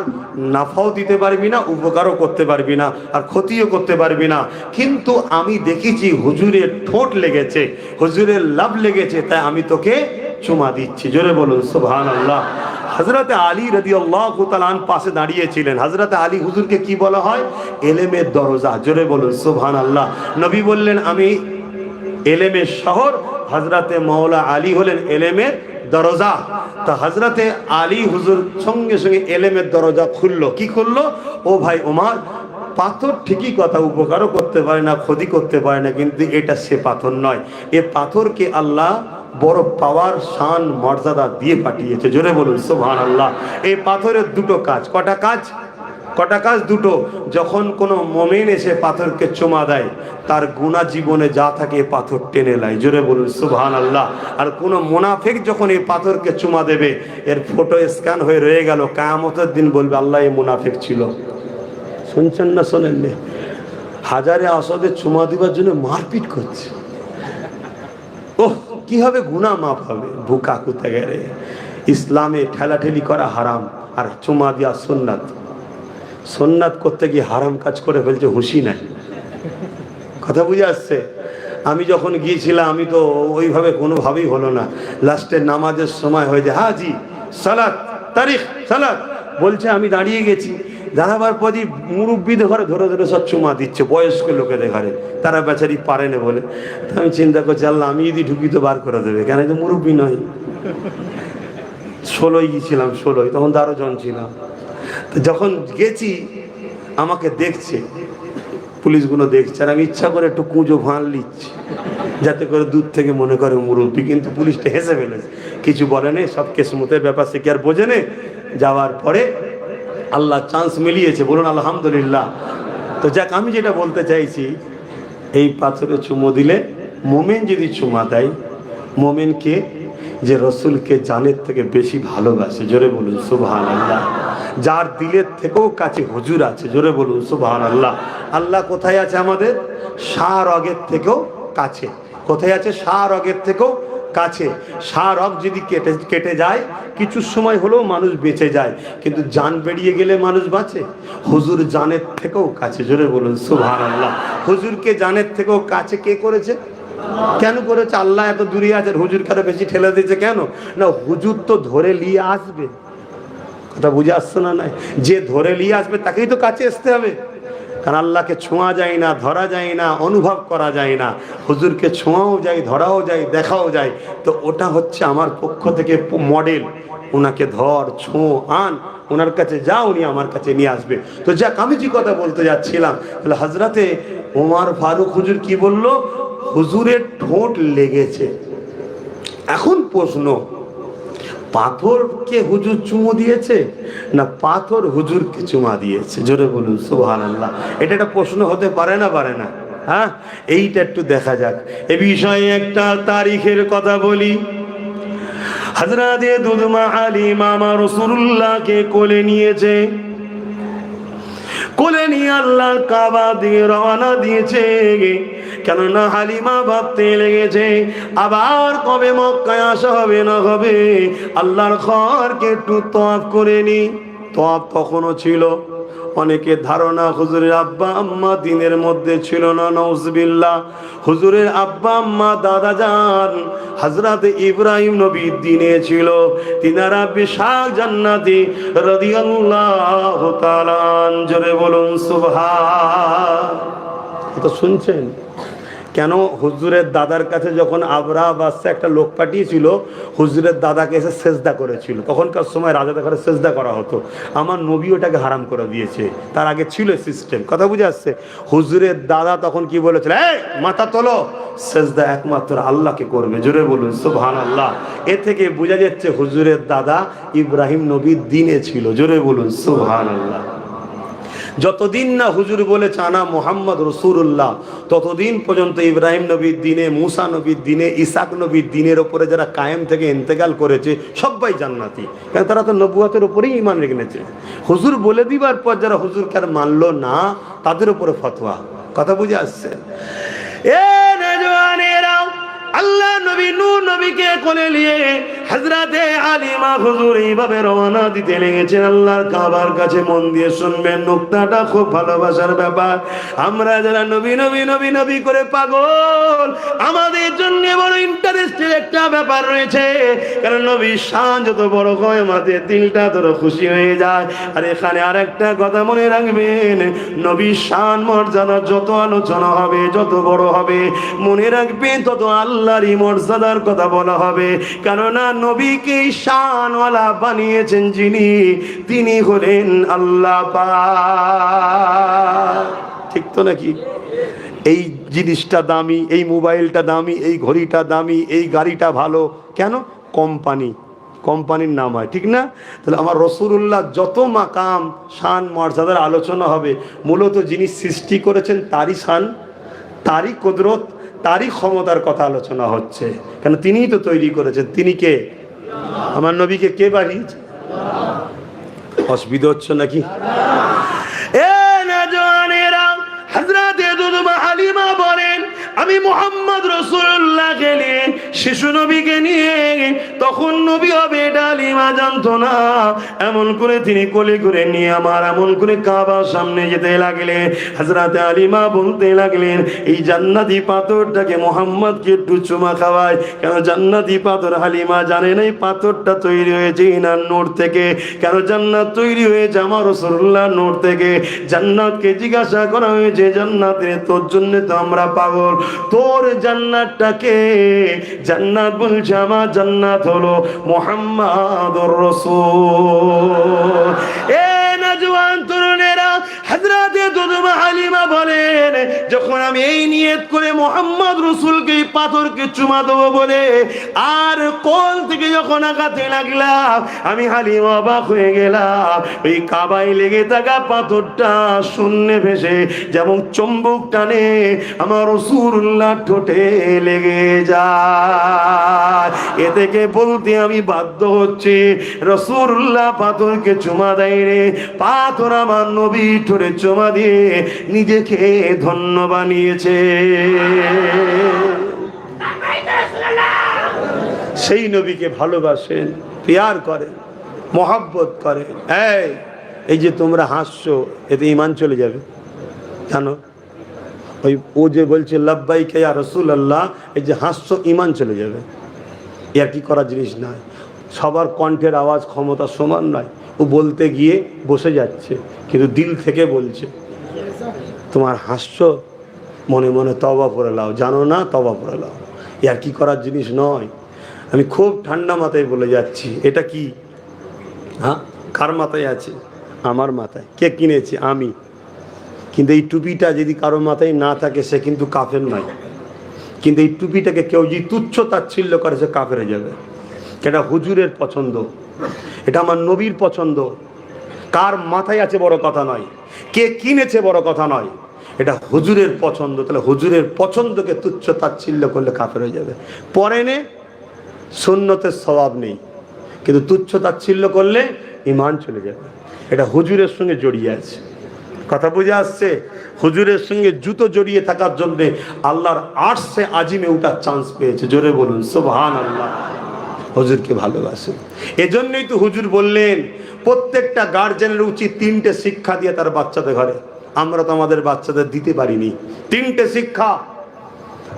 নাফাও দিতে পারবি না, উপকারও করতে পারবি না, আর ক্ষতিও করতে পারবি না, কিন্তু আমি দেখেছি হুজুরের ঠোঁট লেগেছে, হুজুরের লাভ লেগেছে, তাই আমি তোকে চুমা দিচ্ছি। জোরে বলুন সুবহানাল্লাহ। হযরতে আলী রাদিয়াল্লাহু তাআলা আন পাশে দাঁড়িয়েছিলেন। হযরতে আলী হুজুরকে কি বলা হয়? এলেমের দরজা। জোরে বলুন সুবহানাল্লাহ। নবী বললেন, আমি এলেমের শহর, হজরতে মৌলা আলী হলেন এলেমের দরজা। তা হজরতে আলী হুজুর সঙ্গে সঙ্গে এলেমের দরজা খুললো। কি খুললো? ও ভাই ওমর, পাথর ঠিকই কথা, উপকারও করতে পারে না, ক্ষতি করতে পারে না, কিন্তু এটা সে পাথর নয়। এ পাথরকে আল্লাহ বড় পাওয়ার, শান, মর্যাদা দিয়ে পাঠিয়েছে। জোরে বলুন সুবহানাল্লাহ। এই পাথরের দুটো কাজ। কটা কাজ? কটা কাজ? দুটো। যখন কোনো মুমিন এসে পাথরকে চুমা দেয়, তার গুনাহ জীবনে যা থাকে এ পাথর টেনে নেয়। জোরে বলুন সুবহানাল্লাহ। আর কোনো মুনাফিক যখন এই পাথরকে চুমা দেবে, এর ফটো স্ক্যান হয়ে রয়ে গেল, কিয়ামতের দিন বলবে আল্লাহ এই মুনাফিক ছিল। শুনছেন না শোনেননি? হাজারে আসাদে চুমা দিবার জন্য মারপিট করছে। ওহ, কিভাবে গুনাহ মাফ হবে? বুকা কুতে গেলে ইসলামে ঠেলাঠেলি করা হারাম, আর চুমা দেওয়া সুন্নাত। সুন্নাত করতে গিয়ে হারাম কাজ করে ফেলছে, হুঁশি নাই। কথা বুঝে আসছে? আমি যখন গিয়েছিলাম, আমি তো ওইভাবে কোনোভাবেই হলো না। লাস্টে নামাজের সময় হয়ে যায়, হাজি সালাত তারিখ সালাত বলছে, আমি দাঁড়িয়ে গেছি। দাঁড়াবার পরই মুরব্বীদের ঘরে ধরে ধরে সব চুমা দিচ্ছে, বয়স্ক লোকেদের ঘরে। তারা বেচারি পারে না বলে। আমি চিন্তা করছি, আল্লাহ আমি যদি ঢুকি তো বার করে দেবে, কেন তো মুরব্বী নয়। 16 গিয়েছিলাম, 16, তখন 12 জন ছিলাম। তো যখন গেছি আমাকে দেখছে, পুলিশগুলো দেখছে, আর আমি ইচ্ছা করে একটু কুঁজো ভাঁড় লিচ্ছি, যাতে করে দূর থেকে মনে করে মুরব্বী। কিন্তু পুলিশটা হেসে ফেলেছে, কিছু বলেনি। সব কেসমতের ব্যাপার, সে কি আর বোঝেনে? যাওয়ার পরে আল্লাহ চান্স মিলিয়েছে, বলুন আলহামদুলিল্লাহ। তো যাক, আমি যেটা বলতে চাইছি, এই পাথরে চুমো দিলে, মোমেন যদি চুমা দেয়, মোমেনকে যে রসুলকে জানের থেকে বেশি ভালোবাসে, জোরে বলুন সুবহানাল্লাহ, যার দিলের থেকেও কাছে হুজুর আছে, জোরে বলুন সুবহানাল্লাহ। আল্লাহ কোথায় আছে? আমাদের শাহরগের থেকেও কাছে। কোথায় আছে? শাহরগের থেকেও কাছে। শাহরগ যদি কেটে যায়, কিছু সময় হলেও মানুষ বেঁচে যায়, কিন্তু জান বেরিয়ে গেলে মানুষ বাঁচে? হুজুর জানের থেকেও কাছে, জোরে বলুন সুবহানাল্লাহ। হুজুরকে জানের থেকেও কাছে কে করেছে? কেন করেছে? আল্লাহ এত দূরে আছে, হুজুর কারো বেশি ঠেলে দিয়েছে কেন? না, হুজুর তো ধরে নিয়ে আসবে। কথা বুঝে আসছে না? নাই, যে ধরে নিয়ে আসবে তাকেই তো কাছে আসতে হবে। কারণ আল্লাহকে ছোঁয়া যায় না, ধরা যায় না, অনুভব করা যায় না। হুজুরকে ছোঁয়াও যায়, ধরাও যায়, দেখাও যায়। তো ওটা হচ্ছে আমার পক্ষ থেকে মডেল। ওনাকে ধর, ছোঁ, আন, ওনার কাছে যা, উনি আমার কাছে নিয়ে আসবে। তো যাক, আমি যে কথা বলতে যাচ্ছিলাম, তাহলে হজরতে ওমর ফারুক হুজুর কি বলল? হুজুরের ঠোঁট লেগেছে। এখন প্রশ্ন, পাথরকে হুজুর চুমু দিয়েছে না পাথর হুজুরকে চুমা দিয়েছে? জোরে বলুন সুবহানাল্লাহ। এটা একটা প্রশ্ন হতে পারে না? পারে না? হ্যাঁ, এইটা একটু দেখা যাক। এ বিষয়ে একটা তারিখের কথা বলি। হযরতে দুদমা হালিমা মা রাসূলুল্লাহকে কোলে নিয়েছে। কোলে নিয়ে আল্লাহর কাবা দিয়ে রওনা দিয়েছে। কেননা হালিমা ভাবতে লেগেছে, আবার কবে মক্কায় আসা হবে না হবে, আল্লাহর ঘরকে একটু তওয়াফ করে নি। তওয়াফ তখনও ছিল। অনেকের ধারণা হুজুরের আব্বা আম্মা দিনের মধ্যে ছিল না, নাউজুবিল্লাহ। হুজুরের আব্বা আম্মা দাদা জান হযরত ইব্রাহিম নবী দিনে ছিল। তিনারা বিশাল জান্নাতি রাদিয়াল্লাহু তাআলা। জোরে বলুন সুবহান। তো শুনছেন কেন? হুজুরের দাদার কাছে যখন আবরাহা বাদশা একটা লোক পাঠিয়েছিল, হুজুরের দাদাকে এসে সেজদা করেছিল। তখনকার সময় রাজাদের ঘরে সেজদা করা হতো। আমার নবী ওটাকে হারাম করে দিয়েছে। তার আগে ছিল সিস্টেম। কথা বুঝে আসছে? হুজুরের দাদা তখন কি বলেছিল? এই মাথা তোলো, সেজদা একমাত্র আল্লাহকে করবে। জোরে বলুন সুবহানাল্লাহ। এ থেকে বোঝা যাচ্ছে হুজুরের দাদা ইব্রাহিম নবীর দিনে ছিল। জোরে বলুন সুবহানাল্লাহ। যতদিন না হুজুর বলেছে আনা মুহাম্মদ রাসূলুল্লাহ, ততদিন পর্যন্ত ইব্রাহিম নবীর দিনে, মুসা নবীর দিনে, ইসাক নবীর দিনের ওপরে যারা কায়েম থেকে ইন্তেকাল করেছে সবাই জান্নাতি। কারণ তারা তো নবুয়তের উপরেই ঈমান রেখেছে। হুজুর বলে দিবার পর যারা হুজুরকে আর মানলো না, তাদের উপরে ফতোয়া। কথা বুঝে আসছে? এ নওজওয়ানেরা, আল্লাহ নবী নূহ নবীকে কোলে নিয়ে হযরতে হালিমা হুজুর এইভাবে রওনা দিতে লেগেছেন আল্লাহর কাবার কাছে। মন দিয়ে শুনবেন, নুকতাটা খুব ভালোবাসার ব্যাপার। আমরা যারা নবী নবী নবী নবী করে পাগল, আমাদের জন্য বড় ইন্টারেস্টের একটা ব্যাপার রয়েছে। কারণ নবীর শান যত বড় হয় আমাদের দিলটা তত খুশি হয়ে যায়। আর এখানে আরেকটা কথা মনে রাখবেন, নবীর শান মর্যাদা যত আলোচনা হবে, যত বড় হবে, মনে রাখবেন তত আল্লাহরই মর্যাদার কথা বলা হবে। কেননা নবীকে শানওয়ালা বানিয়েছেন যিনি, তিনি হলেন আল্লাহ পাক। ঠিক তো নাকি? এই জিনিসটা দামি, এই মোবাইলটা দামি, এই ঘড়িটা দামি, এই গাড়িটা ভালো, কেন? কোম্পানির নাম হয়, ঠিক না? তাহলে আমার রাসূলুল্লাহ যত মাকাম শান মর্যাদার আলোচনা হবে, মূলত যিনি সৃষ্টি করেছেন তারই শান, তারই কুদরত, তারই ক্ষমতার কথা আলোচনা হচ্ছে। কেন? তিনিই তো তৈরি করেছেন। তিনি কে? আমার নবীকে কে বানিয়েছে? অসুবিধা হচ্ছে নাকি? এ নওজওয়ানেরা, হযরতে দুদমা হালিমা বলেন, আমি মুহাম্মদ রাসূলুল্লাহ গেলে শিশু নবীকে নিয়ে, তখন নবী হবে এটা হালিমা জানতো না। এমন করে তিনি কোলে করে নিয়ে আমার এমন করে কাবার সামনে যেতে লাগলেন। হযরতে হালিমা বলতে লাগলেন, এই জান্নাতি পাথরটাকে মুহাম্মদকে একটু চুমা খাওয়ায়। কেন? জান্নাতি পাথর হালিমা জানে না এই পাথরটা তৈরি হয়েছে ইনার নূর থেকে। কেন? জান্নাত তৈরি হয়েছে আমার রাসূলুল্লাহ নূর থেকে। জান্নাতকে জিজ্ঞাসা করা হয়েছে, জান্নাতে তোর জন্য তো আমরা পাগল, তোর জান্নাতটাকে? জান্নাত বলছে, আমার জান্নাত হলো মুহাম্মাদুর রাসূল। এ নওজওয়ান তরুণেরা, হযরতে দুদমা হালিমা বলেন, যখন আমি এই নিয়ত করে মুহাম্মদ রাসূলকে এই পাথরকে চুমা দেবো বলে আর কোল থেকে যখন আঘাতে লাগলাম, আমি হালিমা অবাক হয়ে গেলাম। ওই কাবায় লেগে থাকা পাথরটা শূন্যে ভেসে যেমন চুম্বক টানে আমার রাসূলুল্লাহ ঠোঁটে লেগে যায়। এ থেকে বলতে আমি বাধ্য হচ্ছি, রাসূলুল্লাহ পাথরকে চুমা দেয় রে, পাথর আমার নবী ঠোঁটে চুমা দিয়ে নিজেকে ধন্য বানিয়েছে। সেই নবীকে ভালোবাসেন, প্যার করেন, মহব্বত করেন। এই যে তোমরা হাসছো, এতে ঈমান চলে যাবে জানো? ওই ও যে বলছে লাব্বাইকা ইয়া রাসূলুল্লাহ, এই যে হাসছো, ঈমান চলে যাবে। এর কি করার জিনিস নয়। সবার কণ্ঠের আওয়াজ ক্ষমতা সমান নয়। ও বলতে গিয়ে বসে যাচ্ছে, কিন্তু দিল থেকে বলছে। তোমার হাসছো, মনে মনে তওবা করে লাও, জানো না তওবা করে লাও। এর কি করার জিনিস নয়। আমি খুব ঠান্ডা মাথায় বলে যাচ্ছি, এটা কি? হ্যাঁ, কার মাথায় আছে? আমার মাথায়। কে কিনেছে? আমি। কিন্তু এই টুপিটা যদি কারো মাথায় না থাকে, সে কিন্তু কাফের নয়। কিন্তু এই টুপিটাকে কেউ যদি তুচ্ছ তাচ্ছিল্য করে, সে কাফের হয়ে যাবে। এটা হুজুরের পছন্দ, এটা আমার নবীর পছন্দ। কার মাথায় আছে বড় কথা নয়, কে কিনেছে বড় কথা নয়, এটা হুজুরের পছন্দ। তাহলে হুজুরের পছন্দকে তুচ্ছ তাচ্ছিল্য করলে কাফের হয়ে যাবে। পরে নে সুন্নতের সওয়াব নেই, কিন্তু তুচ্ছ তাচ্ছিল্য করলে ঈমান চলে যাবে। এটা হুজুরের সঙ্গে জড়িয়ে আছে। কথা বুঝে আসছে? হুজুরের সঙ্গে জুতো জড়িয়ে থাকার জন্য আল্লাহর আরশে আজিমে ওঠার চান্স পেয়েছে। জোরে বলুন সুবহানাল্লাহ। হুজুরকে ভালোবাসে। এজন্যই তো হুজুর বললেন, প্রত্যেকটা গার্জেনের উচিত 3টে শিক্ষা দিয়ে তার বাচ্চাদের ঘরে। আমরা তো আমাদের বাচ্চাদের দিতে পারিনি 3টে শিক্ষা।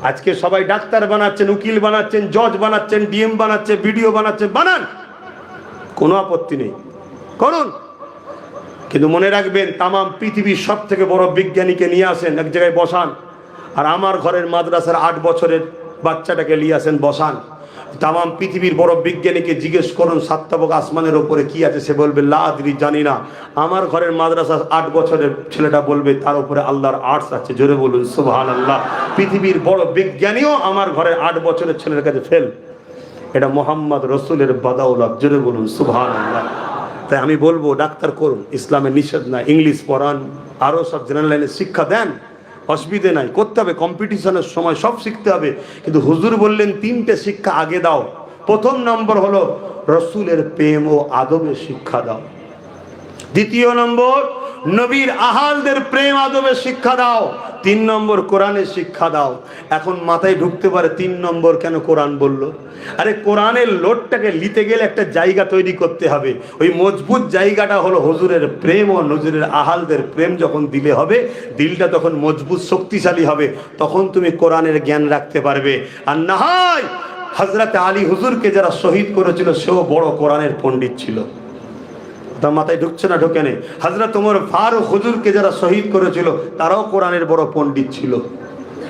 আজকে সবাই ডাক্তার বানাচ্ছেন, উকিল বানাচ্ছেন, জজ বানাচ্ছেন, ডিএম বানাচ্ছেন, বিডিও বানাচ্ছেন, বানান, কোনো আপত্তি নেই, করুন। কিন্তু মনে রাখবেন, তামাম পৃথিবীর সব থেকে বড় বিজ্ঞানীকে নিয়ে আসেন, এক জায়গায় বসান, আর আমার ঘরের মাদ্রাসার 8 বছরের বাচ্চাটাকে নিয়ে আসেন, বসান। তামাম পৃথিবীর বড় বিজ্ঞানীকে জিজ্ঞেস করুন 7 তাবক আসমানের ওপরে কি আছে, সে বলবে লা আদরি, জানি না। আমার ঘরের মাদ্রাসার 8 বছরের ছেলেটা বলবে তার উপরে আল্লাহর আর্শ আছে। জোরে বলুন সুবহানাল্লাহ। পৃথিবীর বড় বিজ্ঞানীও আমার ঘরের 8 বছরের ছেলের কাছে ফেল। এটা মোহাম্মদ রসুলের বাদাউলাত। জোরে বলুন সুবহানাল্লাহ। তাই আমি বলবো, ডাক্তার করুন, ইসলামের নিষেধ নাই। ইংলিশ পড়ান, আরও সব জেনারেল লাইনে শিক্ষা দেন, অসুবিধে নাই, করতে হবে। কম্পিটিশনের সময় সব শিখতে হবে। কিন্তু হুজুর বললেন 3টে শিক্ষা আগে দাও। প্রথম নম্বর হলো রসুলের প্রেম ও আদবের শিক্ষা দাও। দ্বিতীয় নম্বর নবীর আহালদের প্রেম আদবের শিক্ষা দাও, 3 নম্বর কোরআনের শিক্ষা দাও। এখন মাথায় ঢুকতে পারে 3 নম্বর কেন কোরআন বললো। আরে কোরআনের লোডটাকে নিতে গেলে একটা জায়গা তৈরি করতে হবে, ওই মজবুত জায়গাটা হলো হুজুরের প্রেম ও হুজুরের আহালদের প্রেম। যখন দিলে হবে, দিলটা তখন মজবুত শক্তিশালী হবে, তখন তুমি কোরআনের জ্ঞান রাখতে পারবে। আর না হয় হযরত আলী হুজুরকে যারা শহীদ করেছিল সেও বড় কোরআনের পণ্ডিত ছিল, তার মাথায় ঢুকছে না ঢোকে নেই। হযরত ওমর ফারুক হুজুরকে যারা শহীদ করেছিল তারাও কোরআনের বড় পণ্ডিত ছিল,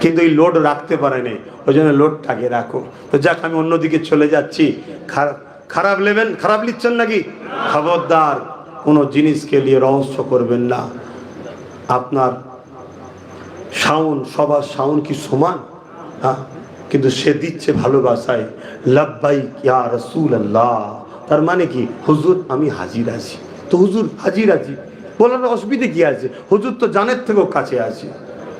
কিন্তু এই লোড রাখতে পারেনি, ওই জন্য লোডটাকে রাখো। তো যাক, আমি অন্যদিকে চলে যাচ্ছি। খারাপ নেবেন, খারাপ লিখছেন নাকি? খবরদার কোনো জিনিসকে নিয়ে রহস্য করবেন না। আপনার সাউন্ড, সবার সাউন্ড কি সমান? হ্যাঁ, কিন্তু সে দিচ্ছে ভালোবাসায়, লাব্বাইক ইয়া রাসূলুল্লাহ। তার মানে কি? হুজুর আমি হাজির আছি। তো হুজুর হাজির আছি বলার অসুবিধে কি আছে? হুজুর তো জানের থেকেও কাছে আছে।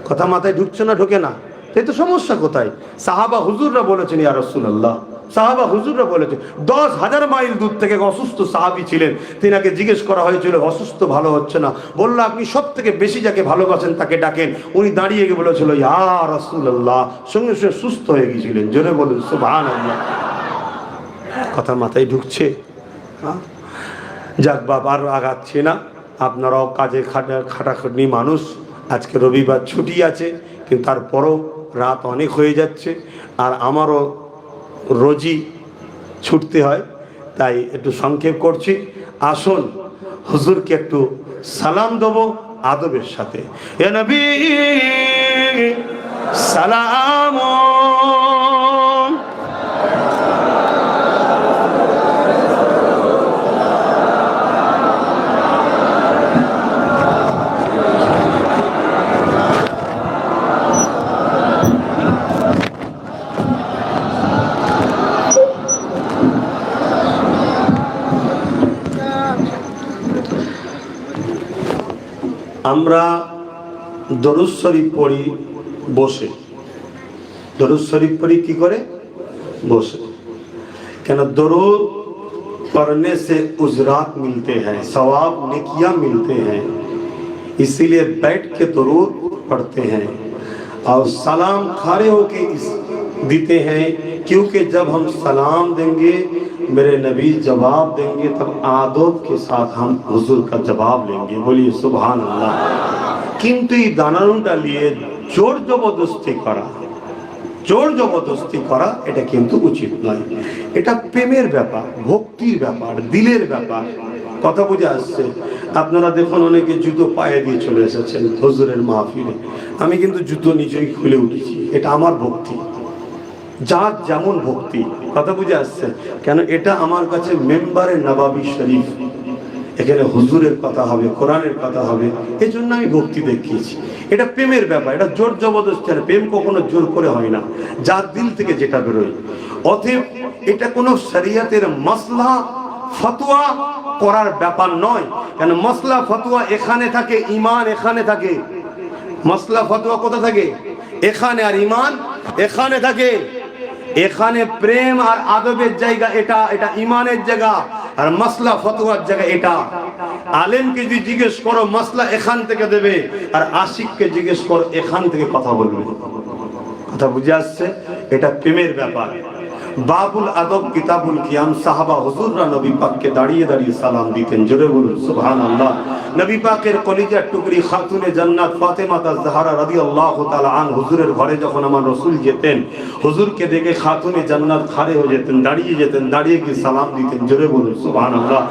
কথা মাথায় ঢুকছে না ঢোকে না? এই তো সমস্যা কোথায়? সাহাবা হুজুররা বলেছেন ইয়া রাসূলুল্লাহ, সাহাবা হুজুররা বলেছেন। 10,000 মাইল দূর থেকে অসুস্থ সাহাবী ছিলেন, তিনাকে জিজ্ঞেস করা হয়েছিল অসুস্থ ভালো হচ্ছে না, বললো আপনি সব থেকে বেশি যাকে ভালোবাসেন তাকে ডাকেন। উনি দাঁড়িয়ে গিয়ে বলেছিল ইয়া রাসূলুল্লাহ, সঙ্গে সঙ্গে সুস্থ হয়ে গিয়েছিলেন। জোরে বলুন সুবহানাল্লাহ। কথা মাথায় ঢুকছে? যাক বাবা, আর আগাচ্ছে না। আপনারাও কাজে খাটাখাটনি মানুষ, আজকে রবিবার ছুটি আছে, কিন্তু তারপরও রাত অনেক হয়ে যাচ্ছে, আর আমারও রোজই ছুটতে হয়, তাই একটু সংক্ষেপ করছি। আসুন হুজুরকে একটু সালাম দেবো আদবের সাথে। এ নবী সালাম। আমরা দরুদ শরীফ পড়ি বসে। দরুদ শরীফ পড়ি কি করে? বসে। কেন? दरूद पढ़ने से उजरात मिलते हैं, सवाब नेकियां मिलते हैं, इसीलिए बैठ के दरूद पढ़ते हैं। और सलाम खड़े होके देते हैं, क्योंकि जब हम सलाम देंगे मेरे नबी जवाब देंगे, तब आदब के साथ हम हुजूर का जवाब लेंगे। बोलिए सुभान अल्लाह। किंतु ये दानानुटा लिए जोर जबरदस्ती करा, জোর জবরদস্তি করা এটা কিন্তু উচিত নয়। এটা প্রেমের ব্যাপার, ভক্তির ব্যাপার, দিলের ব্যাপার। কথা বুঝে আসছে? আপনারা দেখুন অনেকে জুতো পায়ে দিয়ে চলে এসেছেন হুজুরের মাহফিলে, আমি কিন্তু জুতো নিজেই খুলে উঠেছি, এটা আমার ভক্তি। যার যেমন ভক্তি। কথা বুঝে আসছে? কেন? এটা আমার কাছে মেম্বারে নবাবী শরীফ, এখানে হুজুরের কথা হবে, কোরআনের কথা হবে, এই জন্য আমি ভক্তি দেখিয়েছি। এটা প্রেমের ব্যাপার, এটা জোর জবরদস্তি। প্রেম কখনো জোর করে হয় না, যার দিল থেকে যেটা বেরোয়। অতএব এটা কোনো শরিয়তের মাসলা ফতোয়া করার ব্যাপার নয়। কেন? মাসলা ফতোয়া এখানে থাকে, ঈমান এখানে থাকে। মাসলা ফতোয়া কোথায় থাকে? এখানে। আর ঈমান এখানে থাকে। এখানে প্রেম আর আদবের জায়গা এটা, এটা ঈমানের জায়গা। আর মাসলা ফতোয়ার জায়গা এটা। আলেমকে যদি জিজ্ঞেস করো মাসলা এখান থেকে দেবে, আর আশিককে জিজ্ঞেস করো এখান থেকে কথা বলবে। কথা বুঝে আসছে? এটা প্রেমের ব্যাপার। বাবুল আদব কিতাবুল কিয়াম, সাহাবা হুজুররা নবী পাককে দাঁড়িয়ে দাঁড়িয়ে সালাম দিতেন। জোরে বলুন সুবহানাল্লাহ। নবী পাকের কলিজার টুকরি খাতুনে জান্নাত ফাতেমা তাজহারা রাদিয়াল্লাহু তাআলা আন হুজুরের ঘরে যখন আমার রাসূল যেতেন, হুজুরকে দেখে খাতুনে জান্নাত খাড়ে হয়ে যেতেন, দাঁড়িয়ে যেতেন, দাঁড়িয়ে গিয়ে সালাম দিতেন। জোরে বলুন সুবহানাল্লাহ।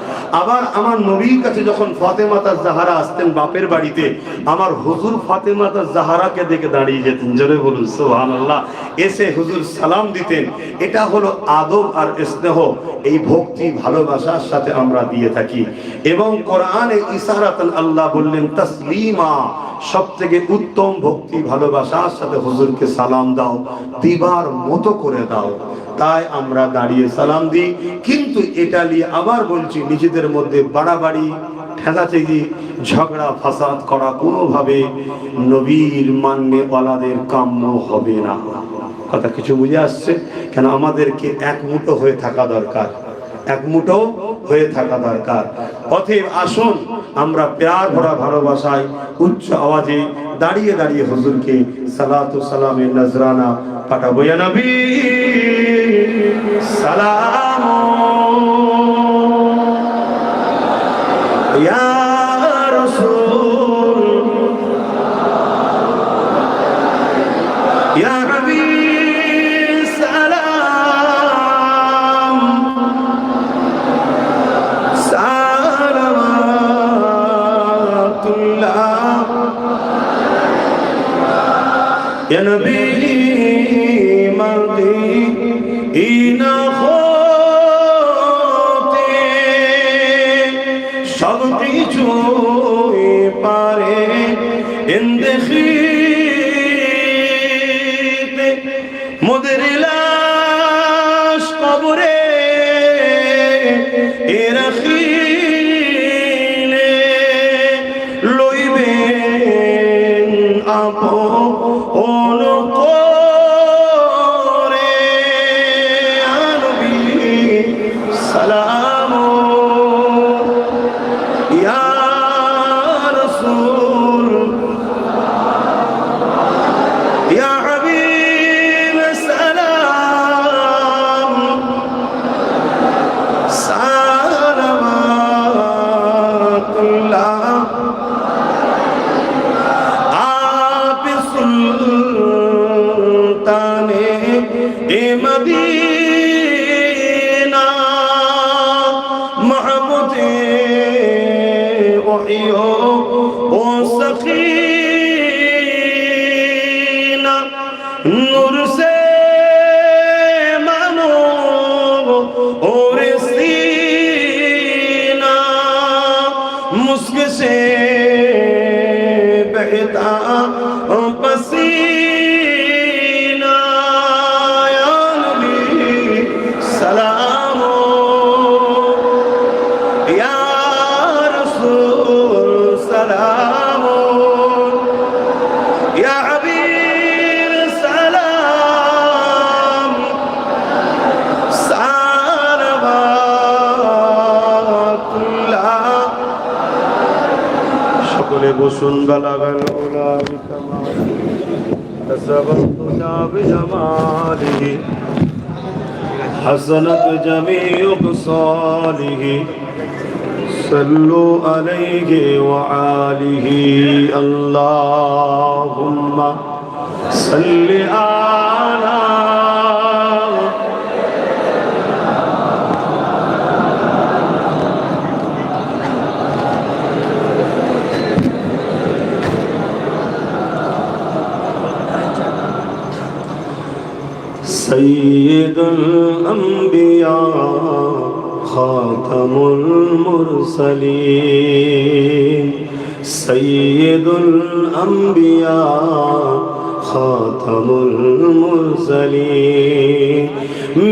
আবার আমার নবীর কাছে যখন ফাতেমা তাজহারা আসতেন বাপের বাড়িতে, আমার হুজুর ফাতেমা তাজহারাকে দেখে দাঁড়িয়ে যেতেন। জোরে বলুন সুবহানাল্লাহ। এসে হুজুর সালাম দিতেন। এটা হলো আদব আর স্নেহ, এই ভক্তি ভালোবাসার সাথে আমরা দিয়ে থাকি। এবং কোরআনে ইশারাতান আল্লাহ বললেন তাসলিমা, সবথেকে উত্তম ভক্তি ভালোবাসার সাথে হুজুরকে সালাম দাও, দিবার মতো করে দাও। তাই আমরা দাঁড়িয়ে সালাম দিই। কিন্তু এটা নিয়ে আবার বলছি, নিজেদের মধ্যে বাড়াবাড়ি, ঠেলাঠেলি, ঝগড়া ফাসাদ করা কোনোভাবে নবীর মান্যওয়ালাদের কাম্য হবে না। কথা কিছু বুঝে আসছে? কেন? আমাদেরকে এক মুঠো হয়ে থাকা দরকার। এক মুঠো হয়ে থাকা দরকার। অতএব আসুন আমরা প্যার ভরা ভালোবাসায় উচ্চ আওয়াজে দাঁড়িয়ে দাঁড়িয়ে হুজুরকে সালাতু সালামের নজরানা পাঠাবো। ইয়া নবী সালাম, ইয়া রাসূল, ইয়া হাবিব সালাম, সালাওয়াতুল্লাহ, ইয়া নবী মদিনা হতে সব কিছু পারে ইন্দেখিতে মোদের লাশ কবরে রাখিলে লইবেন আপন করে। নবী সালাম, ইয়া রাসূল, ইয়া হাবিব সালাম, সালাওয়াতুল্লাহ, आप सुल्ताने मदीना महबूबे ओहियो ओ सकीना नूर से मानो और सीना मुस्क से बहता पसीना। या नबी सलाम, या रसूल सलाम, या हबीब सलाम, सालवातुल्लाह। সকলে বসুন। বালাগাল উলা বিকামালি তাসাবাতু বিজামালিহি হাসানাত জামিউ খিসালিহি সাল্লু আলাইহি ওয়া আলিহি আল্লাহুম্মা সাল্লি আলা सय्यदुल अंबिया खातमुल मुरसलीन, सय्यदुल अंबिया खातमुल मुरसलीन।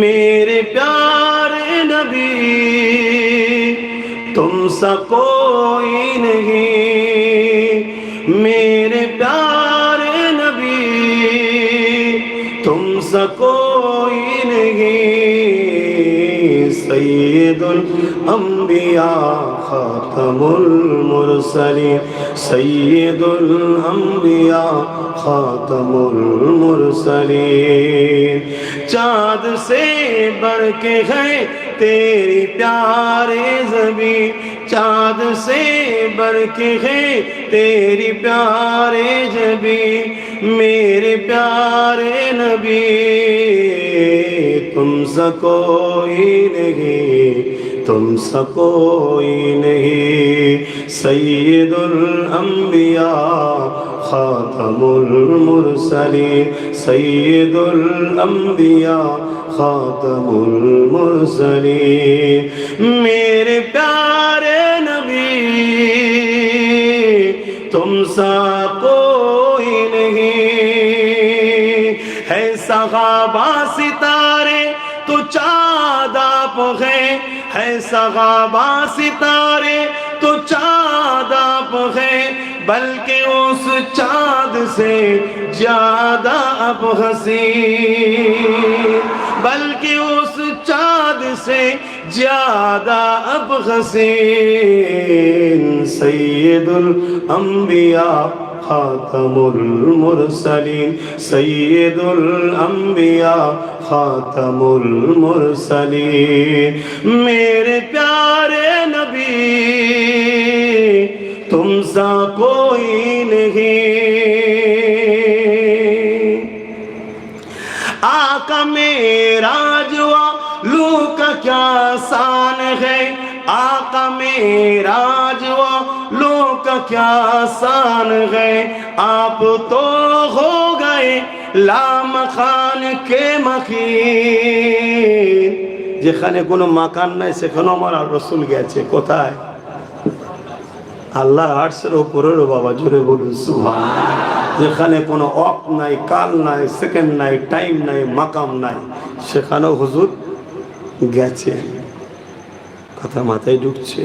मेरे प्यारे नबी तुम सा कोई नहीं, मेरे प्यारे नबी तुम सा कोई नहीं। सय्यदुल अंबिया खातमुल मुरसलीन, सय्यदुल अंबिया खातमुल मुरसलीन। चाँद से बढ़ के है तेरी प्यारे ज़बी, चाँद से बढ़ के है तेरी प्यारे ज़बी। मेरे प्यारे नबी तुम सा कोई नहीं, तुम सा कोई नहीं। सय्यदुल अंबिया खातमुल मुरसलीन, सय्यदुल अंबिया खातमुल मुरसलीन। मेरे प्यारे नबी तुम सा कोई नहीं। है सहाबा सितारे तो चाँद आप है सहाबा सितारे तो चाँद आप है, बल्कि उस चाँद से ज्यादा अब हसीन, बल्कि उस चाँद से ज्यादा अब हसीन सैयदुल अंबिया खातमुल मुरसलीन सैयदुल अंबिया खातमुल मुरसलीन। मेरे प्यारे नबी तुम सा कोई नहीं, आका मेरा जुआ लू का क्या शान है, आका मेरा जुआ लू का क्या शान है। आप तो हो गए लाम खान के मकीन। যেখানে কোনো মাকান নাই সেখানে আমার রাসূল গেছে কোথায়? আল্লাহ আরশের উপরেরও বাবা জোরে বলুন সুবহানাল্লাহ। যেখানে কোনো অক নাই, কাল নাই, সেকেন্ড নাই, টাইম নাই, মাকাম নাই, সেখানেও হুজুর গেছে। কথা মাথায় ঢুকছে?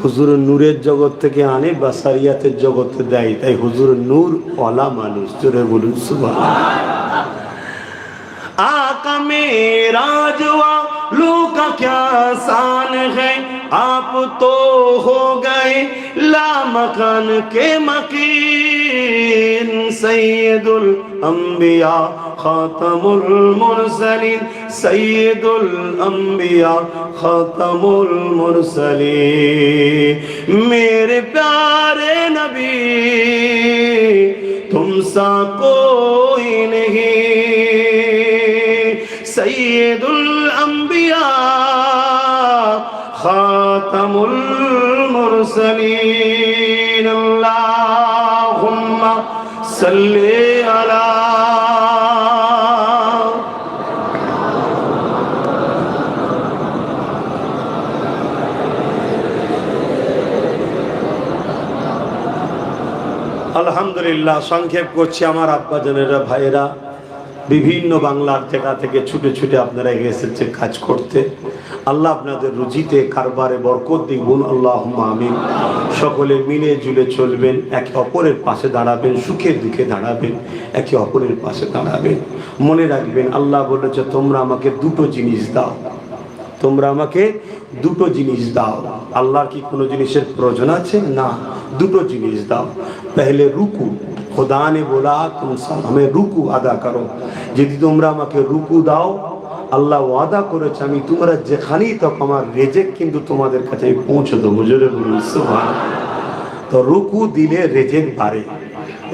হুজুর নূরের জগৎ থেকে আনে বাসারিয়াতের জগতে দেয়, তাই হুজুর নূর ওয়ালা মানুষ। জোরে বলুন সুবহানাল্লাহ। आका मेरा जुआ लू का क्या शान है, आप तो हो गए लामकान के मकीन सैयदुल अंबिया खातमुल मुरसलीन सैयदुल अंबिया खातमुल मुरसलीन। मेरे प्यारे नबी तुम सा कोई नहीं, सैयदुल अंबिया खातमुल मुरसलीन। अल्लाहुम्मा सल्ली अला। আলহামদুলিল্লাহ। সংক্ষেপ করছি আমার আব্বা জানেরা, ভাইয়েরা, বিভিন্ন বাংলার জায়গা থেকে ছুটে ছুটে আপনারা এসেছে কাজ করতে। আল্লাহ আপনাদের রুজিতে কারবারে বরকত দিন, আল্লাহুম্মা আমিন। সকলে মিলে জুলে চলবেন, একে অপরের পাশে দাঁড়াবেন, সুখে দুঃখে দাঁড়াবেন, একে অপরের পাশে দাঁড়াবেন। মনে রাখবেন আল্লাহ বলেছে তোমরা আমাকে দুটো জিনিস দাও, তোমরা আমাকে দুটো জিনিস দাও। আল্লাহর কি কোনো জিনিসের প্রয়োজন আছে? না, দুটো জিনিস দাও। পহলে রুকু, खुदा ने बोला तुम सब हमें रुकू अदा करो। यदि তোমরা আমাকে রুকু দাও, আল্লাহ ওয়াদা করেছে আমি তোমরা যেখানেই তক আমার রেজেক কিন্তু তোমাদের কাছে পৌঁছে দেবো। জোরে বলুন সুবহানাল্লাহ। তো রুকু দিলে রেজেক বাড়ে,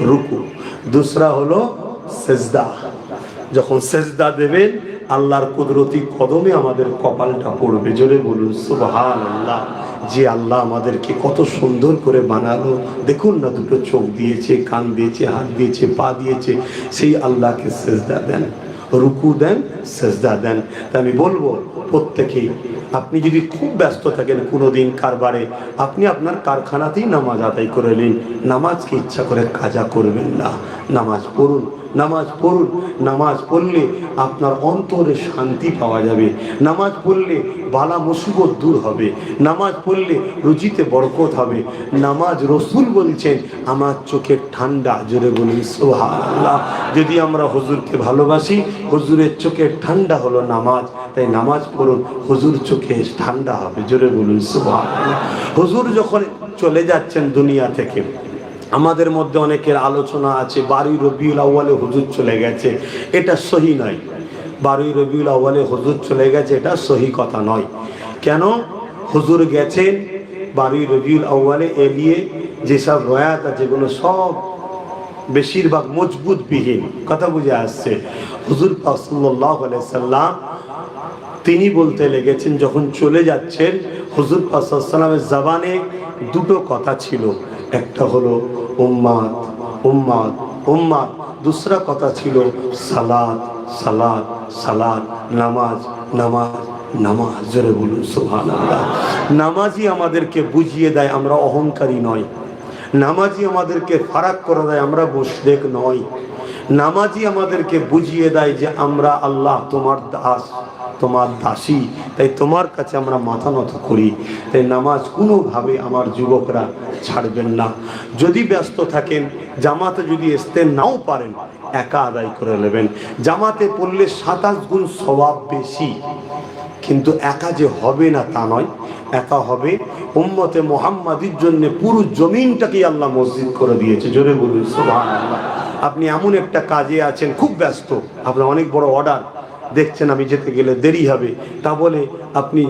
রুকু। दूसरा হলো সেজদা। যখন সেজদা দেবেন আল্লাহর কুদরতি কদমে আমাদের কপালটা পড়বে। জোরে বলুন সুবহানাল্লাহ। যে আল্লাহ আমাদেরকে কত সুন্দর করে বানালো, দেখুন না, দুটো চোখ দিয়েছে, কান দিয়েছে, হাত দিয়েছে, পা দিয়েছে, সেই আল্লাহকে সেজদা দেন, রুকু দেন, সেজদা দেন। তা আমি বলবো প্রত্যেকেই, আপনি যদি খুব ব্যস্ত থাকেন কোনো দিন কারবারে, আপনি আপনার কারখানাতেই নামাজ আদায় করে নিন। নামাজকে ইচ্ছা করে কাজা করবেন না, নামাজ পড়ুন, নামাজ পড়ুন। নামাজ পড়লে আপনার অন্তরে শান্তি পাওয়া যাবে, নামাজ পড়লে বালা মুসিবত দূর হবে, নামাজ পড়লে রুজিতে বরকত হবে। নামাজ রসুল বলছেন আমার চোখের ঠান্ডা। জোরে বলুন সুবহানাল্লাহ। যদি আমরা হুজুরকে ভালোবাসি, হুজুরের চোখের ঠান্ডা হলো নামাজ, তাই নামাজ পড়ুন, হুজুর চোখে ঠান্ডা হবে। জোরে বলুন সুবহানাল্লাহ। হুজুর যখন চলে যাচ্ছেন দুনিয়া থেকে, আমাদের মধ্যে অনেকের আলোচনা আছে 12 রবিউল আউয়ালে হুজুর চলে গেছে, এটা সহি নয়। 12 রবিউল আউয়ালে হুজুর চলে গেছে, এটা সহি কথা নয়। কেন? হুজুর গেছেন 12 রবিউল আউয়ালে, এ নিয়ে যেসব রয়াত আছে যেগুলো সব বেশিরভাগ মজবুত বিহীন। কথা বুঝে আসছে? হুজুর পাক সাল্লাল্লাহু আলাইহি সাল্লাম তিনি বলতে লেগেছেন যখন চলে যাচ্ছেন, হুজুর পাক সাল্লাল্লাহু আলাইহি সাল্লামের জবানে দুটো কথা ছিল, একটা হলো উম্মাত উম্মাত উম্মাত, दूसरा কথা ছিল সালাত সালাত সালাত, নামাজ নামাজ নামাজ। জোরে বলুন সুবহানাল্লাহ। নামাজই আমাদেরকে বুঝিয়ে দেয় আমরা অহংকারী নয়, নামাজই আমাদেরকে ফারাক করে দেয় আমরা মুশরিক নই, নামাজই আমাদেরকে বুঝিয়ে দেয় যে আমরা আল্লাহ তোমার দাস, তোমার দাসী, তাই তোমার কাছে আমরা মাথা নত করি। তাই নামাজ কোনোভাবে আমার যুবকরা ছাড়বেন না। যদি ব্যস্ত থাকেন, জামাতে যদি আসতে নাও পারেন, একা আদায় করে নেবেন। জামাতে পড়লে 27 গুণ সওয়াব বেশি, কিন্তু একা যে হবে না তা নয়, একা হবে। উম্মতে মুহাম্মাদির জন্য পুরো জমিনটাকে আল্লাহ মসজিদ করে দিয়েছে, জোরে বলুন সুবহানাল্লাহ। আপনি এমন একটা কাজে আছেন, খুব ব্যস্ত, আপনার অনেক বড় অর্ডার, দেখছেন আমি যেতে গেলে দেরি হবে, তা বলে আপনি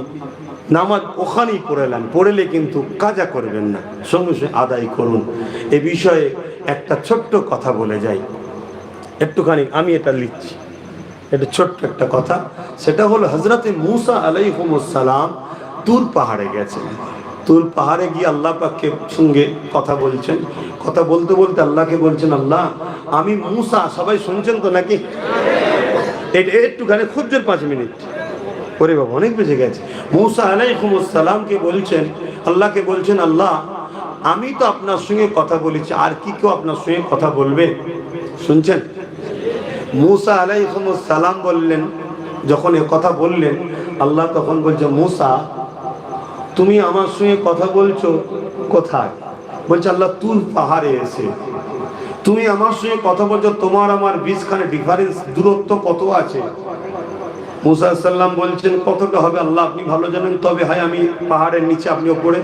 নামাজ ওখানেই পড়েলেন, পড়লে কিন্তু কাজা করবেন না, সঙ্গে সঙ্গে আদায় করুন। এ বিষয়ে একটা ছোট্ট কথা বলে যাই, একটুখানি আমি এটা লিখছি, এটা ছোট্ট একটা কথা। সেটা হলো হযরতে মূসা আলাইহিস সালাম তুর পাহাড়ে গেছেন। তুর পাহাড়ে গিয়ে আল্লাহ পাকের সঙ্গে কথা বলছেন। কথা বলতে বলতে আল্লাহকে বলছেন, আল্লাহ আমি মূসা, সবাই শুনছেন তো নাকি? এটা একটুখানি খুব জোর 5 মিনিট, ওরে বাবা অনেক বেজে গেছে। মূসা আলাইহিস সালামকে বলছেন, আল্লাহকে বলছেন, আল্লাহ আমি তো আপনার সঙ্গে কথা বলেছি, আর কি কেউ আপনার সঙ্গে কথা বলবে? শুনছেন? মূসা আলাইহিস সালাম বললেন, যখন এ কথা বললেন, আল্লাহ তখন বলছে, মূসা তুমি আমার সঙ্গে কথা বলছো কোথায়? বলছে, আল্লাহ তুর পাহাড়ে এসে। তুমি আমার সঙ্গে কথা বলছো, তোমার আমার 20 খানে ডিফারেন্স, দূরত্ব কত আছে? মূসা সাল্লাম বলছেন, কতটা হবে আল্লাহ আপনি ভালো জানেন, তবে হয় আমি পাহাড়ের নিচে, আপনি ওপরে।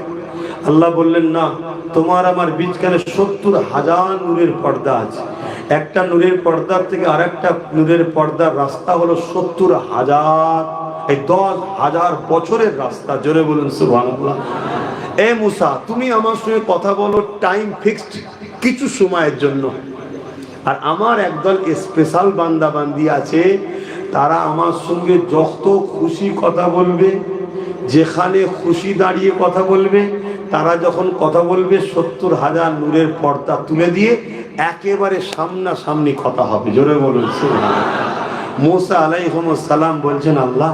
আল্লাহ বললেন, না, তোমার আমার বীজখানে 70,000 নূরের পর্দা আছে। একটা নূরের পর্দার থেকে আরেকটা নূরের পর্দার রাস্তা হলো 70,000, এই 10,000 বছরের রাস্তা, জোরে বলুন সুবহানাল্লাহ। এ মূসা তুমি আমার সঙ্গে কথা বলো টাইম ফিক্সড, কিছু সময়ের জন্য। আর আমার একদল স্পেশাল বান্দা বান্দি আছে, তারা আমার সঙ্গে যত খুশি কথা বলবে, যেখানে খুশি দাঁড়িয়ে কথা বলবে, তারা যখন কথা বলবে 70,000 নূরের পর্দা তুলে দিয়ে একেবারে সামনাসামনি কথা হবে, জোরে বলুন সুবহানাল্লাহ। মূসা আলাইহিস সালাম বলছেন, আল্লাহ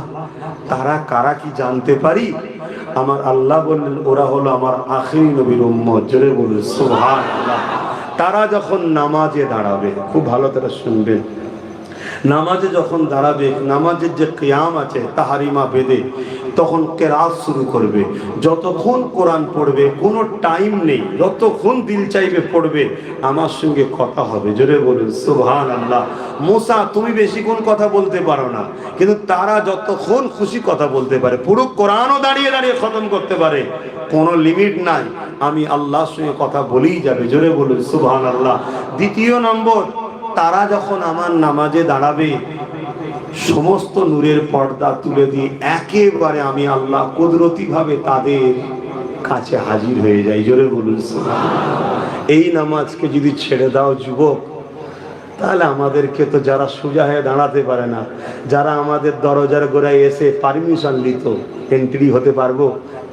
তারা কারা কি জানতে পারি? আমার আল্লাহ বললেন, ওরা হলো আমার আখিরি নবীর উম্মত, জোরে বলুন সুবহানাল্লাহ। তারা যখন নামাজে দাঁড়াবে, খুব ভালো করে শুনবেন, নামাজে যখন দাঁড়াবে, নামাজের যে কিয়াম আছে তাহারিমা বেদে, তখন কেরাত শুরু করবে। যতক্ষণ কোরআন পড়বে কোনো টাইম নেই, যতক্ষণ দিল চাইবে পড়বে, আমার সঙ্গে কথা হবে, জোরে বলুন সুবহানাল্লাহ। মূসা তুমি বেশিক্ষণ কথা বলতে পারো না, কিন্তু তারা যতক্ষণ খুশি কথা বলতে পারে, পুরো কোরআনও দাঁড়িয়ে দাঁড়িয়ে খতম করতে পারে, কোনো লিমিট নাই, আমি আল্লাহর সঙ্গে কথা বলেই যাবে, জোরে বলুন সুবহানাল্লাহ। দ্বিতীয় নম্বর, তারা যখন আমার নামাজে দাঁড়াবে, সমস্ত নূরের পর্দা তুলে দিয়ে একেবারে আমি আল্লাহ কুদরতি ভাবে তাদের কাছে হাজির হয়ে যাই, জোরে বলুন সুবহানাল্লাহ। এই নামাজকে যদি ছেড়ে দাও যুবক, তাহলে আমাদেরকে তো যারা সোজা হয়ে দাঁড়াতে পারে না, যারা আমাদের দরজার গোড়ায় এসে পারমিশন নিত এন্ট্রি হতে পারবো,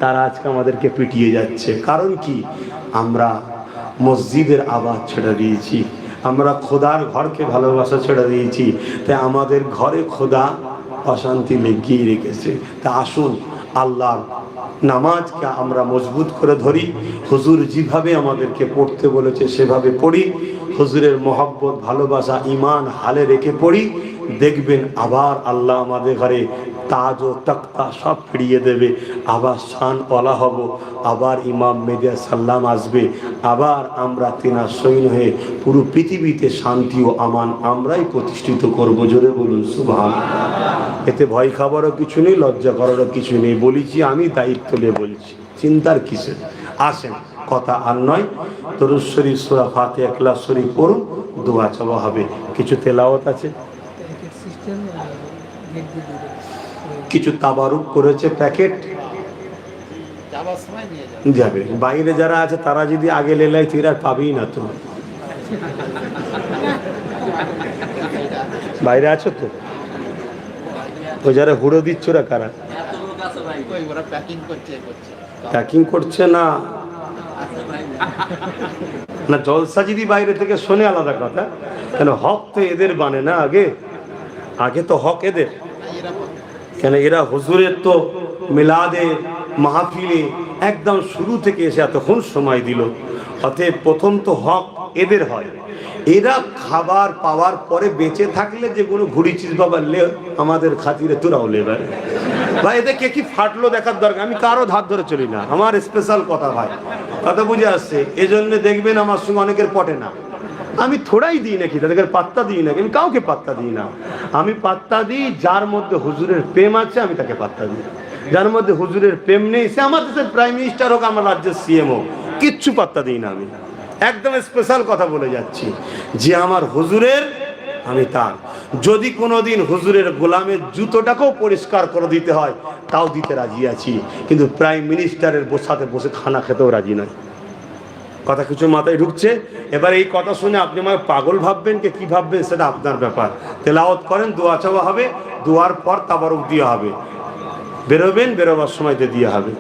তারা আজকে আমাদেরকে পিটিয়ে যাচ্ছে। কারণ কি? আমরা মসজিদের আওয়াজ ছেড়ে দিয়েছি, আমরা খোদার ঘরকে ভালোবাসা ছেড়ে দিয়েছি, তাই আমাদের ঘরে খোদা অশান্তি লেগেই রেখেছে। তা আসুন আল্লাহর নামাজকে আমরা মজবুত করে ধরি, হুজুর যেভাবে আমাদেরকে পড়তে বলেছে সেভাবে পড়ি, হুজুরের মহব্বত ভালোবাসা ইমান হালে রেখে পড়ি, দেখবেন আবার আল্লাহ আমাদের ঘরে তাজ ও তক্তা সব ফিরিয়ে দেবে, আবার শান ওয়ালা হব, আবার ইমাম মেহদী সাল্লাম আসবে, আবার আমরা তেনার সৈন্য হয়ে পুরো পৃথিবীতে শান্তি ও আমান আমরাই প্রতিষ্ঠিত করব, জোরে বলুন সুবহানাল্লাহ। এতে ভয় খাবারও কিছু নেই, লজ্জা করারও কিছু নেই, বলেছি আমি দায়িত্ব নিয়ে বলছি, চিন্তার কিসের। আসেন কথা আর নয়, দরুদ শরীফ সূরা ফাতিহা ইখলাস শরীফ পড়ুন, দোয়া চাওয়া হবে, কিছু তেলাওয়াত আছে, কিছু তাবারুক করেছে প্যাকেট যাবে। বাইরে যারা আছে তারা যদি আগে লেলাই তুই আর পাবেই না, তো বাইরে আছো তো, ওই যারা হুড়ো দিচ্ছ ওরা কারা? প্যাকিং করছে না, না জলসা যদি বাইরে থেকে শোনে আলাদা কথা, কেন হক তো এদের বানে না, আগে আগে তো হক এদের, কেন এরা হুজুরের তো মিলাদে মাহফিলে একদম শুরু থেকে এসে এতক্ষণ সময় দিল, অতএব প্রথম তো হক এদের হয়। এরা খাবার পাওয়ার পরে বেঁচে থাকলে যেগুলো ঘুরিছিস বাবা লে, আমাদের খাতিরে তোরাও লেবার ভাই, এদেরকে কি ফাটলো দেখার দরকার, আমি কারো ধার ধরে চলি না, আমার স্পেশাল কথা ভাই, কথা বুঝে আসছে। এজন্য দেখবেন আমার সঙ্গে অনেকের পটে না, আমি থোড়াই দিই নাকি, তাদেরকে পাত্তা দিই নাকি? আমি কাউকে পাত্তা দিই না। আমি পাত্তা দিই যার মধ্যে হুজুরের প্রেম আছে, আমি তাকে পাত্তা দিই। যার মধ্যে হুজুরের প্রেম নেই, সে আমার দেশের প্রাইম মিনিস্টার হোক, আমার রাজ্যের সিএম হোক, কিচ্ছু পাত্তা দিই না। আমি একদম স্পেশাল কথা বলে যাচ্ছি, যে আমার হুজুরের আমি তার। যদি কোনোদিন হুজুরের গোলামের জুতোটাকেও পরিষ্কার করে দিতে হয়, তাও দিতে রাজি আছি, কিন্তু প্রাইম মিনিস্টারের সাথে বসে খানা খেতেও রাজি নয়। কথা কিছু মাথায় ঢুকছে? এবার এই কথা শুনে আপনি আমাকে পাগল ভাববেন কি ভাববেন সেটা আপনার ব্যাপার। তেলাওয়াত করেন, দোয়া চাওয়া হবে, দোয়ার পর তাবারুক দেওয়া হবে, বেরোবেন, বেরোবার সময় দিয়ে দেওয়া হবে।